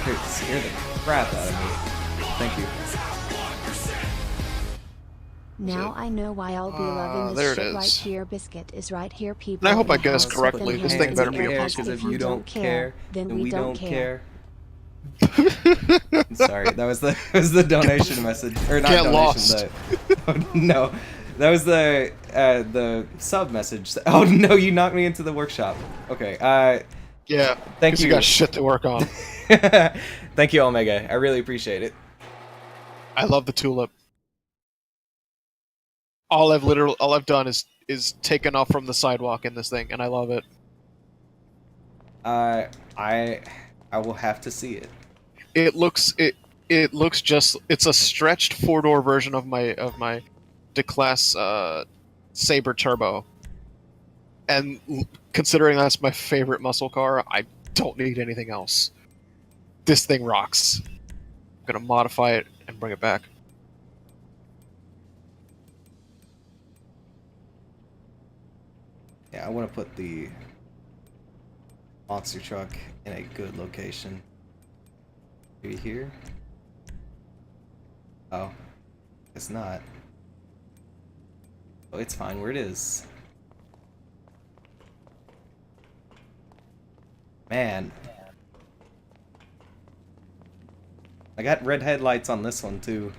It scared the crap out of me. Thank you.
Now I know why I'll be loving
there
this
it
shit right
is.
here. Biscuit is right here, people.
And I hope
in
I
the
guessed
house.
correctly.
Then
This
hands
thing
in
better
the
be a
air,
puzzle.
Because if
you
you don't care,
then we don't care.
Sorry, that was the donation message, or not
Get
donation.
lost.
Oh, no, that was the sub message. Oh no, you knocked me into the workshop. Okay.
Yeah.
Thank
'cause
you.
You got shit to work on.
Thank you, Omega. I really appreciate it.
I love the tulip. All I've done is taken off from the sidewalk in this thing, and I love it.
I will have to see it.
It looks just it's a stretched 4-door version of my DeClass Saber Turbo. And considering that's my favorite muscle car, I don't need anything else. This thing rocks. I'm gonna modify it and bring it back.
Yeah, I want to put the monster truck in a good location. Maybe here? Oh, it's not. Oh, it's fine where it is. Man. I got red headlights on this one too.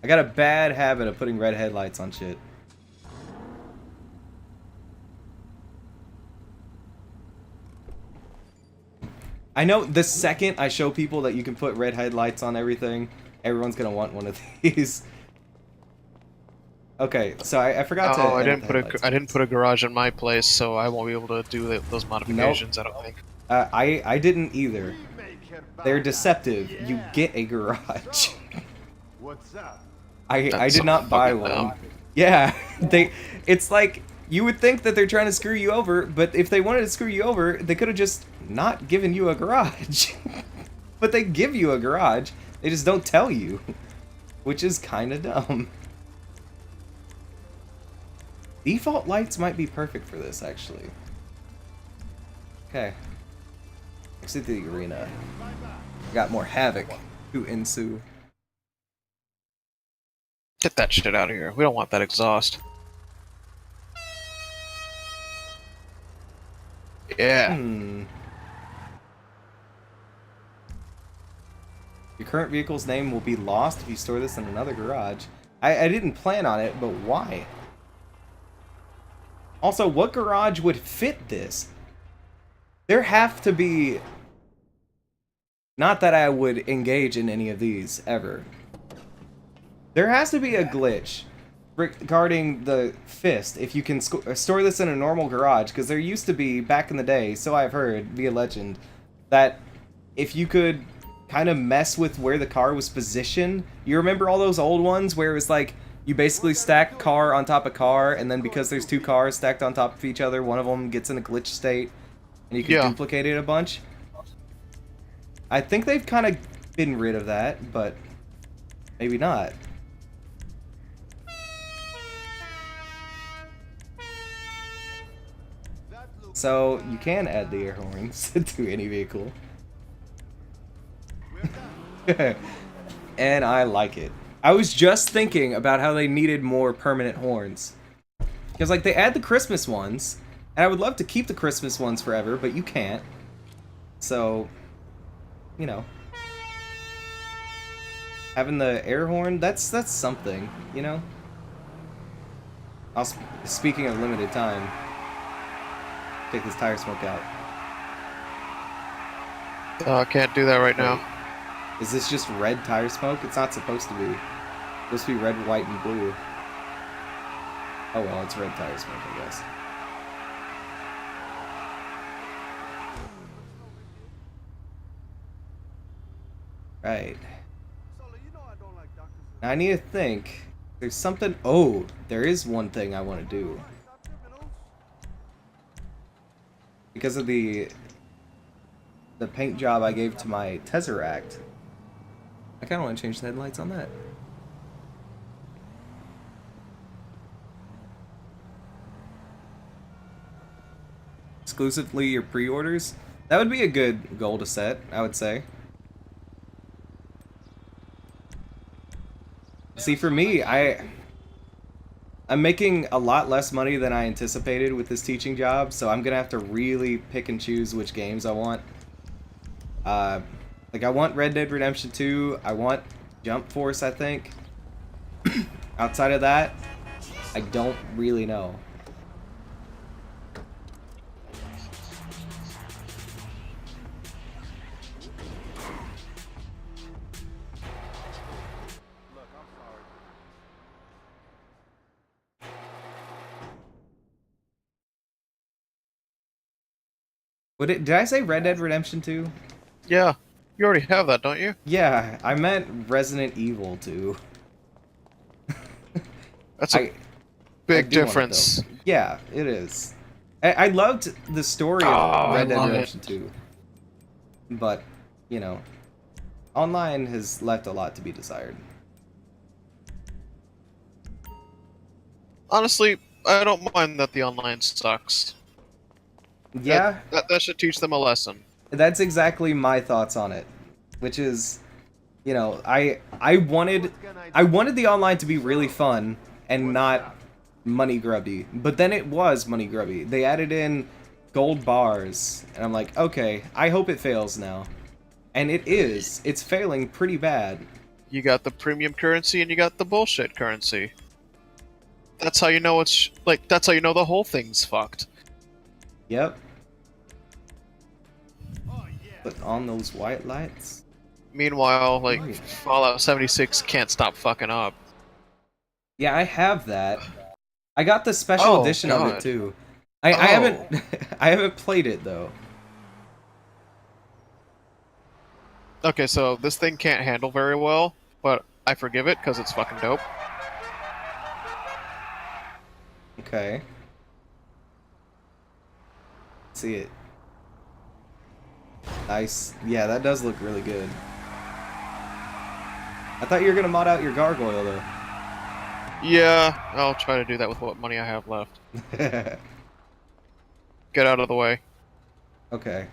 I got a bad habit of putting red headlights on shit. I know the second I show people that you can put red headlights on everything, everyone's gonna want one of these. Okay, so I forgot to.
I
edit
didn't
the headlights.
I didn't put a garage in my place, so I won't be able to do those modifications. I don't think.
I didn't either. They're deceptive. You get a garage.
What's up?
I
That's
did
so
not buy
fucking
one.
dumb.
Yeah, it's like you would think that they're trying to screw you over, but if they wanted to screw you over, they could have just not given you a garage. But they give you a garage. They just don't tell you, which is kind of dumb. Default lights might be perfect for this, actually. Okay. Exit the arena. Got more havoc to ensue.
Get that shit out of here. We don't want that exhaust. Yeah.
Your current vehicle's name will be lost if you store this in another garage. I didn't plan on it, but why? Also, what garage would fit this? There have to be... Not that I would engage in any of these, ever. There has to be a glitch regarding the fist, if you can store this in a normal garage, because there used to be, back in the day, so I've heard, via legend, that if you could kind of mess with where the car was positioned, you remember all those old ones where it was like, you basically stack car on top of car, and then because there's two cars stacked on top of each other, one of them gets in a glitch state, and you can duplicate it a bunch? I think they've kind of been rid of that, but maybe not. So, you can add the air horns to any vehicle. And I like it. I was just thinking about how they needed more permanent horns. Because, like, they add the Christmas ones, and I would love to keep the Christmas ones forever, but you can't. So, you know. Having the air horn, that's something, you know? Speaking of limited time, take this tire smoke out.
Can't do that right now.
Is this just red tire smoke? It's not supposed to be. It's supposed to be red, white, and blue. Oh well, it's red tire smoke, I guess. Right. Now I need to think. There's something... Oh, there is one thing I want to do. Because of the the paint job I gave to my Tesseract. I kind of want to change the headlights on that. Exclusively your pre-orders? That would be a good goal to set, I would say. See, for me, I'm making a lot less money than I anticipated with this teaching job, so I'm gonna have to really pick and choose which games I want. Like, I want Red Dead Redemption 2, I want Jump Force, I think. Outside of that, I don't really know. Did I say Red Dead Redemption 2?
Yeah, you already have that, don't you?
Yeah, I meant Resident Evil 2.
That's a big difference.
Yeah, it is. I loved the story of Red Dead Redemption 2. But, you know, online has left a lot to be desired.
Honestly, I don't mind that the online sucks.
Yeah,
That should teach them a lesson.
that's exactly my thoughts on it. Which is, you know, I wanted the online to be really fun and not money grubby. But then it was money grubby. They added in gold bars, and I'm like, okay, I hope it fails now. And it is. It's failing pretty bad.
You got the premium currency and you got the bullshit currency. That's how you know it's like. That's how you know the whole thing's fucked.
Yep. Put on those white lights.
Meanwhile, like
Right.
Fallout 76 can't stop fucking up.
Yeah, I have that. I got the special
Oh,
edition of it
God.
too. I haven't I haven't played it though.
Okay, so this thing can't handle very well, but I forgive it because it's fucking dope.
Okay. See it. Nice. Yeah, that does look really good. I thought you were gonna mod out your gargoyle though.
Yeah, I'll try to do that with what money I have left. Get out of the way.
Okay.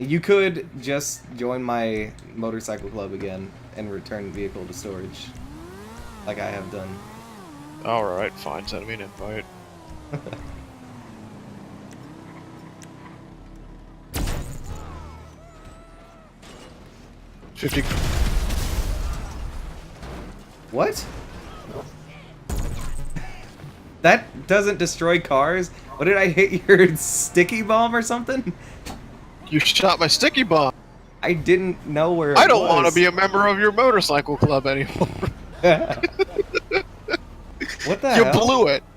You could just join my motorcycle club again and return vehicle to storage. Like I have done.
Alright, fine, send me an invite. $50.
What? That doesn't destroy cars? What did I hit your sticky bomb or something?
You shot my sticky bomb!
I didn't know where it
I don't want to
was.
be a member of your motorcycle club anymore.
What the
You
hell?
blew it!
I-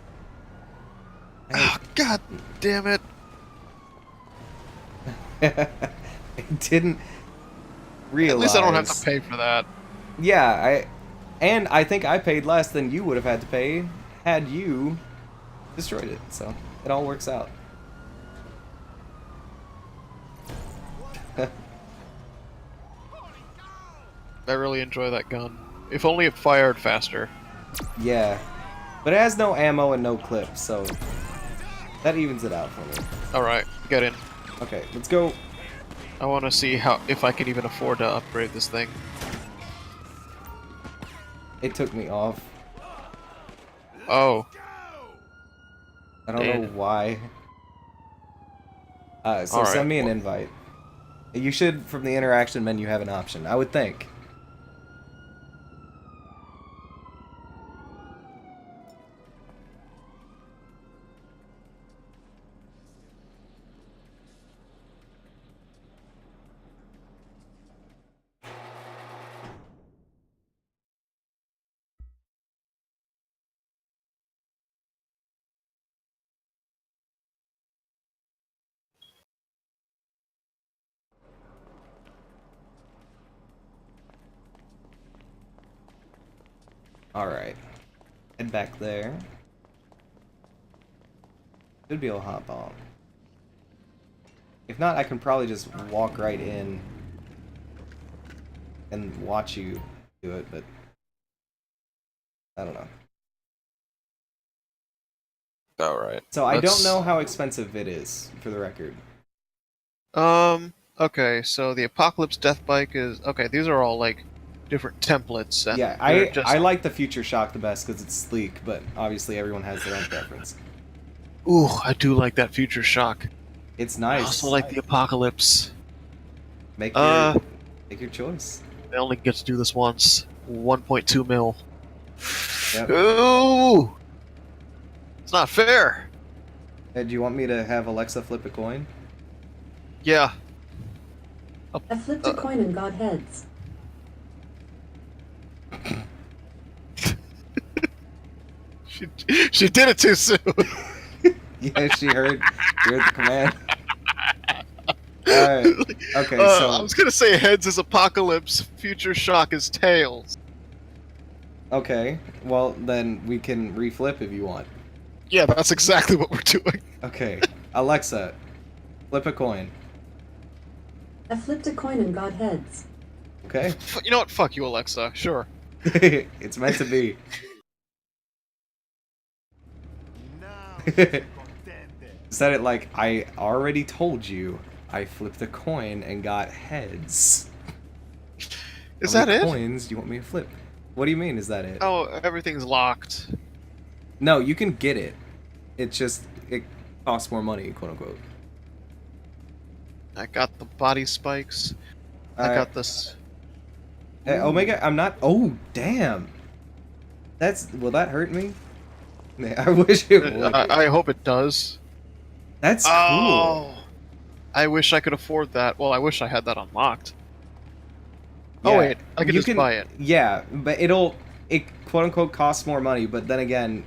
Oh, God damn it.
I didn't realize.
At least I don't have to pay for that.
Yeah, I think I paid less than you would have had to pay had you destroyed it. So it all works out.
I really enjoy that gun. If only it fired faster.
Yeah, but it has no ammo and no clips, so that evens it out for me.
Alright, get in.
Okay, let's go.
I want to see if I can even afford to upgrade this thing.
It took me off.
Oh.
I don't know
Damn.
why. So
Alright.
send me an invite. You should, from the interaction menu, have an option. I would think. Alright. Head back there. Should be able to hop on. If not, I can probably just walk right in and watch you do it, but I don't know.
All right.
So I don't know how expensive it is, for the record.
Okay, so the Apocalypse Death Bike is... Okay, these are all, like, different templates. And
Yeah, I like the Future Shock the best because it's sleek, but obviously everyone has their own preference.
Ooh, I do like that Future Shock.
It's
I
nice.
also like the Apocalypse.
Make your choice.
I only get to do this once. 1.2 mil.
Yep.
Ooh! It's not fair!
Do you want me to have Alexa flip a coin?
Yeah.
I flipped a coin and got heads.
She did it too soon!
Yeah, she heard the command. Alright. Okay, so
I was gonna say heads is Apocalypse, Future Shock is tails.
okay. Well, then we can reflip if you want.
Yeah, that's exactly what we're doing.
Okay. Alexa, flip a coin.
I flipped a coin and got heads.
Okay.
You know what? Fuck you, Alexa. Sure.
It's meant to be. Said it like, I already told you I flipped a coin and got heads.
Is
How
that
many
it?
coins do you want me to flip? What do you mean, is that it?
Oh, everything's locked.
No, you can get it. It's just, it costs more money, quote unquote.
I got the body spikes. I got this.
Hey, Omega, I'm not. Oh, damn. Will that hurt me? I wish it would.
I hope it does.
That's cool.
Oh, I wish I could afford that. Well, I wish I had that unlocked. Oh
Yeah,
wait, I can
you
just buy it.
Yeah, but it quote unquote costs more money, but then again,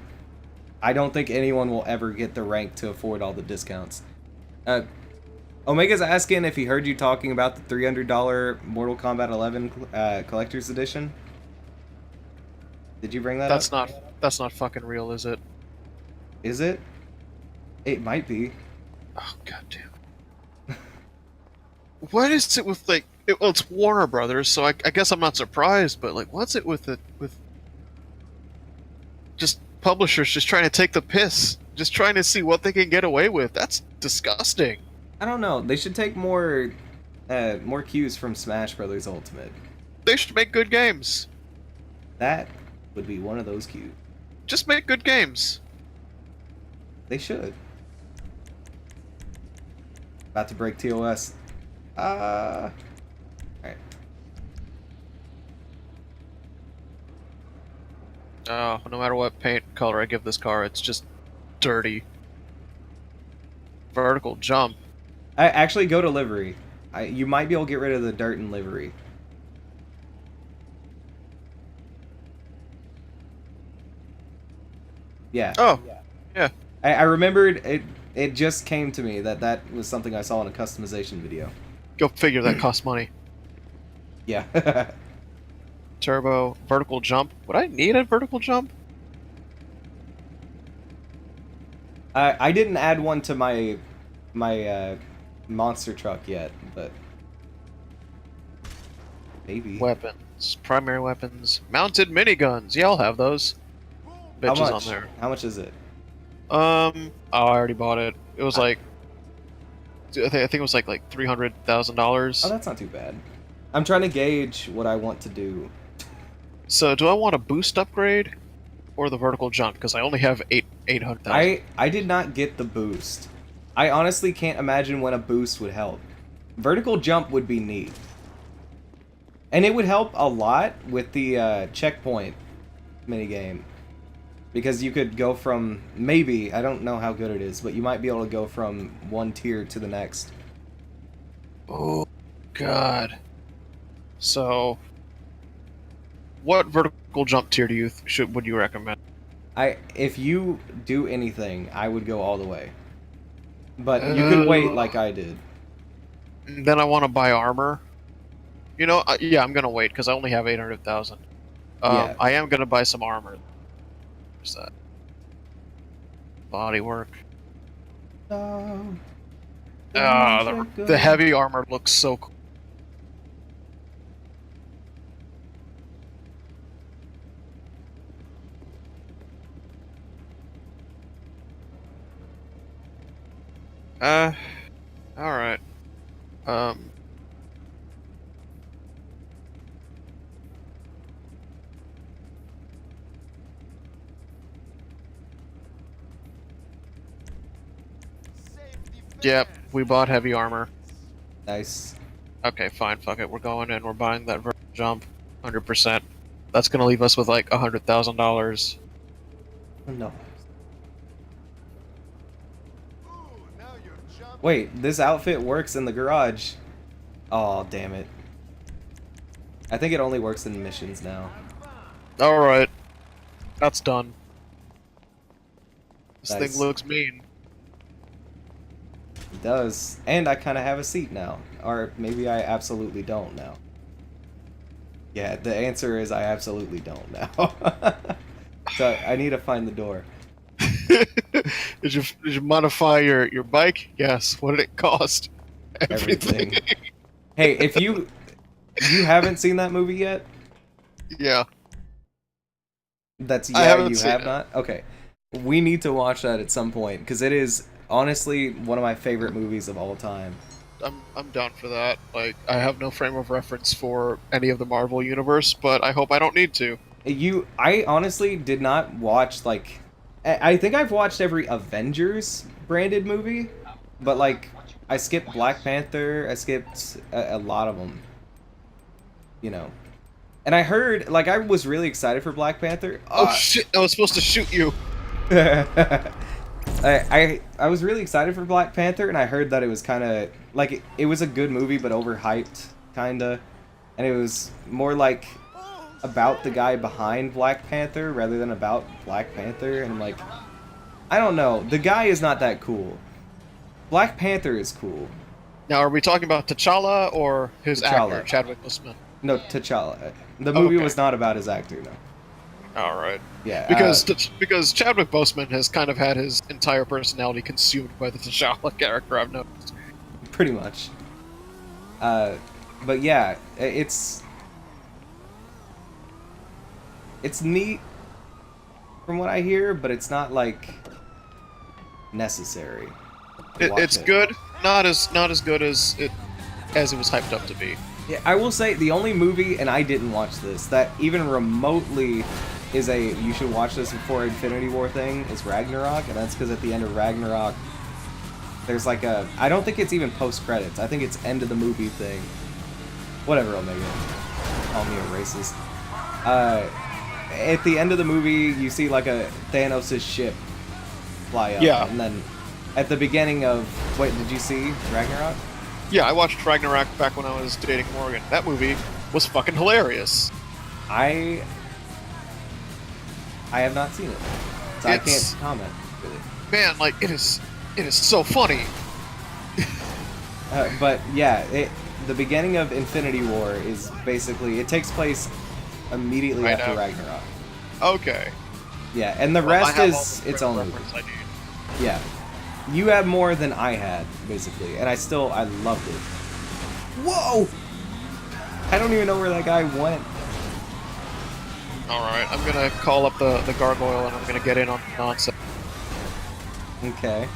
I don't think anyone will ever get the rank to afford all the discounts. Omega's asking if he heard you talking about the $300 Mortal Kombat 11 Collector's Edition. Did you bring that up?
That's not fucking real, is it?
Is it? It might be.
Oh goddamn. What is it with like? Well, it's Warner Brothers, so I guess I'm not surprised. But like, what's it with just publishers just trying to take the piss, just trying to see what they can get away with? That's disgusting.
I don't know. They should take more cues from Smash Brothers Ultimate.
They should make good games.
That would be one of those cues.
Just make good games.
They should. About to break TOS. Alright.
Oh, no matter what paint color I give this car, it's just dirty. Vertical jump.
I actually go to livery. You might be able to get rid of the dirt in livery. Yeah.
Oh, yeah.
I remembered it. It just came to me that was something I saw in a customization video.
Go figure. That costs money.
Yeah.
Turbo, vertical jump. Would I need a vertical jump?
I didn't add one to my monster truck yet, but maybe.
Weapons, primary weapons, mounted miniguns. Yeah, I'll have those.
How
Bitches
much?
on there.
How much is it?
Oh, I already bought it. It was like, I think it was like $300,000.
Oh, that's not too bad. I'm trying to gauge what I want to do.
So, do I want a boost upgrade or the vertical jump? Because I only have 800,000.
I did not get the boost. I honestly can't imagine when a boost would help. Vertical jump would be neat. And it would help a lot with the checkpoint minigame. Because you could go from, maybe, I don't know how good it is, but you might be able to go from one tier to the next.
Oh, God. So, what vertical jump tier do you would you recommend?
If you do anything, I would go all the way. But you could wait like I did.
Then I want to buy armor. You know, yeah, I'm gonna wait because I only have 800,000.
Yeah.
I am gonna buy some armor. Where's that? Bodywork. The heavy armor looks so cool. Alright. Yep, we bought heavy armor.
Nice.
Okay, fine, fuck it. We're going in. We're buying that vertical jump, 100%. That's gonna leave us with like $100,000.
No. Wait, this outfit works in the garage. Oh, damn it. I think it only works in missions now.
Alright. That's done. This
Nice.
thing looks mean.
It does. And I kind of have a seat now. Or maybe I absolutely don't now. Yeah, the answer is I absolutely don't now. So I need to find the door.
Did you modify your bike? Yes. What did it cost?
Everything. Hey, if you haven't seen that movie yet?
Yeah.
That's
I
yeah,
haven't
you
seen
have
it.
not? Okay. We need to watch that at some point because it is honestly one of my favorite movies of all time.
I'm down for that. Like, I have no frame of reference for any of the Marvel universe, but I hope I don't need to.
I honestly did not watch, like, I think I've watched every Avengers branded movie, but, like, I skipped Black Panther, I skipped a lot of them, you know. And I heard, like, I was really excited for Black Panther.
Oh shit, I was supposed to shoot you.
I was really excited for Black Panther, and I heard that it was kind of, like, it was a good movie, but overhyped, kind of. And it was more, like, about the guy behind Black Panther rather than about Black Panther, and, like, I don't know. The guy is not that cool. Black Panther is cool.
Now, are we talking about T'Challa or his
T'Challa.
actor, Chadwick Boseman?
No, T'Challa. The movie
Okay.
was not about his actor, no.
All right.
Yeah.
Because Chadwick Boseman has kind of had his entire personality consumed by the T'Challa character, I've noticed.
Pretty much. But yeah, it's neat from what I hear, but it's not like necessary. to watch
It's
it.
good, not as good as it was hyped up to be.
Yeah, I will say the only movie, and I didn't watch this, that even remotely is a you should watch this before Infinity War thing is Ragnarok, and that's because at the end of Ragnarok, there's like a, I don't think it's even post-credits, I think it's end of the movie thing. Whatever, Omega. Call me a racist. At the end of the movie, you see like a Thanos' ship fly up,
Yeah.
and then at the beginning of, wait, did you see Ragnarok?
Yeah, I watched Ragnarok back when I was dating Morgan. That movie was fucking hilarious.
I have not seen it, so I
It's-
can't comment. Really.
Man, like it is so funny.
But yeah, the beginning of Infinity War is basically, it takes place immediately
Right
after
now.
Ragnarok.
Okay.
Yeah, and the
Well, I
rest
have
is
all the
its own movie.
reference I need.
Yeah, you have more than I had basically, and I loved it. Whoa! I don't even know where that guy went.
Alright, I'm gonna call up the gargoyle and I'm gonna get in on the nonsense.
Okay.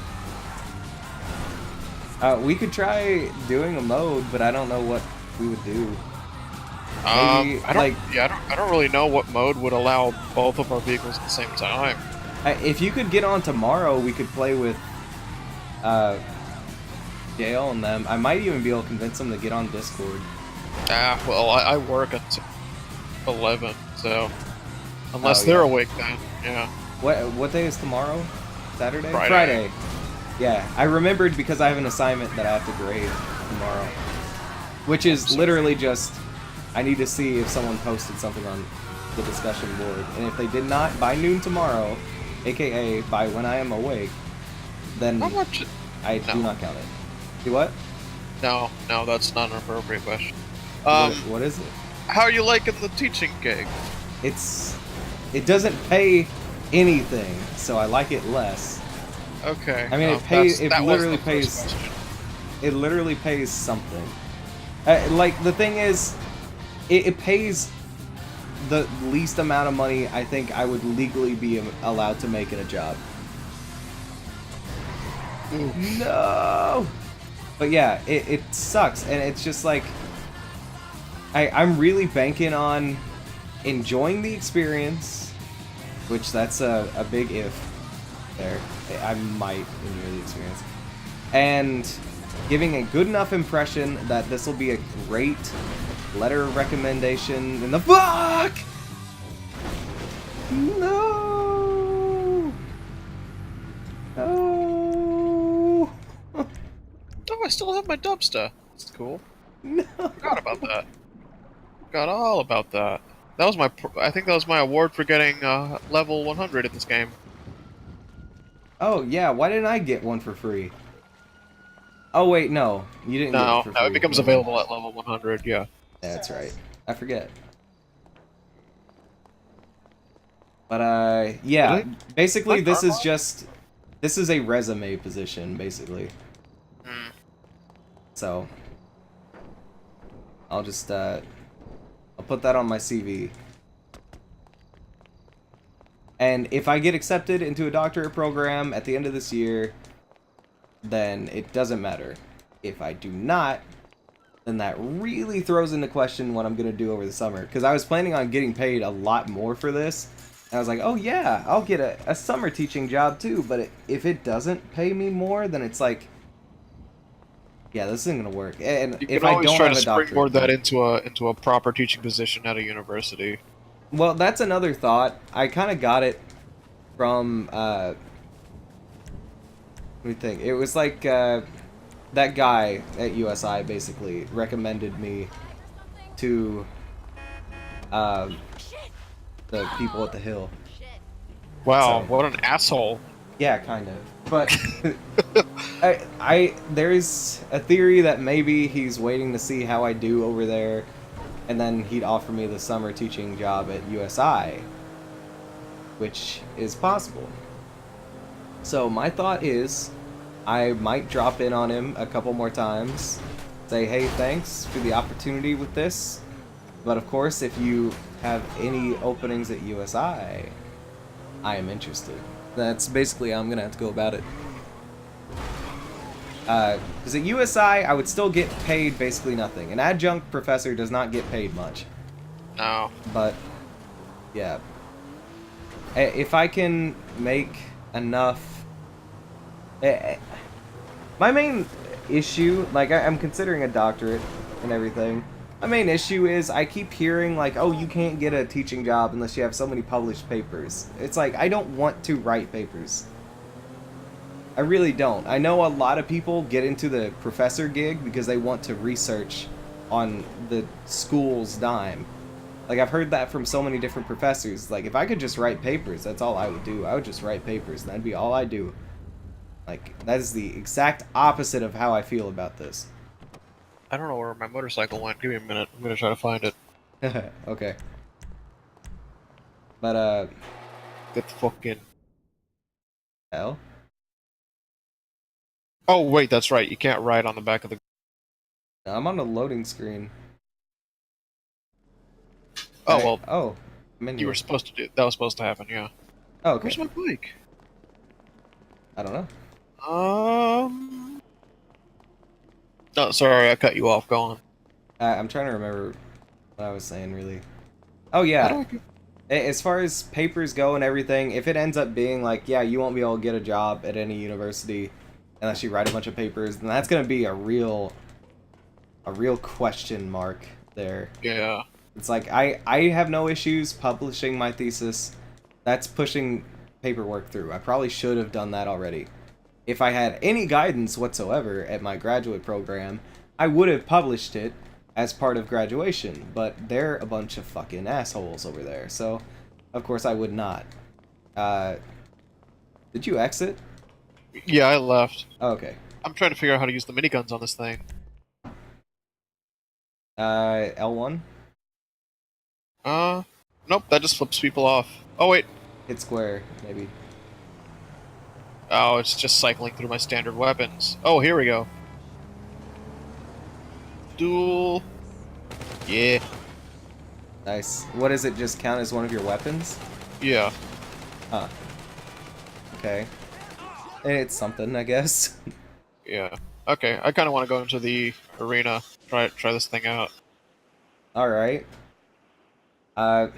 We could try doing a mode, but I don't know what we would do. Maybe,
I don't really know what mode would allow both of our vehicles at the same time.
If you could get on tomorrow, we could play with Gale and them. I might even be able to convince them to get on Discord.
Well, I work until 11, so unless
Oh,
they're
yeah.
awake then, yeah.
What day is tomorrow? Saturday?
Friday.
Yeah, I remembered because I have an assignment that I have to grade tomorrow. Which is literally just, I need to see if someone posted something on the discussion board. And if they did not, by noon tomorrow, aka by when I am awake, then
How much?
I
No.
do not count it. Do what?
No, that's not an appropriate question.
What is it?
How are you liking the teaching gig?
It doesn't pay anything, so I like it less.
Okay.
I mean,
no,
it pays.
that's-
It
that was
literally
the first
pays.
question.
It literally pays something. Like, the thing is, it pays the least amount of money I think I would legally be allowed to make in a job. No! But yeah, it sucks, and it's just like, I'm really banking on enjoying the experience, which that's a big if there. I might enjoy the experience. And giving a good enough impression that this will be a great letter of recommendation in the fuck! No! No!
Oh, I still have my dubster. That's cool.
No!
Forgot about that. Forgot all about that. That was my. I think that was my award for getting level 100 in this game.
Oh, yeah, why didn't I get one for free? Oh, wait, no. You didn't get
No,
one for free.
it becomes available at level 100, yeah.
That's right. I forget. But, yeah.
Really?
Basically,
Like
this is
Armor?
just... This is a resume position, basically.
Hmm.
So... I'll just, I'll put that on my CV. And if I get accepted into a doctorate program at the end of this year, then it doesn't matter. If I do not, then that really throws into question what I'm going to do over the summer. Because I was planning on getting paid a lot more for this. And I was like, oh yeah, I'll get a summer teaching job too. But if it doesn't pay me more, then it's like, yeah, this isn't going to work. And
You
if
can
I
always
don't
try
have
to
a doctorate,
springboard that into a proper teaching position at a university.
well, that's another thought. I kind of got it from, let me think. It was like, that guy at USI basically recommended me to, the people at the Hill.
Wow,
So-
what an asshole.
Yeah, kind of. But, there's a theory that maybe he's waiting to see how I do over there, and then he'd offer me the summer teaching job at USI, which is possible. So my thought is, I might drop in on him a couple more times, say, hey, thanks for the opportunity with this, but of course, if you have any openings at USI, I am interested. That's basically how I'm gonna have to go about it. Because at USI, I would still get paid basically nothing. An adjunct professor does not get paid much.
No.
But, yeah. If I can make enough... My main issue, like, I'm considering a doctorate and everything. My main issue is I keep hearing, like, oh, you can't get a teaching job unless you have so many published papers. It's like, I don't want to write papers. I really don't. I know a lot of people get into the professor gig because they want to research on the school's dime. Like, I've heard that from so many different professors. Like, if I could just write papers, that's all I would do. I would just write papers, and that'd be all I do. Like, that is the exact opposite of how I feel about this.
I don't know where my motorcycle went. Give me a minute. I'm gonna try to find it.
Okay. But,
Get the fuck in.
hell?
Oh, wait, that's right. You can't ride on the back of the...
I'm on the loading screen.
Oh, well,
Oh. I'm in
you
here.
were supposed to do... That was supposed to happen, yeah.
Oh, okay.
Where's my bike?
I don't know.
No, sorry, I cut you off. Go on.
I'm trying to remember what I was saying, really. Oh,
How do
yeah.
I get...
As far as papers go and everything, if it ends up being like, yeah, you won't be able to get a job at any university unless you write a bunch of papers, then that's going to be a real question mark there.
Yeah.
It's like, I have no issues publishing my thesis. That's pushing paperwork through. I probably should have done that already. If I had any guidance whatsoever at my graduate program, I would have published it as part of graduation, but they're a bunch of fucking assholes over there, so of course I would not. Did you exit?
Yeah, I left.
Oh, okay.
I'm trying to figure out how to use the miniguns on this thing.
L1?
Nope, that just flips people off. Oh, wait.
Hit square, maybe.
Oh, it's just cycling through my standard weapons. Oh, here we go. duel. Yeah.
Nice. What does it just count as one of your weapons?
Yeah.
Huh. Okay. And it's something, I guess.
Yeah. Okay, I kind of want to go into the arena, try this thing out.
Alright. I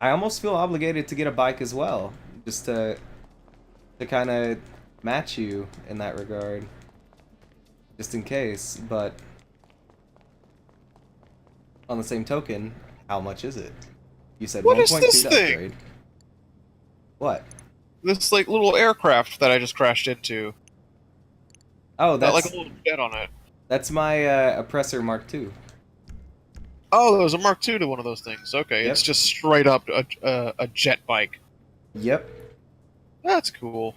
almost feel obligated to get a bike as well. Just to kind of match you in that regard. Just in case, but on the same token, how much is it? You said
What
1.2
is this
to
thing?
upgrade. What?
This like little aircraft that I just crashed into.
Oh,
Got like
that's
a little jet on it.
that's my Oppressor Mark II.
Oh, there was a Mark II to one of those things. Okay,
Yep.
it's just straight up a jet bike.
Yep.
That's cool.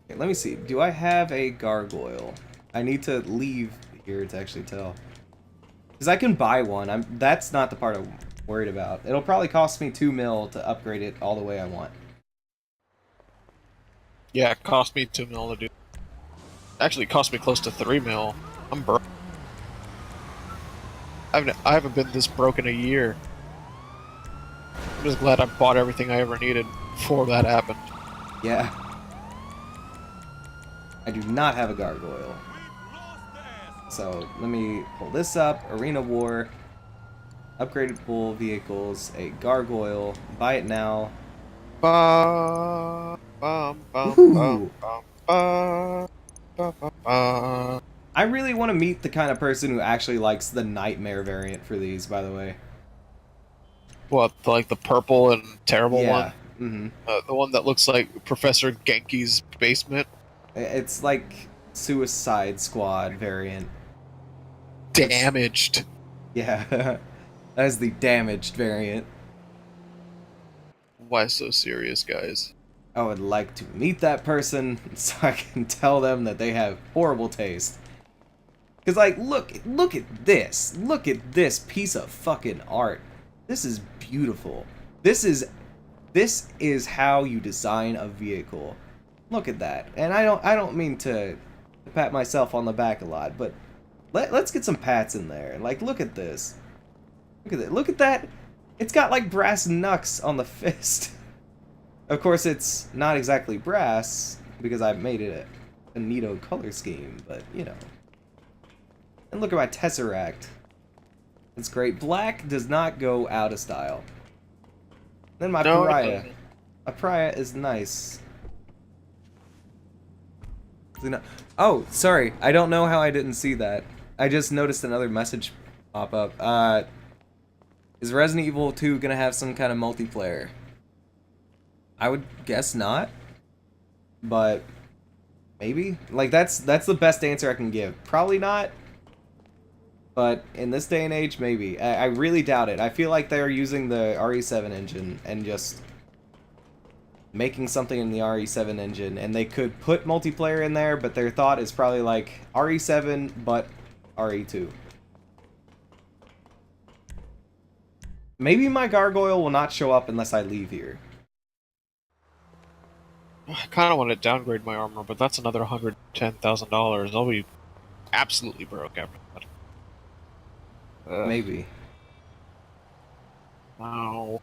Okay, let me see. Do I have a gargoyle? I need to leave here to actually tell. Because I can buy one. That's not the part I'm worried about. It'll probably cost me 2 mil to upgrade it all the way I want.
Yeah, it cost me 2 mil to do. Actually, it cost me close to 3 mil. I'm broke. I haven't been this broke in a year. I'm just glad I bought everything I ever needed before that happened.
Yeah. I do not have a gargoyle. So let me pull this up. Arena War. Upgradable vehicles. A gargoyle. Buy it now.
Ba, bum, bum,
Ooh.
bum, bum, ba, ba, ba.
I really want to meet the kind of person who actually likes the Nightmare variant for these, by the way.
What, like the purple and terrible
Yeah.
one?
Mm-hmm.
The one that looks like Professor Genki's basement?
It's like Suicide Squad variant.
Damaged.
Yeah. That is the damaged variant.
Why so serious, guys?
I would like to meet that person so I can tell them that they have horrible taste. Cause like, look at this. Look at this piece of fucking art. This is beautiful. This is how you design a vehicle. Look at that. And I don't mean to pat myself on the back a lot, but let's get some pats in there. Like, look at this. Look at that. Look at that. It's got like brass knucks on the fist. Of course, it's not exactly brass because I've made it a neato color scheme, but you know. And look at my Tesseract. It's great. Black does not go out of style. Then my
No, it
Pariah.
doesn't.
My Pariah is nice. Oh, sorry. I don't know how I didn't see that. I just noticed another message pop up. Is Resident Evil 2 gonna have some kind of multiplayer? I would guess not. But maybe? Like that's the best answer I can give. Probably not. But in this day and age, maybe. I really doubt it. I feel like they're using the RE7 engine and just making something in the RE7 engine, and they could put multiplayer in there, but their thought is probably like RE7 but RE2. Maybe my gargoyle will not show up unless I leave here.
I kind of want to downgrade my armor, but that's another $110,000. I'll be absolutely broke after that.
Maybe.
No.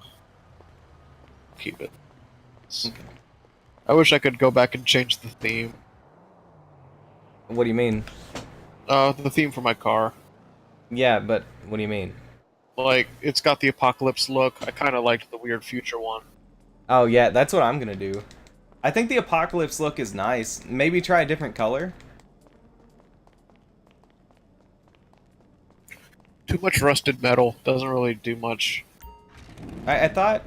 Keep it.
Okay.
I wish I could go back and change the theme.
What do you mean?
The theme for my car.
Yeah, but what do you mean?
Like, it's got the apocalypse look. I kind of liked the weird future one.
Oh yeah, that's what I'm gonna do. I think the apocalypse look is nice. Maybe try a different color.
Too much rusted metal. Doesn't really do much.
I thought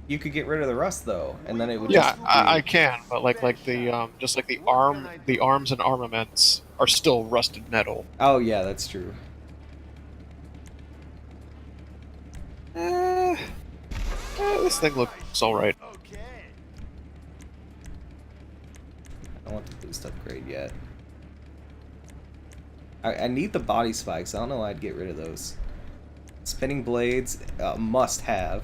you could get rid of the rust though, and then it would
Yeah,
just be...
I can, but like the just like the arms and armaments are still rusted metal.
Oh yeah, that's true.
This thing looks alright.
I don't want the boost upgrade yet. I need the body spikes. I don't know why I'd get rid of those. Spinning blades, must have.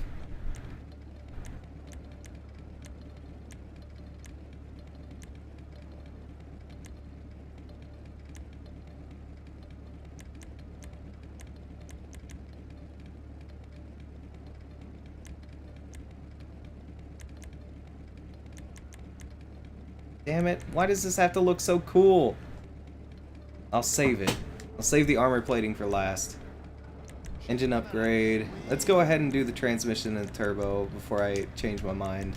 Damn it. Why does this have to look so cool? I'll save it. I'll save the armor plating for last. Engine upgrade. Let's go ahead and do the transmission and the turbo before I change my mind.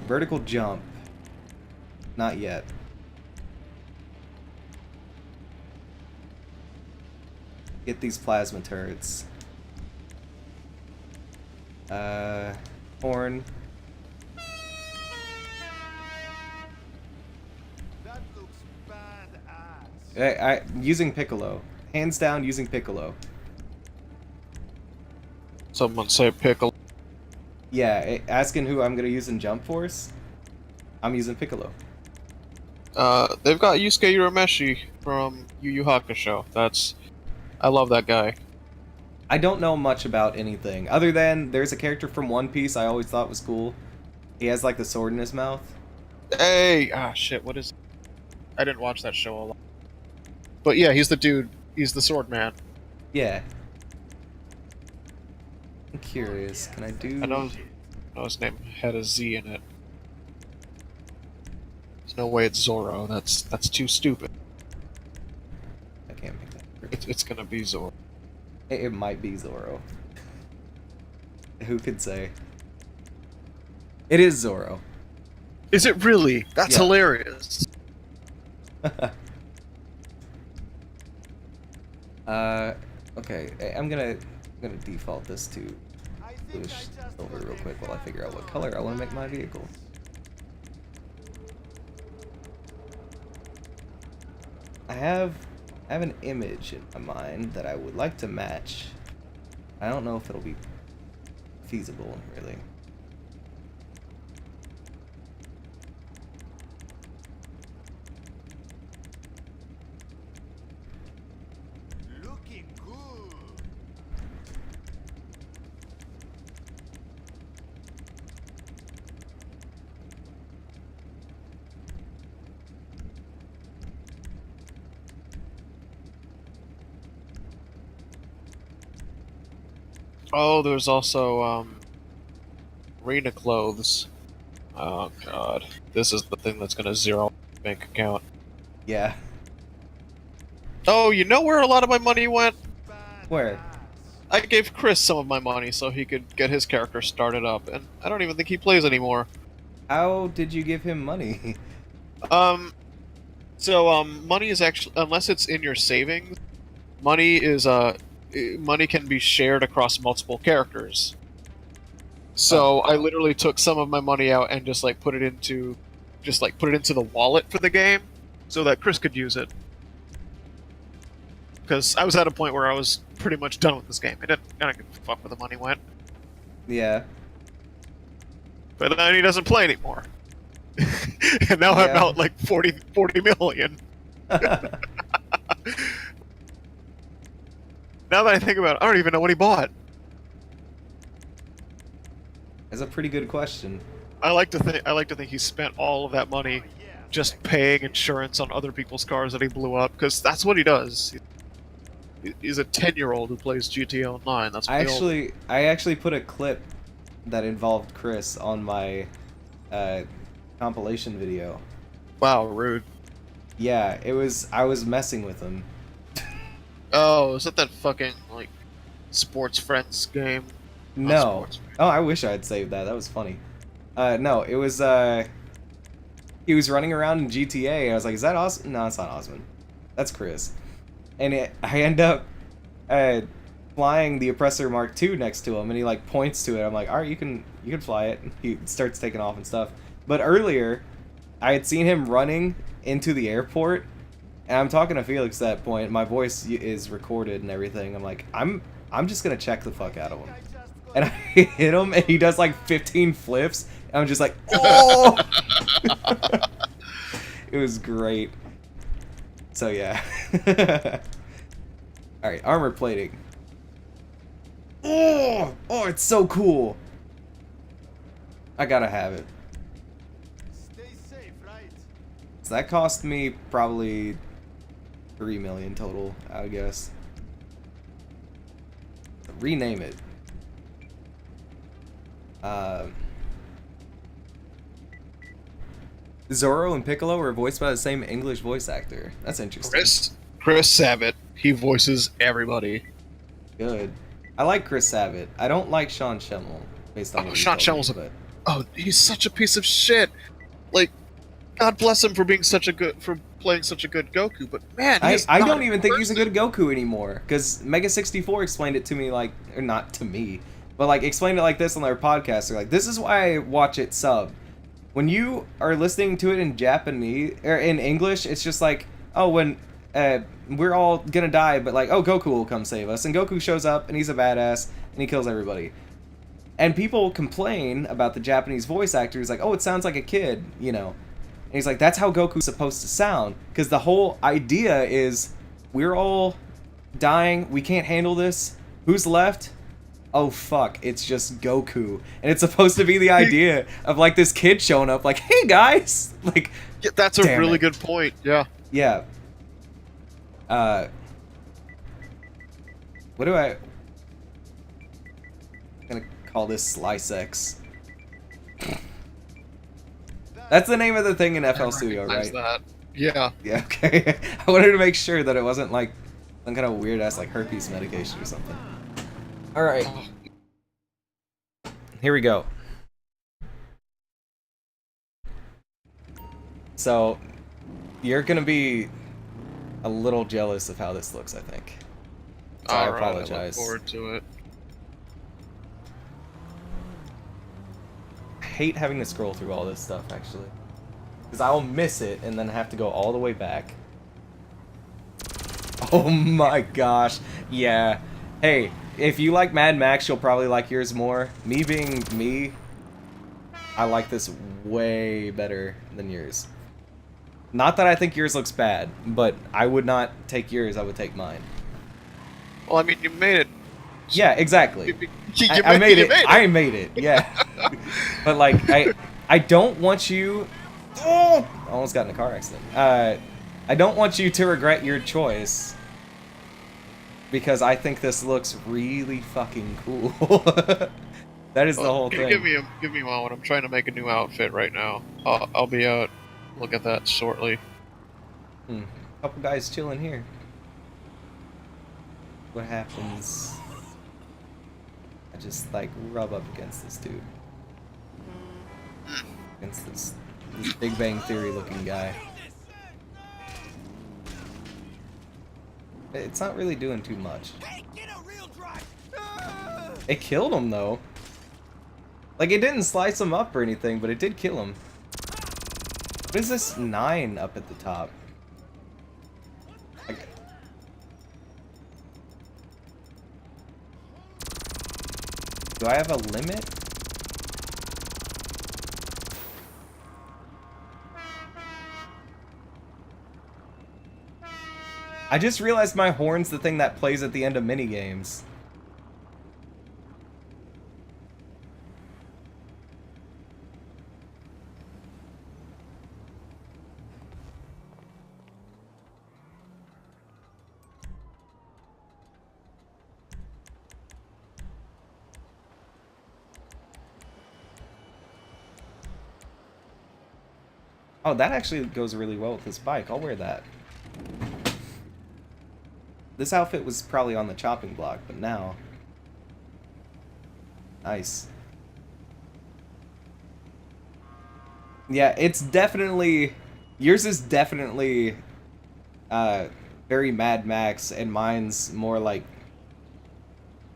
Vertical jump. Not yet. Get these plasma turrets. Horn.
That looks badass.
I using Piccolo. Hands down using Piccolo.
Someone say Piccolo.
Yeah, asking who I'm gonna use in Jump Force. I'm using Piccolo.
They've got Yusuke Urameshi from Yu Yu Hakusho. I love that guy.
I don't know much about anything other than there's a character from One Piece I always thought was cool. He has like the sword in his mouth.
Hey, shit, what is... I didn't watch that show a lot. But yeah, he's the dude. He's the sword man.
Yeah. I'm curious. Can I do?
I know his name had a Z in it. There's no way it's Zoro. That's too stupid.
I can't make that.
It's gonna be Zoro.
It might be Zoro. Who could say? It is Zoro.
Is it really? That's
Yeah.
hilarious.
Okay. I'm gonna default this to bluish silver real quick while I figure out what color I want to make my vehicle. I have an image in my mind that I would like to match. I don't know if it'll be feasible, really.
Looking good.
Oh, there's also arena clothes. Oh god, this is the thing that's gonna zero my bank account.
Yeah.
Oh, you know where a lot of my money went?
Where?
I gave Chris some of my money so he could get his character started up, and I don't even think he plays anymore.
How did you give him money?
Money is actually, unless it's in your savings, money can be shared across multiple characters. So I literally took some of my money out and just put it into the wallet for the game, so that Chris could use it. Because I was at a point where I was pretty much done with this game. I don't give a fuck where the money went.
Yeah.
But then he doesn't play anymore. And now I'm
Yeah.
out like 40 million. Now that I think about it, I don't even know what he bought.
That's a pretty good question.
I like to think he spent all of that money just paying insurance on other people's cars that he blew up, because that's what he does. He's a 10-year-old who plays GTA Online. That's what
I actually put a clip that involved Chris on my compilation video.
Wow, rude.
Yeah, I was messing with him.
Oh, is that fucking Sports Friends game? Not
No.
Sports Friends.
Oh, I wish I had saved that. That was funny. No, it was he was running around in GTA. I was like, is that Osmond? No, it's not Osmond. That's Chris. And I end up flying the Oppressor Mark II next to him, and he points to it. I'm like, all right, you can fly it. He starts taking off and stuff. But earlier, I had seen him running into the airport, and I'm talking to Felix at that point. My voice is recorded and everything. I'm like, I'm just gonna check the fuck out of him. And I hit him, and he does 15 flips, and I'm just like, oh! It was great. So yeah. Alright, armor plating. Oh, it's so cool. I gotta have it.
Stay safe, right?
So that cost me probably 3 million total, I guess. Rename it. Zoro and Piccolo were voiced by the same English voice actor. That's interesting.
Chris Sabat. He voices everybody.
Good. I like Chris Sabat. I don't like Sean Schemmel, based on what you
Sean
told me,
Schemmel's
but
Oh, he's such a piece of shit. Like, God bless him for playing such a good Goku, but man,
I don't even think he's a good Goku anymore. Because Mega 64 explained it to me like, or not to me, but like explained it like this on their podcast. They're like, this is why I watch it sub. When you are listening to it in Japanese or in English, it's just like, oh, when we're all gonna die, but like, oh, Goku will come save us, and Goku shows up and he's a badass and he kills everybody. And people complain about the Japanese voice actors, like, oh, it sounds like a kid, you know. And he's like, that's how Goku's supposed to sound, because the whole idea is we're all dying, we can't handle this. Who's left? Oh fuck, it's just Goku. And it's supposed to be the idea of like this kid showing up like, hey guys! Like,
yeah, that's a really good point, yeah.
Yeah. What do I'm gonna call this Slice X. That's the name of the thing in FL Studio, right?
That. Yeah.
Yeah, okay. I wanted to make sure that it wasn't like some kind of weird ass like herpes medication or something. Alright. Here we go. So, you're gonna be a little jealous of how this looks, I think. So I apologize.
I look forward to it.
I hate having to scroll through all this stuff, actually. Because I'll miss it and then have to go all the way back. Oh my gosh. Yeah. Hey, if you like Mad Max, you'll probably like yours more. Me being me, I like this way better than yours. Not that I think yours looks bad, but I would not take yours, I would take mine.
Well, I mean, you made it.
Yeah, exactly.
I
made it. I made it, yeah. But like, I don't want you... Oh! I almost got in a car accident. I don't want you to regret your choice. Because I think this looks really fucking cool. That is the whole thing.
Give me a moment. I'm trying to make a new outfit right now. I'll be out. Look at that shortly.
Couple guys chilling here. What happens? I just like rub up against this dude. Against this Big Bang Theory looking guy. It's not really doing too much. It killed him though. Like it didn't slice him up or anything, but it did kill him. What is this 9 up at the top? Like, do I have a limit? I just realized my horn's the thing that plays at the end of minigames. Oh, that actually goes really well with this bike. I'll wear that. This outfit was probably on the chopping block, but now... Nice. Yeah, it's definitely... Yours is definitely very Mad Max, and mine's more like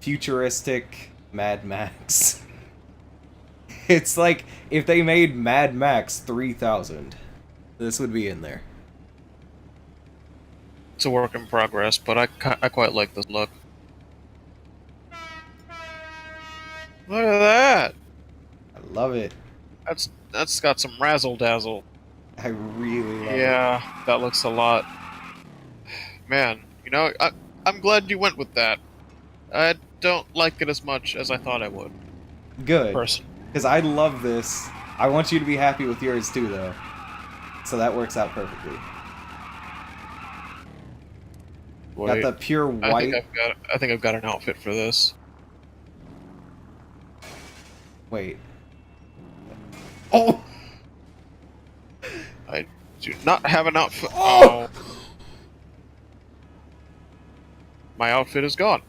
futuristic Mad Max. It's like if they made Mad Max 3000, this would be in there.
It's a work in progress, but I quite like this look. Look at that!
I love it.
That's got some razzle dazzle.
I really love it.
Yeah, that looks a lot. Man, you know, I'm glad you went with that. I don't like it as much as I thought I would.
Good.
Person.
Because I love this. I want you to be happy with yours too, though. So that works out perfectly.
Wait,
got the pure white.
I think I've got an outfit for this.
Wait. Oh!
Do not have an outfit. Oh! My outfit is gone.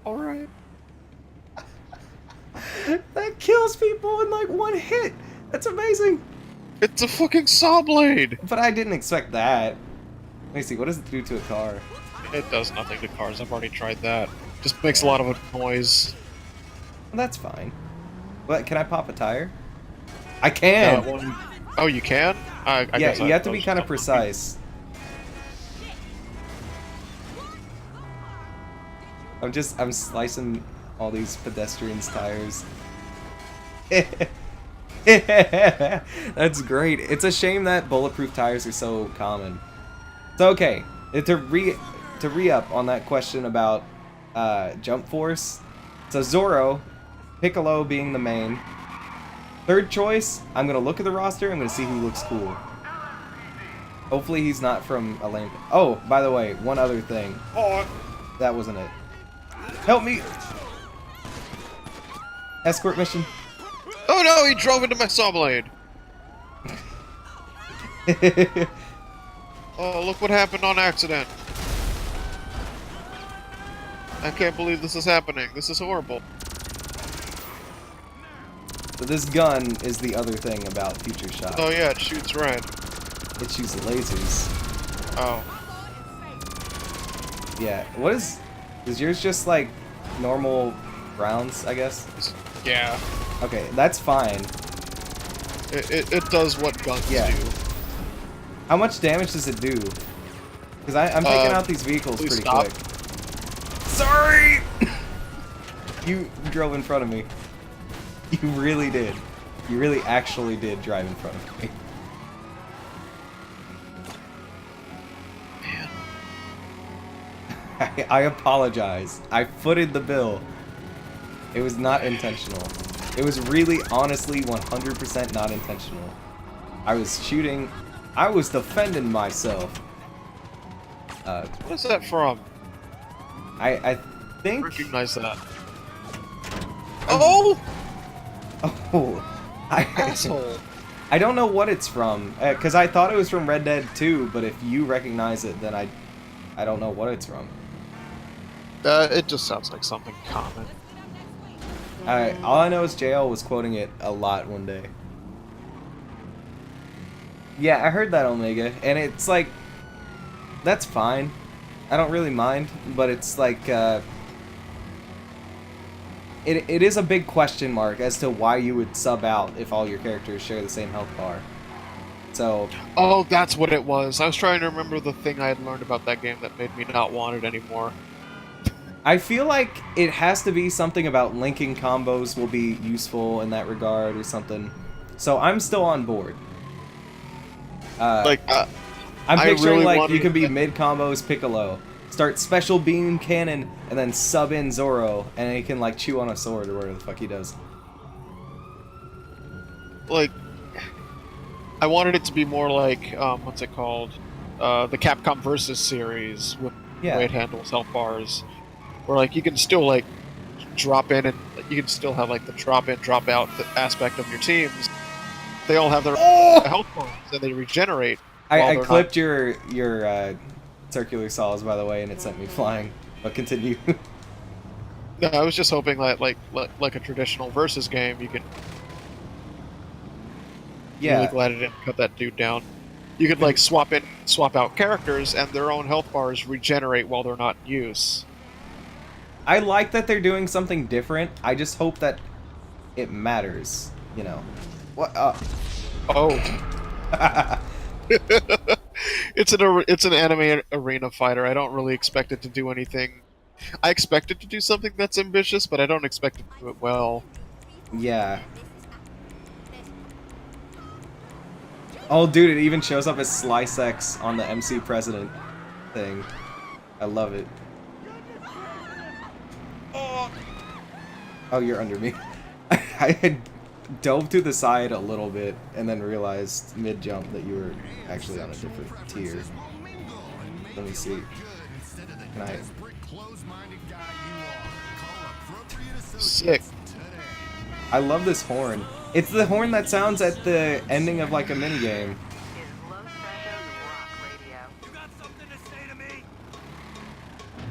Alright.
That kills people in like one hit. That's amazing.
It's a fucking saw blade!
But I didn't expect that. Let me see. What does it do to a car?
It does nothing to cars. I've already tried that. Just makes a lot of noise.
Well, that's fine. What? Can I pop a tire? I can.
Oh, you can? I
Yeah,
guess
you have to be kind of precise. I'm slicing all these pedestrians' tires. That's great. It's a shame that bulletproof tires are so common. So okay, to re-up on that question about Jump Force. So Zoro, Piccolo being the main. Third choice, I'm gonna look at the roster. I'm gonna see who looks cool. Hopefully he's not from a lane. Oh, by the way, one other thing. Oh, that wasn't it. Help me! Escort mission.
Oh no, he drove into my saw blade! Oh, look what happened on accident. I can't believe this is happening. This is horrible.
So this gun is the other thing about Future Shot.
Oh yeah, it shoots red.
It shoots lasers.
Oh.
Yeah, what is yours just like normal rounds, I guess?
Yeah.
Okay, that's fine.
It does what guns do.
How much damage does it do? Because I'm taking out these vehicles pretty quick. Sorry! You drove in front of me. You really did. You really actually did drive in front of me. I apologize. I footed the bill. It was not intentional. It was really, honestly, 100% not intentional. I was shooting. I was defending myself.
What is that from?
I think.
Recognize that. Oh!
Oh,
Asshole.
I don't know what it's from, because I thought it was from Red Dead 2, but if you recognize it, then I don't know what it's from.
It just sounds like something common.
All I know is JL was quoting it a lot one day. Yeah, I heard that, Omega, and it's like, that's fine. I don't really mind, but it's like, it is a big question mark as to why you would sub out if all your characters share the same health bar. So...
Oh, that's what it was. I was trying to remember the thing I had learned about that game that made me not want it anymore.
I feel like it has to be something about linking combos will be useful in that regard or something. So I'm still on board. I'm picturing like you can be mid combos Piccolo, start special beam cannon, and then sub in Zoro, and he can like chew on a sword or whatever the fuck he does.
Like, I wanted it to be more like what's it called? The Capcom Versus series with the way it handles health bars. Where like you can still like drop in and you can still have like the drop in, drop out aspect of your teams. They all have their health bars and they regenerate.
I clipped your circular saws, by the way, and it sent me flying. But continue.
No, I was just hoping that like a traditional versus game, you can.
Yeah.
Really glad it didn't cut that dude down. You could like swap out characters, and their own health bars regenerate while they're not in use.
I like that they're doing something different. I just hope that it matters, you know. What?
Oh. It's an anime arena fighter. I don't really expect it to do anything. I expect it to do something that's ambitious, but I don't expect it to do it well.
Yeah. Oh, dude, it even shows up as Slice X on the MC President thing. I love it. Oh, you're under me. I had dove to the side a little bit and then realized mid-jump that you were actually on a different tier. Let me see. Can I...
Sick.
I love this horn. It's the horn that sounds at the ending of like a minigame.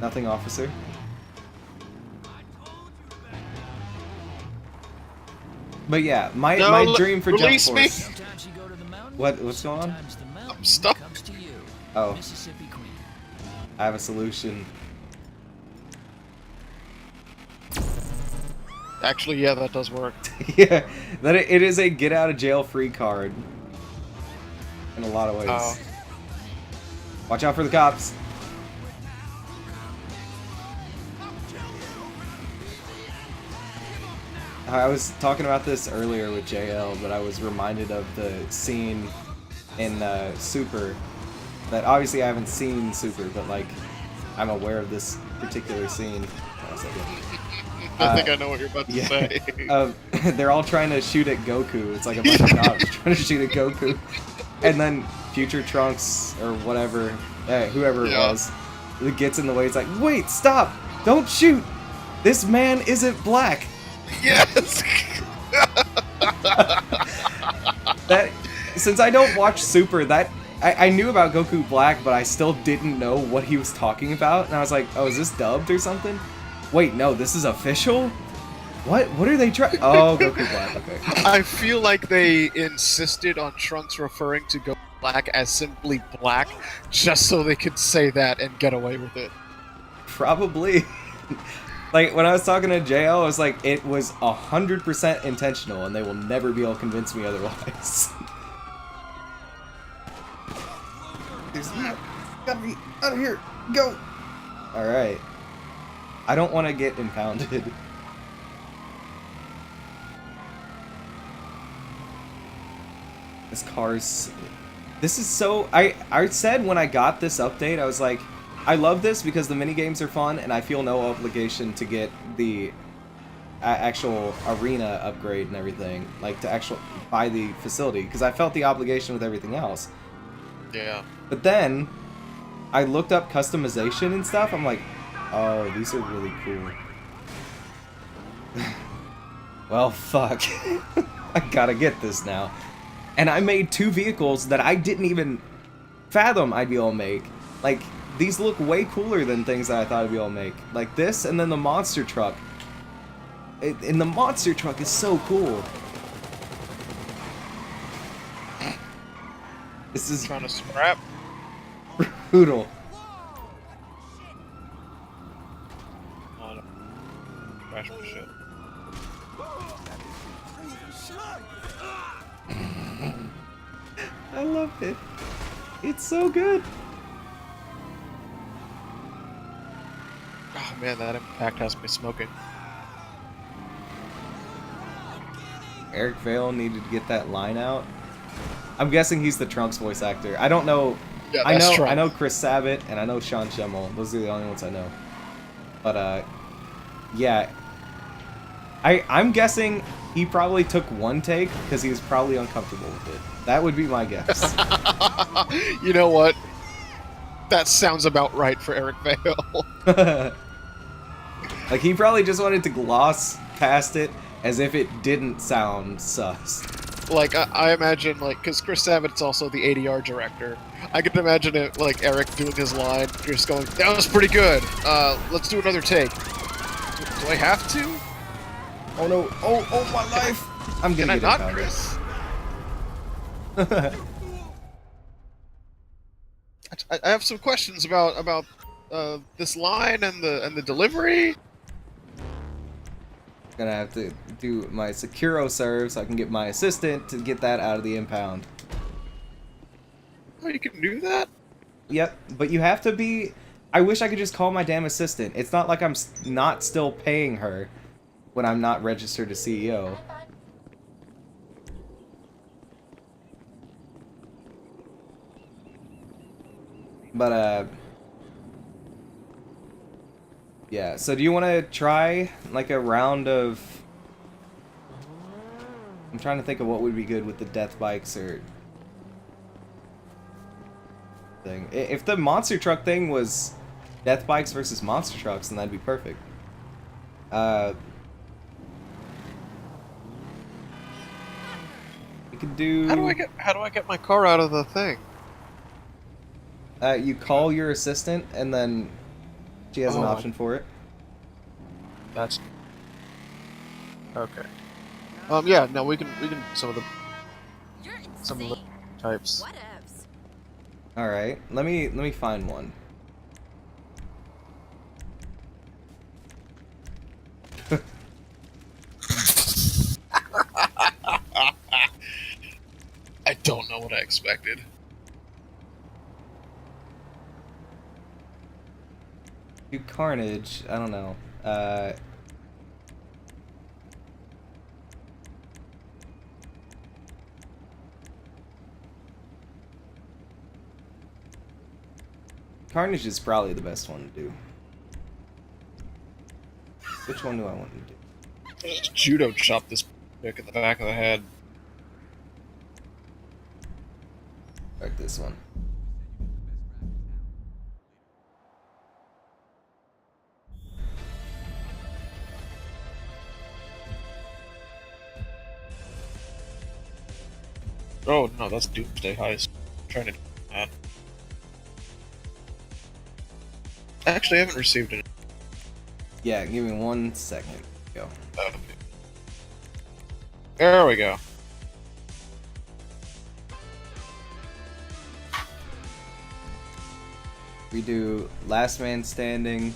Nothing, officer. But yeah, my dream for Jump
release me.
Force. What's going on?
I'm stuck.
Oh. I have a solution.
Actually, yeah, that does work.
Yeah, that it is a get out of jail free card. In a lot of ways.
Oh.
Watch out for the cops. I was talking about this earlier with JL, but I was reminded of the scene in Super. That obviously I haven't seen Super, but like I'm aware of this particular scene.
I think I know what you're about to say.
They're all trying to shoot at Goku. It's like a bunch of cops trying to shoot at Goku. And then Future Trunks, or whatever, whoever it was, it gets in the way. It's like, wait, stop! Don't shoot! This man isn't black!
Yes!
That, since I don't watch Super, that I knew about Goku Black, but I still didn't know what he was talking about. And I was like, oh, is this dubbed or something? Wait, no, this is official? What are they trying? Oh, Goku Black, okay.
I feel like they insisted on Trunks referring to Goku Black as simply Black, just so they could say that and get away with it.
Probably. Like, when I was talking to JL, I was like, it was 100% intentional, and they will never be able to convince me otherwise. There's that. Gotta be out of here. Go! Alright. I don't want to get impounded. This car's... This is so... I said when I got this update, I was like, I love this because the minigames are fun, and I feel no obligation to get the actual arena upgrade and everything. Like, to actually buy the facility, because I felt the obligation with everything else.
Yeah.
But then, I looked up customization and stuff, I'm like, oh, these are really cool. Well, fuck. I gotta get this now. And I made 2 vehicles that I didn't even fathom I'd be able to make. Like, these look way cooler than things that I thought I'd be able to make. Like this, and then the monster truck. And the monster truck is so cool. This is
Trying to scrap.
brutal.
Crash my shit.
I love it. It's so good.
Oh man, that impact has me smoking.
Eric Vale needed to get that line out. I'm guessing he's the Trunks voice actor. I don't know.
Yeah,
I
that's
know.
Trunks.
I know Chris Sabat and I know Sean Schemmel. Those are the only ones I know. But yeah. I'm guessing he probably took one take because he was probably uncomfortable with it. That would be my guess.
You know what? That sounds about right for Eric Vale.
Like, he probably just wanted to gloss past it as if it didn't sound sus.
Like, I imagine, like, because Chris Sabat's also the ADR director. I can imagine it, like, Eric doing his line, just going, that was pretty good. Let's do another take. Do I have to?
Oh no, oh my life! I'm
Can
gonna
I
get
not,
impounded.
Chris? I have some questions about this line and the delivery.
Gonna have to do my Securo serve so I can get my assistant to get that out of the impound.
Oh, you can do that?
Yep, but you have to be... I wish I could just call my damn assistant. It's not like I'm not still paying her when I'm not registered as CEO. But, yeah, so do you want to try, like, a round of... I'm trying to think of what would be good with the death bikes or... thing. If the monster truck thing was death bikes versus monster trucks, then that'd be perfect. We could do...
How do I get my car out of the thing?
You call your assistant and then She has an
Oh.
option for it.
That's okay. Yeah, no, we can some of the
You're
some of
insane.
the types.
Whatevs.
All right, let me find one.
I don't know what I expected.
Do Carnage. I don't know. Carnage is probably the best one to do. Which one do I want to do?
Just judo chop this chick in the back of the head.
Like this one.
Oh no, that's Doomsday Heist. I'm trying to do that. Actually, I haven't received it.
Yeah, give me 1 second. Go.
There we go.
We do Last Man Standing.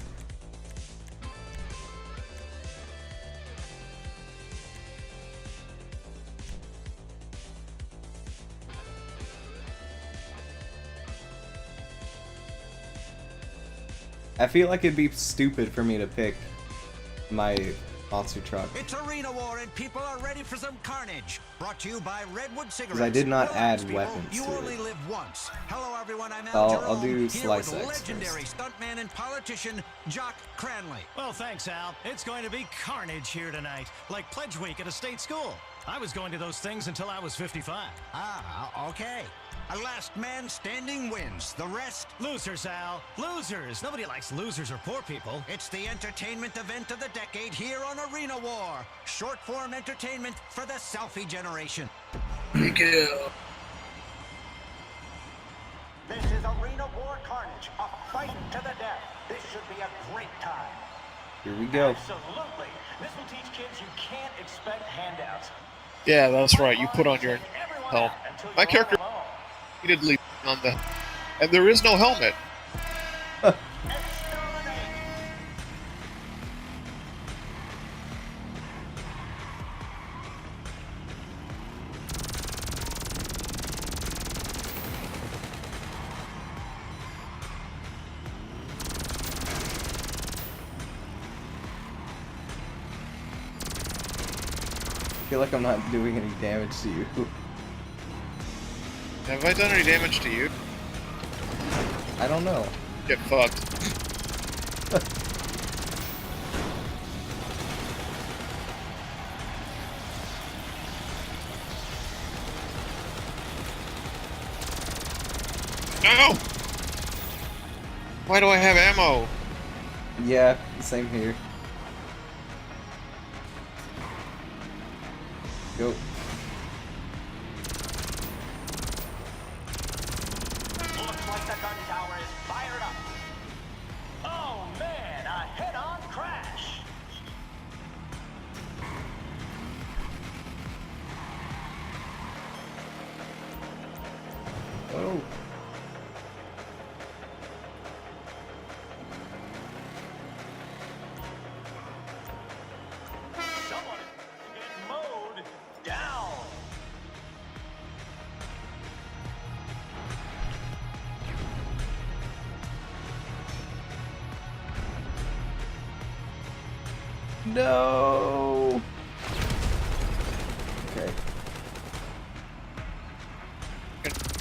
I feel like it'd be stupid for me to pick my monster truck.
It's Arena War and people are ready for some carnage. Brought to you by Redwood Cigarettes.
I did not
Relax,
add
people.
weapons
You
to
only
it.
live once. Hello everyone, I'm
I'll
Al Jerome,
do
here
Slice
with
X
legendary
first.
stuntman and politician Jock Cranley.
Well, thanks, Al. It's going to be carnage here tonight, like Pledge Week at a state school. I was going to those things until I was 55.
Ah, okay. A last man standing wins. The rest,
Losers, Al. Losers. Nobody likes losers or poor people.
it's the entertainment event of the decade here on Arena War. Short form entertainment for the selfie generation.
Thank you.
This is Arena War Carnage, a fight to the death. This should be a great time.
Here we go.
Absolutely. This will teach kids you can't expect handouts.
Yeah, that's right. You put on your
Everyone
helmet.
out until
My
you're
character
all alone.
repeatedly on the, and there is no helmet.
Exterminate.
I feel like I'm not doing any damage to you.
Have I done any damage to you?
I don't know.
Get fucked. No! Why do I have ammo?
Yeah, same here. Go.
Looks like the gun tower is fired up. Oh man, a head-on crash.
Oh.
Someone is getting mowed down.
No. Okay.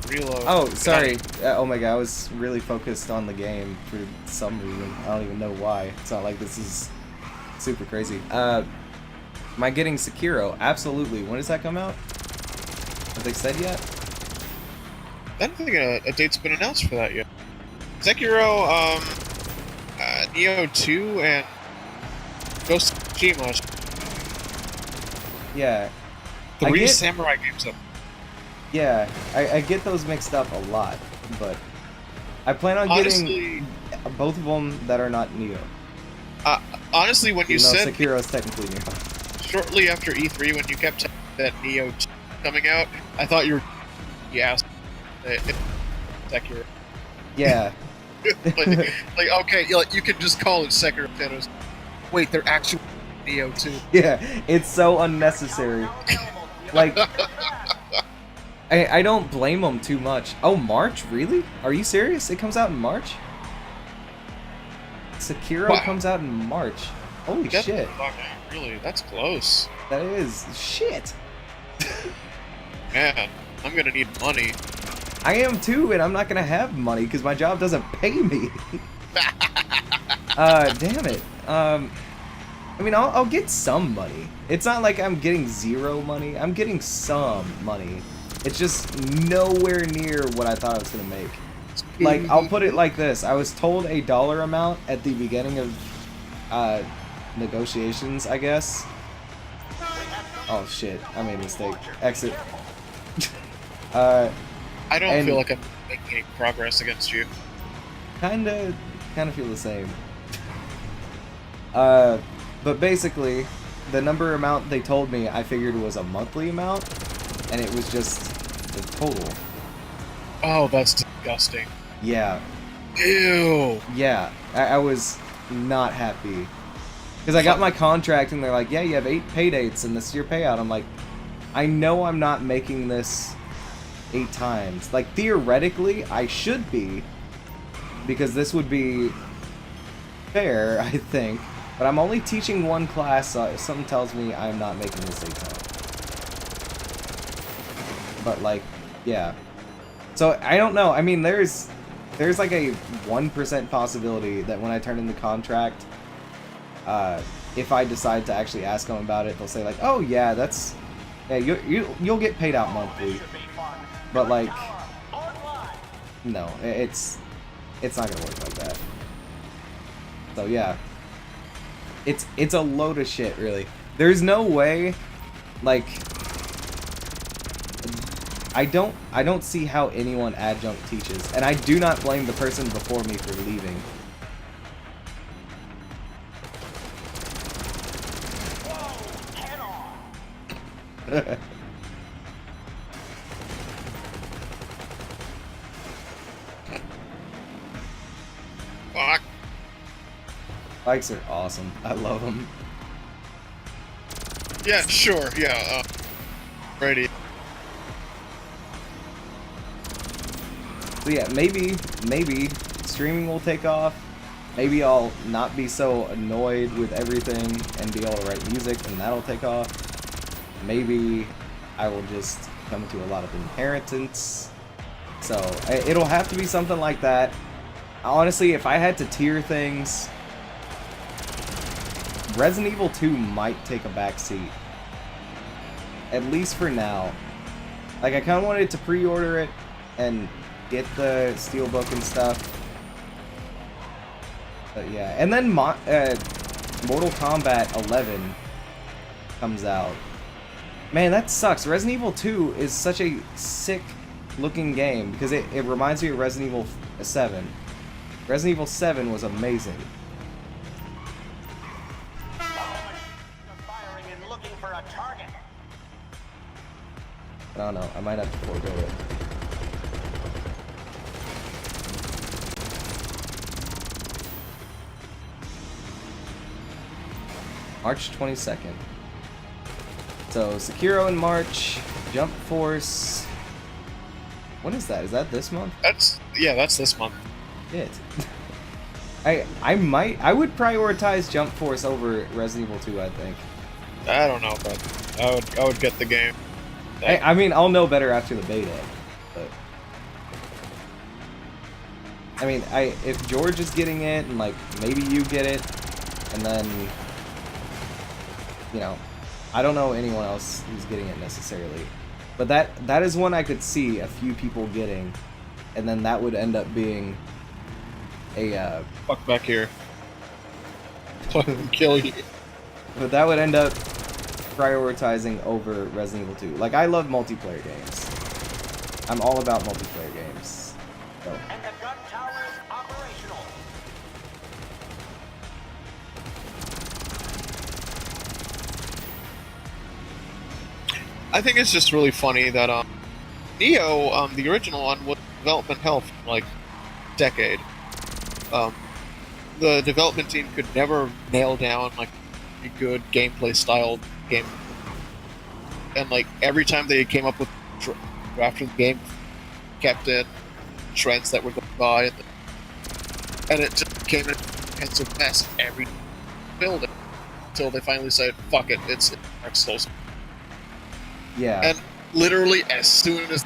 Reload.
Oh, sorry. Oh my god, I was really focused on the game for some reason. I don't even know why. It's not like this is super crazy. Am I getting Sekiro? Absolutely. When does that come out? Have they said yet?
I don't think a date's been announced for that yet. Sekiro, Neo 2, and Ghost of Tsushima.
Yeah. I
3
get-
samurai games up.
Yeah, I get those mixed up a lot, but I plan on
Honestly,
both of them that are not Neo.
Honestly, when you
Even though
said
Sekiro's technically Neo.
shortly after E3, when you kept telling that Neo coming out, I thought you were Sekiro.
Yeah.
like okay, you can just call it Sekiro Thanos. Wait, they're actually Neo too.
Yeah, it's so unnecessary. Like, I don't blame them too much. Oh, March? Really? Are you serious? It comes out in March? Sekiro
Wow.
comes out in March. Holy shit.
Really, that's close.
That is shit.
Man, I'm gonna need money.
I am too, and I'm not gonna have money because my job doesn't pay me. Damn it. I mean, I'll get some money. It's not like I'm getting zero money. I'm getting some money. It's just nowhere near what I thought I was gonna make. Like, I'll put it like this. I was told a dollar amount at the beginning of negotiations, I guess. Oh shit, I made a mistake. Exit.
I don't
and
feel like I'm making any progress against you.
Kinda feel the same. But basically, the number amount they told me, I figured was a monthly amount, and it was just the total.
Oh, that's disgusting.
Yeah.
Ew.
Yeah, I was not happy. Because I got my contract, and they're like, yeah, you have 8 pay dates, and this is your payout. I'm like, I know I'm not making this 8 times. Like, theoretically, I should be, because this would be fair, I think. But I'm only teaching one class, so something tells me I'm not making this 8 times. But, like, yeah. So, I don't know. I mean, there's like a 1% possibility that when I turn in the contract, if I decide to actually ask them about it, they'll say like, "Oh yeah, that's yeah, you'll get paid out monthly." But like, no, it's not gonna work like that. So yeah, it's a load of shit, really. There's no way, like, I don't see how anyone adjunct teaches, and I do not blame the person before me for leaving.
Fuck.
Bikes are awesome. I love them.
Yeah, sure. Yeah. Ready.
So yeah, maybe streaming will take off. Maybe I'll not be so annoyed with everything and be able to write music, and that'll take off. Maybe I will just come to a lot of inheritance. So it'll have to be something like that. Honestly, if I had to tier things, Resident Evil 2 might take a back seat. At least for now. Like, I kind of wanted to pre-order it and get the Steelbook and stuff. But yeah, and then Mortal Kombat 11 comes out. Man, that sucks. Resident Evil 2 is such a sick looking game because it reminds me of Resident Evil 7. Resident Evil 7 was amazing.
Firing and looking for a target.
I don't know. I might have to forego it. March 22nd. So, Sekiro in March, Jump Force. When is that? Is that this month?
That's this month.
Shit. I would prioritize Jump Force over Resident Evil 2, I think.
I don't know, but I would get the game.
I mean, I'll know better after the beta, but I mean, if George is getting it, and like maybe you get it, and then you know, I don't know anyone else who's getting it necessarily, but that is one I could see a few people getting, and then that would end up being a
fuck back here. Fucking kill you.
But that would end up prioritizing over Resident Evil 2. Like, I love multiplayer games. I'm all about multiplayer games. So.
And the gun tower is operational.
I think it's just really funny that Neo, the original one, was development hell for like a decade. The development team could never nail down like a good gameplay style game, and like every time they came up with after the game, kept in trends that were going by, and it just became an intensive mess every building until they finally said, "Fuck it, it's Dark Souls."
Yeah.
And literally, as soon as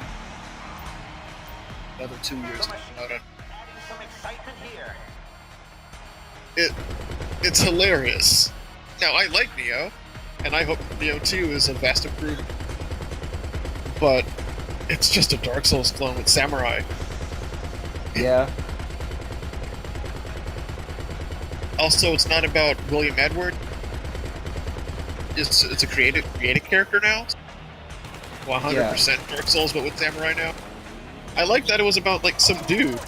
another 2 years about it,
Adding some excitement here.
it's hilarious. Now, I like Neo, and I hope Neo 2 is a vast improvement. But it's just a Dark Souls clone with samurai.
Yeah.
Also, it's not about William Edward. It's a created character now. 100% Dark Souls, but with samurai now. I like that it was about like some dude.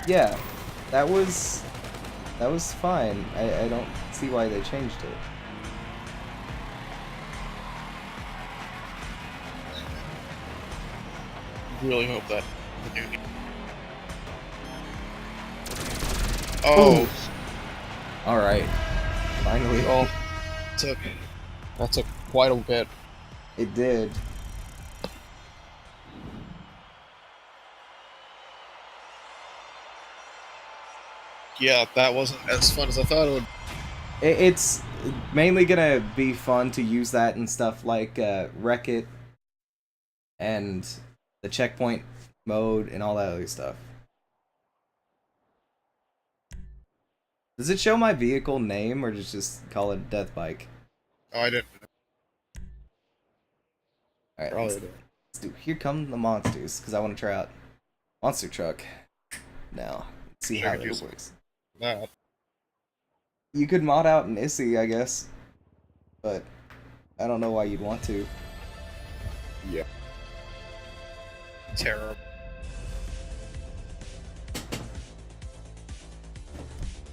Yeah. That was fine. I don't see why they changed it.
Really hope that the new. Oh.
All right. Finally.
Oh. That took quite a bit.
It did.
Yeah, that wasn't as fun as I thought it would.
It's mainly gonna be fun to use that and stuff like Wreck-It and the checkpoint mode and all that other stuff. Does it show my vehicle name or just call it Death Bike?
Oh, I didn't.
Alright, let's do Here Come the Monsters, because I want to try out Monster Truck now. See how this works.
That.
You could mod out an Issy, I guess, but I don't know why you'd want to.
Yeah. Terrible.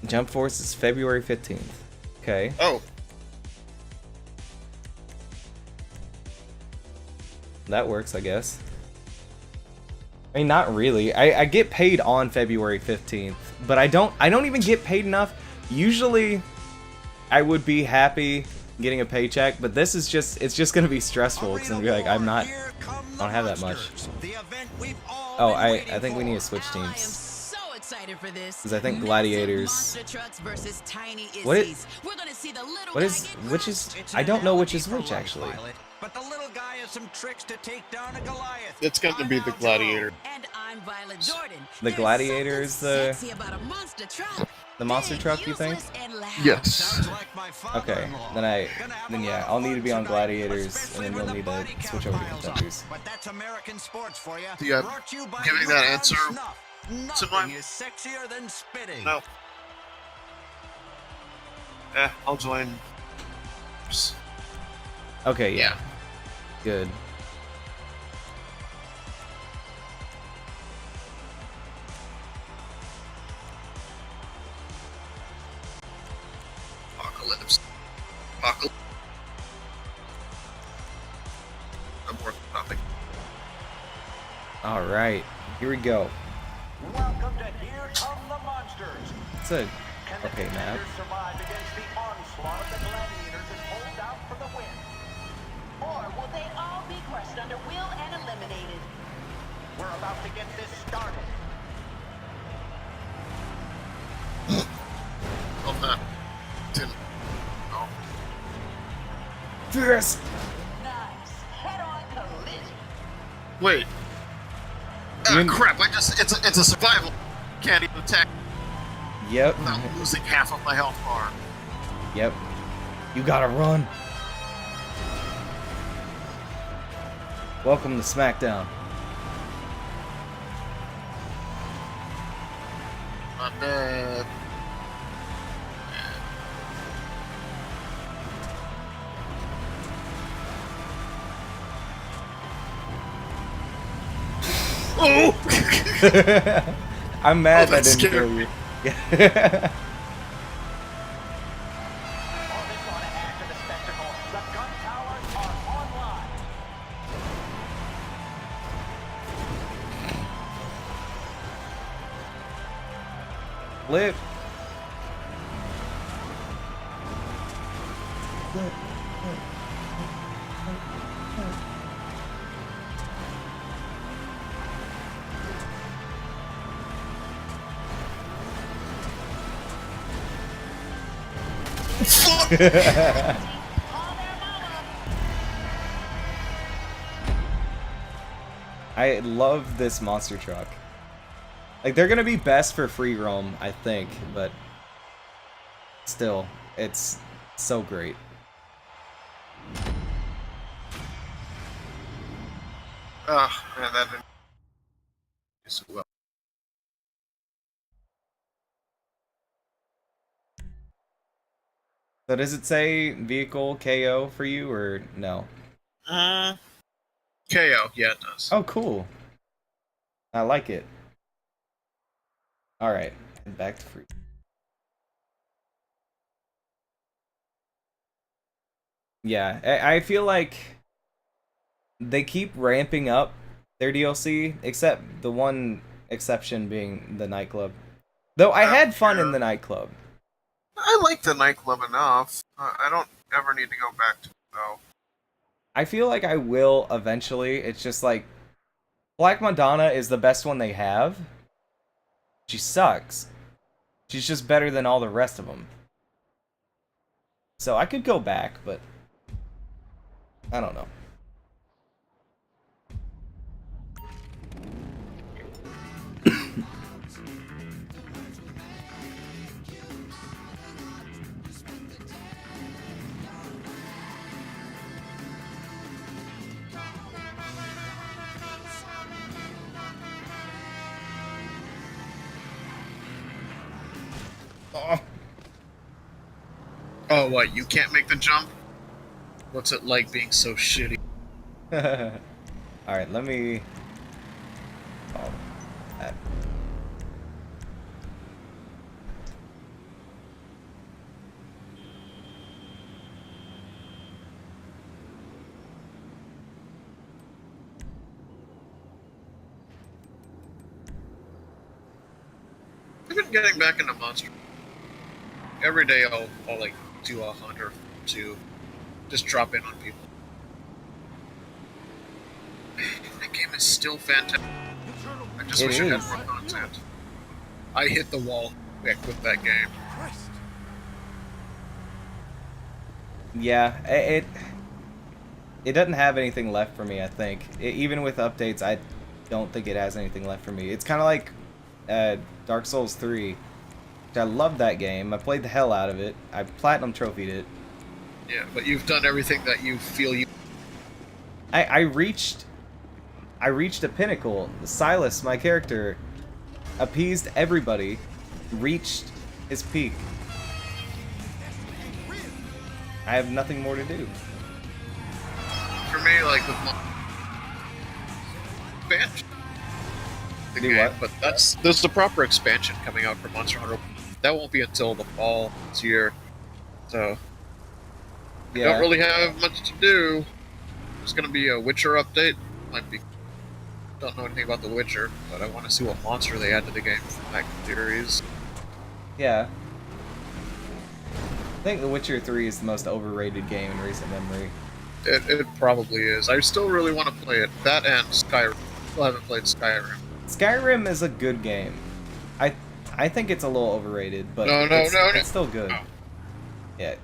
Jump Force is February 15th. Okay.
Oh.
That works, I guess. I mean, not really. I get paid on February 15th, but I don't even get paid enough. Usually, I would be happy getting a paycheck, but this is it's just gonna be stressful. It's gonna be like, I don't have that much. Oh, I think we need to switch teams.
For this.
Because I think Gladiators. Which is? I don't know which is which actually.
But the little guy has some tricks to take down a Goliath.
It's going to be the Gladiator.
And I'm Violet Jordan.
The Gladiator is the monster truck, you think?
Yes.
Okay, then yeah, I'll need to be on Gladiators, and then you'll need to switch over to Contenders.
But that's American sports for you.
Yeah,
Brought to you by
giving that answer.
Nothing is sexier than spitting.
No. I'll join.
Okay, yeah. Good.
Apocalypse. I'm working nothing.
Alright, here we go.
Welcome to Here Come the Monsters.
It's a okay map.
Survive against the onslaught of the gladiators and hold out for the win.
Or will they all be crushed under will and eliminated?
We're about to get this started.
Oh, that didn't. Oh.
Fierce!
Nice. Head-on collision.
Wait. Crap! It's a survival. Can't even attack
Yep.
without losing half of my health bar.
Yep. You gotta run. Welcome to SmackDown.
I'm dead. Oh!
I'm mad
Oh,
I
that
didn't
scared
kill
me.
you. Yeah.
Oh, this ought to add to the spectacle. The gun towers are online.
Flip. I love this monster truck. Like, they're gonna be best for free roam, I think, but still, it's so great.
Oh, man, that didn't do so well.
So does it say vehicle KO for you, or no?
KO, yeah, it does.
Oh, cool. I like it. Alright, back to free. Yeah, I feel like they keep ramping up their DLC, except the one exception being the nightclub. Though I had fun in the nightclub.
I like the nightclub enough. I don't ever need to go back to it, though.
I feel like I will eventually. It's just like Black Madonna is the best one they have. She sucks. She's just better than all the rest of them. So I could go back, but I don't know.
Oh, what? You can't make the jump? What's it like being so shitty?
Alright, let me... Oh, that.
I've been getting back into Monster. Every day I'll like do a hunt or two. Just drop in on people. That game is still fantastic. I just wish it had more content. I hit the wall quick with that game.
Yeah, it doesn't have anything left for me, I think. Even with updates, I don't think it has anything left for me. It's kind of like Dark Souls 3. I love that game. I played the hell out of it. I platinum trophied it.
Yeah, but you've done everything that you feel you...
I reached a pinnacle. Silas, my character, appeased everybody, reached his peak. I have nothing more to do.
For me, like, with expansion. The
Do
game,
what?
but there's the proper expansion coming out for Monster Hunter. That won't be until the fall this year. So,
Yeah.
don't really have much to do. There's gonna be a Witcher update. Don't know anything about the Witcher, but I want to see what monster they add to the game from that series.
Yeah. I think The Witcher 3 is the most overrated game in recent memory.
It probably is. I still really want to play it. That and Skyrim. Still haven't played Skyrim.
Skyrim is a good game. I think it's a little overrated, but
No.
it's still good.
No.
Yeah.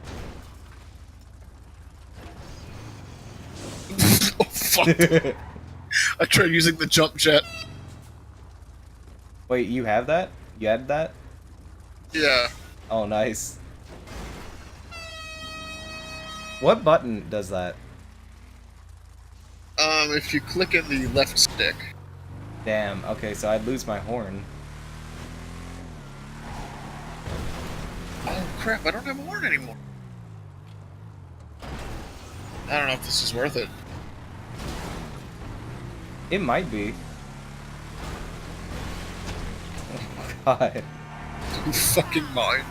Oh, fuck. I tried using the jump jet.
Wait, you have that? You added that?
Yeah.
Oh, nice. What button does that?
If you click in the left stick.
Damn, okay, so I'd lose my horn.
Oh crap, I don't have a horn anymore. I don't know if this is worth it.
It might be. Oh, God.
You fucking mind.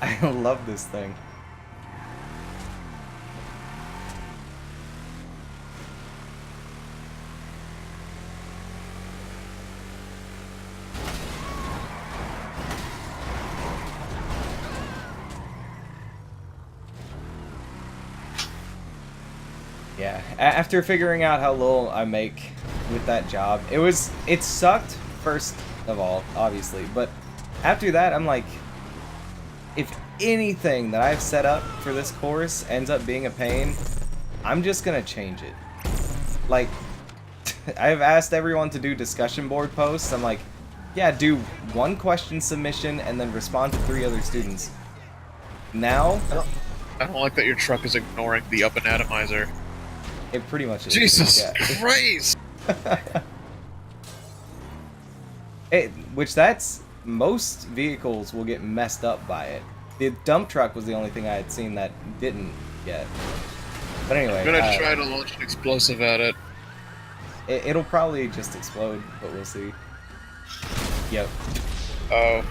I love this thing. Yeah, after figuring out how little I make with that job, it sucked first of all, obviously, but after that, I'm like, if anything that I've set up for this course ends up being a pain, I'm just gonna change it. Like, I've asked everyone to do discussion board posts. I'm like, yeah, do 1 question submission and then respond to 3 other students. Now,
I don't like that your truck is ignoring the up and atomizer.
it pretty much is.
Jesus
Yeah.
Christ!
Which that's, most vehicles will get messed up by it. The dump truck was the only thing I had seen that didn't yet. But anyway,
I'm gonna try to launch an explosive at it.
It'll probably just explode, but we'll see. Yep.
Oh.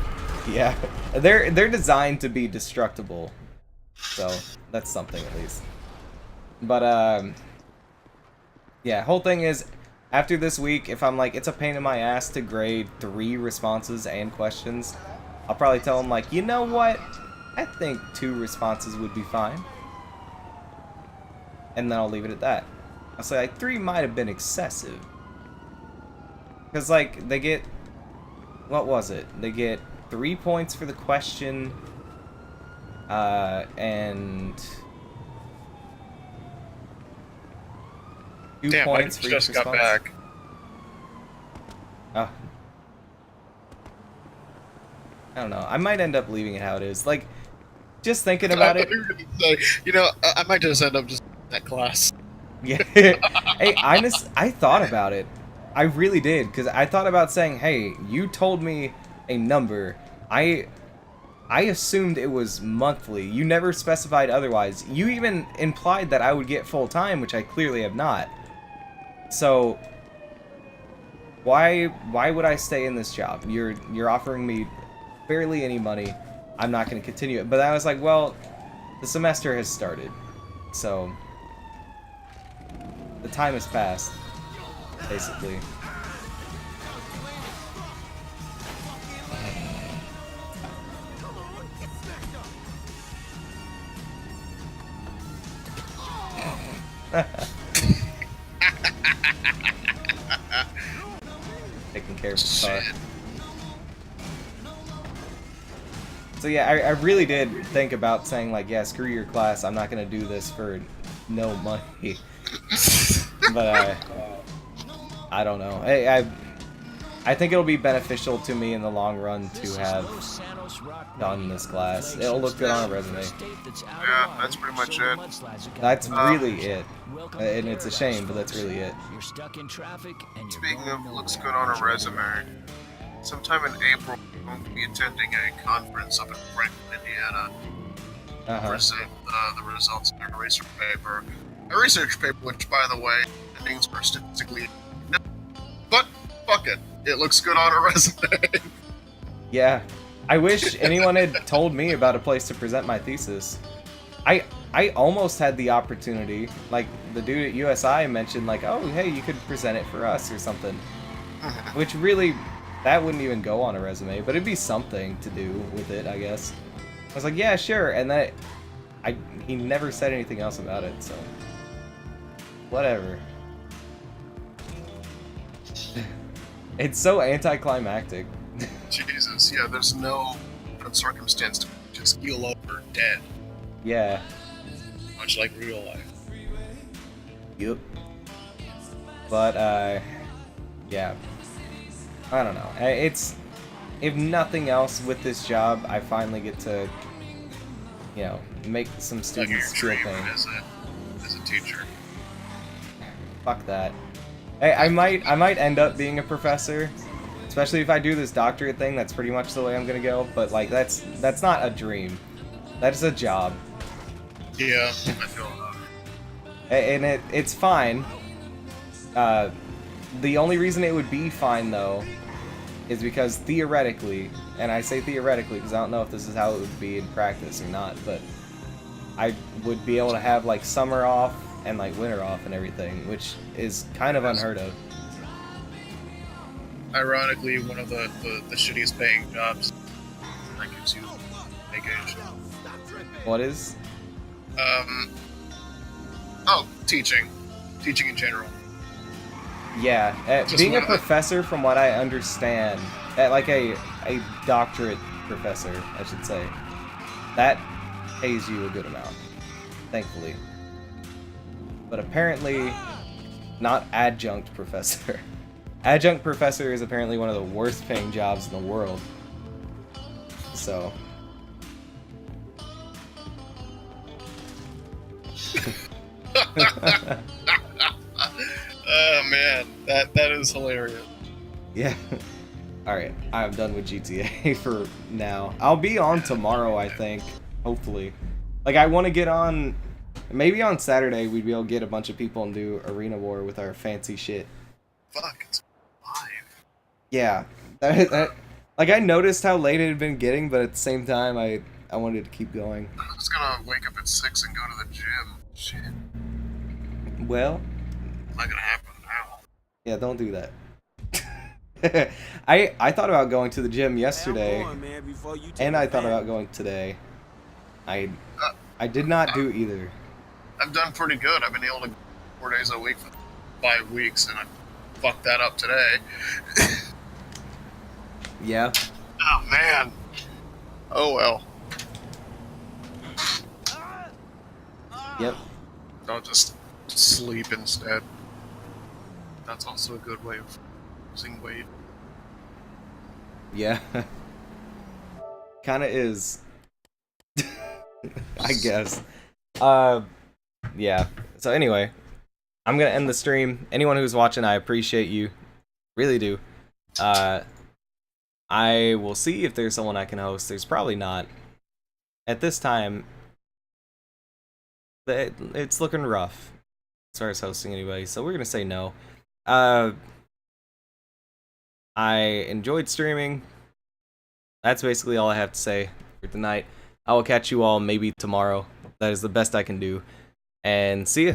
Yeah. They're designed to be destructible. So, that's something at least. But, yeah, whole thing is, after this week, if I'm like, it's a pain in my ass to grade 3 responses and questions, I'll probably tell them, like, you know what? I think 2 responses would be fine. And then I'll leave it at that. I'll say, like, 3 might have been excessive. Because, like, they get... What was it? They get 3 points for the question, and... 2
Damn,
points
I
for each
just got
response.
back.
Oh. I don't know. I might end up leaving it how it is. Like, just thinking about it.
You know, I might just end up just in that class.
Yeah. Hey, I thought about it. I really did, because I thought about saying, hey, you told me a number. I assumed it was monthly. You never specified otherwise. You even implied that I would get full-time, which I clearly have not. So, why would I stay in this job? You're offering me barely any money. I'm not going to continue it. But I was like, well, the semester has started. So, the time has passed, basically. Taking care of the car. So yeah, I really did think about saying like, yeah, screw your class, I'm not gonna do this for no money. But I don't know. I think it'll be beneficial to me in the long run to have done this class. It'll look good on a resume.
Yeah, that's pretty much it.
That's really it. And it's a shame, but that's really it.
Speaking of looks good on a resume, sometime in April, we're going to be attending a conference up in Franklin, Indiana. Present the results of a research paper. A research paper, which, by the way, things are statistically no, but fuck it. It looks good on a resume.
Yeah. I wish anyone had told me about a place to present my thesis. I almost had the opportunity. Like, the dude at USI mentioned, like, oh, hey, you could present it for us or something. Which really, that wouldn't even go on a resume, but it'd be something to do with it, I guess. I was like, yeah, sure, and then he never said anything else about it, so... Whatever. It's so anticlimactic.
Jesus, yeah, there's no circumstance to just keel over dead.
Yeah.
Much like real life.
Yep. But, yeah. I don't know. It's... If nothing else with this job, I finally get to, you know, make some students feel pain.
As a teacher.
Fuck that. Hey, I might end up being a professor, especially if I do this doctorate thing. That's pretty much the way I'm gonna go. But like, that's not a dream. That's a job.
Yeah, I feel that.
And it's fine. The only reason it would be fine though is because theoretically, and I say theoretically because I don't know if this is how it would be in practice or not, but I would be able to have like summer off and like winter off and everything, which is kind of unheard of.
Ironically, one of the shittiest paying jobs that gives you vacation.
What is?
Oh, teaching.
teaching in general.
Yeah, being a professor, from what I understand, like a doctorate professor, I should say, that pays you a good amount, thankfully. But apparently, not adjunct professor. Adjunct professor is apparently one of the worst paying jobs in the world. So.
Oh man, that is hilarious.
Yeah. Alright, I'm done with GTA for now. I'll be on tomorrow, I think. Hopefully. Like, I want to get on... Maybe on Saturday we'd be able to get a bunch of people and do Arena War with our fancy shit.
Fuck, it's live.
Yeah. Like, I noticed how late it had been getting, but at the same time, I wanted to keep going.
I was gonna wake up at 6 and go to the gym. Shit.
Well...
Not gonna happen now.
Yeah, don't do that. I thought about going to the gym yesterday, and I thought about going today. I did not do either.
I've done pretty good. I've been able to go 4 days a week for 5 weeks, and I fucked that up today.
Yeah.
Oh man. Oh well.
Yep.
I'll just sleep instead. That's also a good way of losing weight.
Yeah. Kinda is. I guess. Yeah. So anyway, I'm gonna end the stream. Anyone who's watching, I appreciate you. Really do. I will see if there's someone I can host. There's probably not. At this time, it's looking rough as far as hosting anybody, so we're gonna say no. I enjoyed streaming. That's basically all I have to say for tonight. I will catch you all maybe tomorrow. That is the best I can do. And see ya.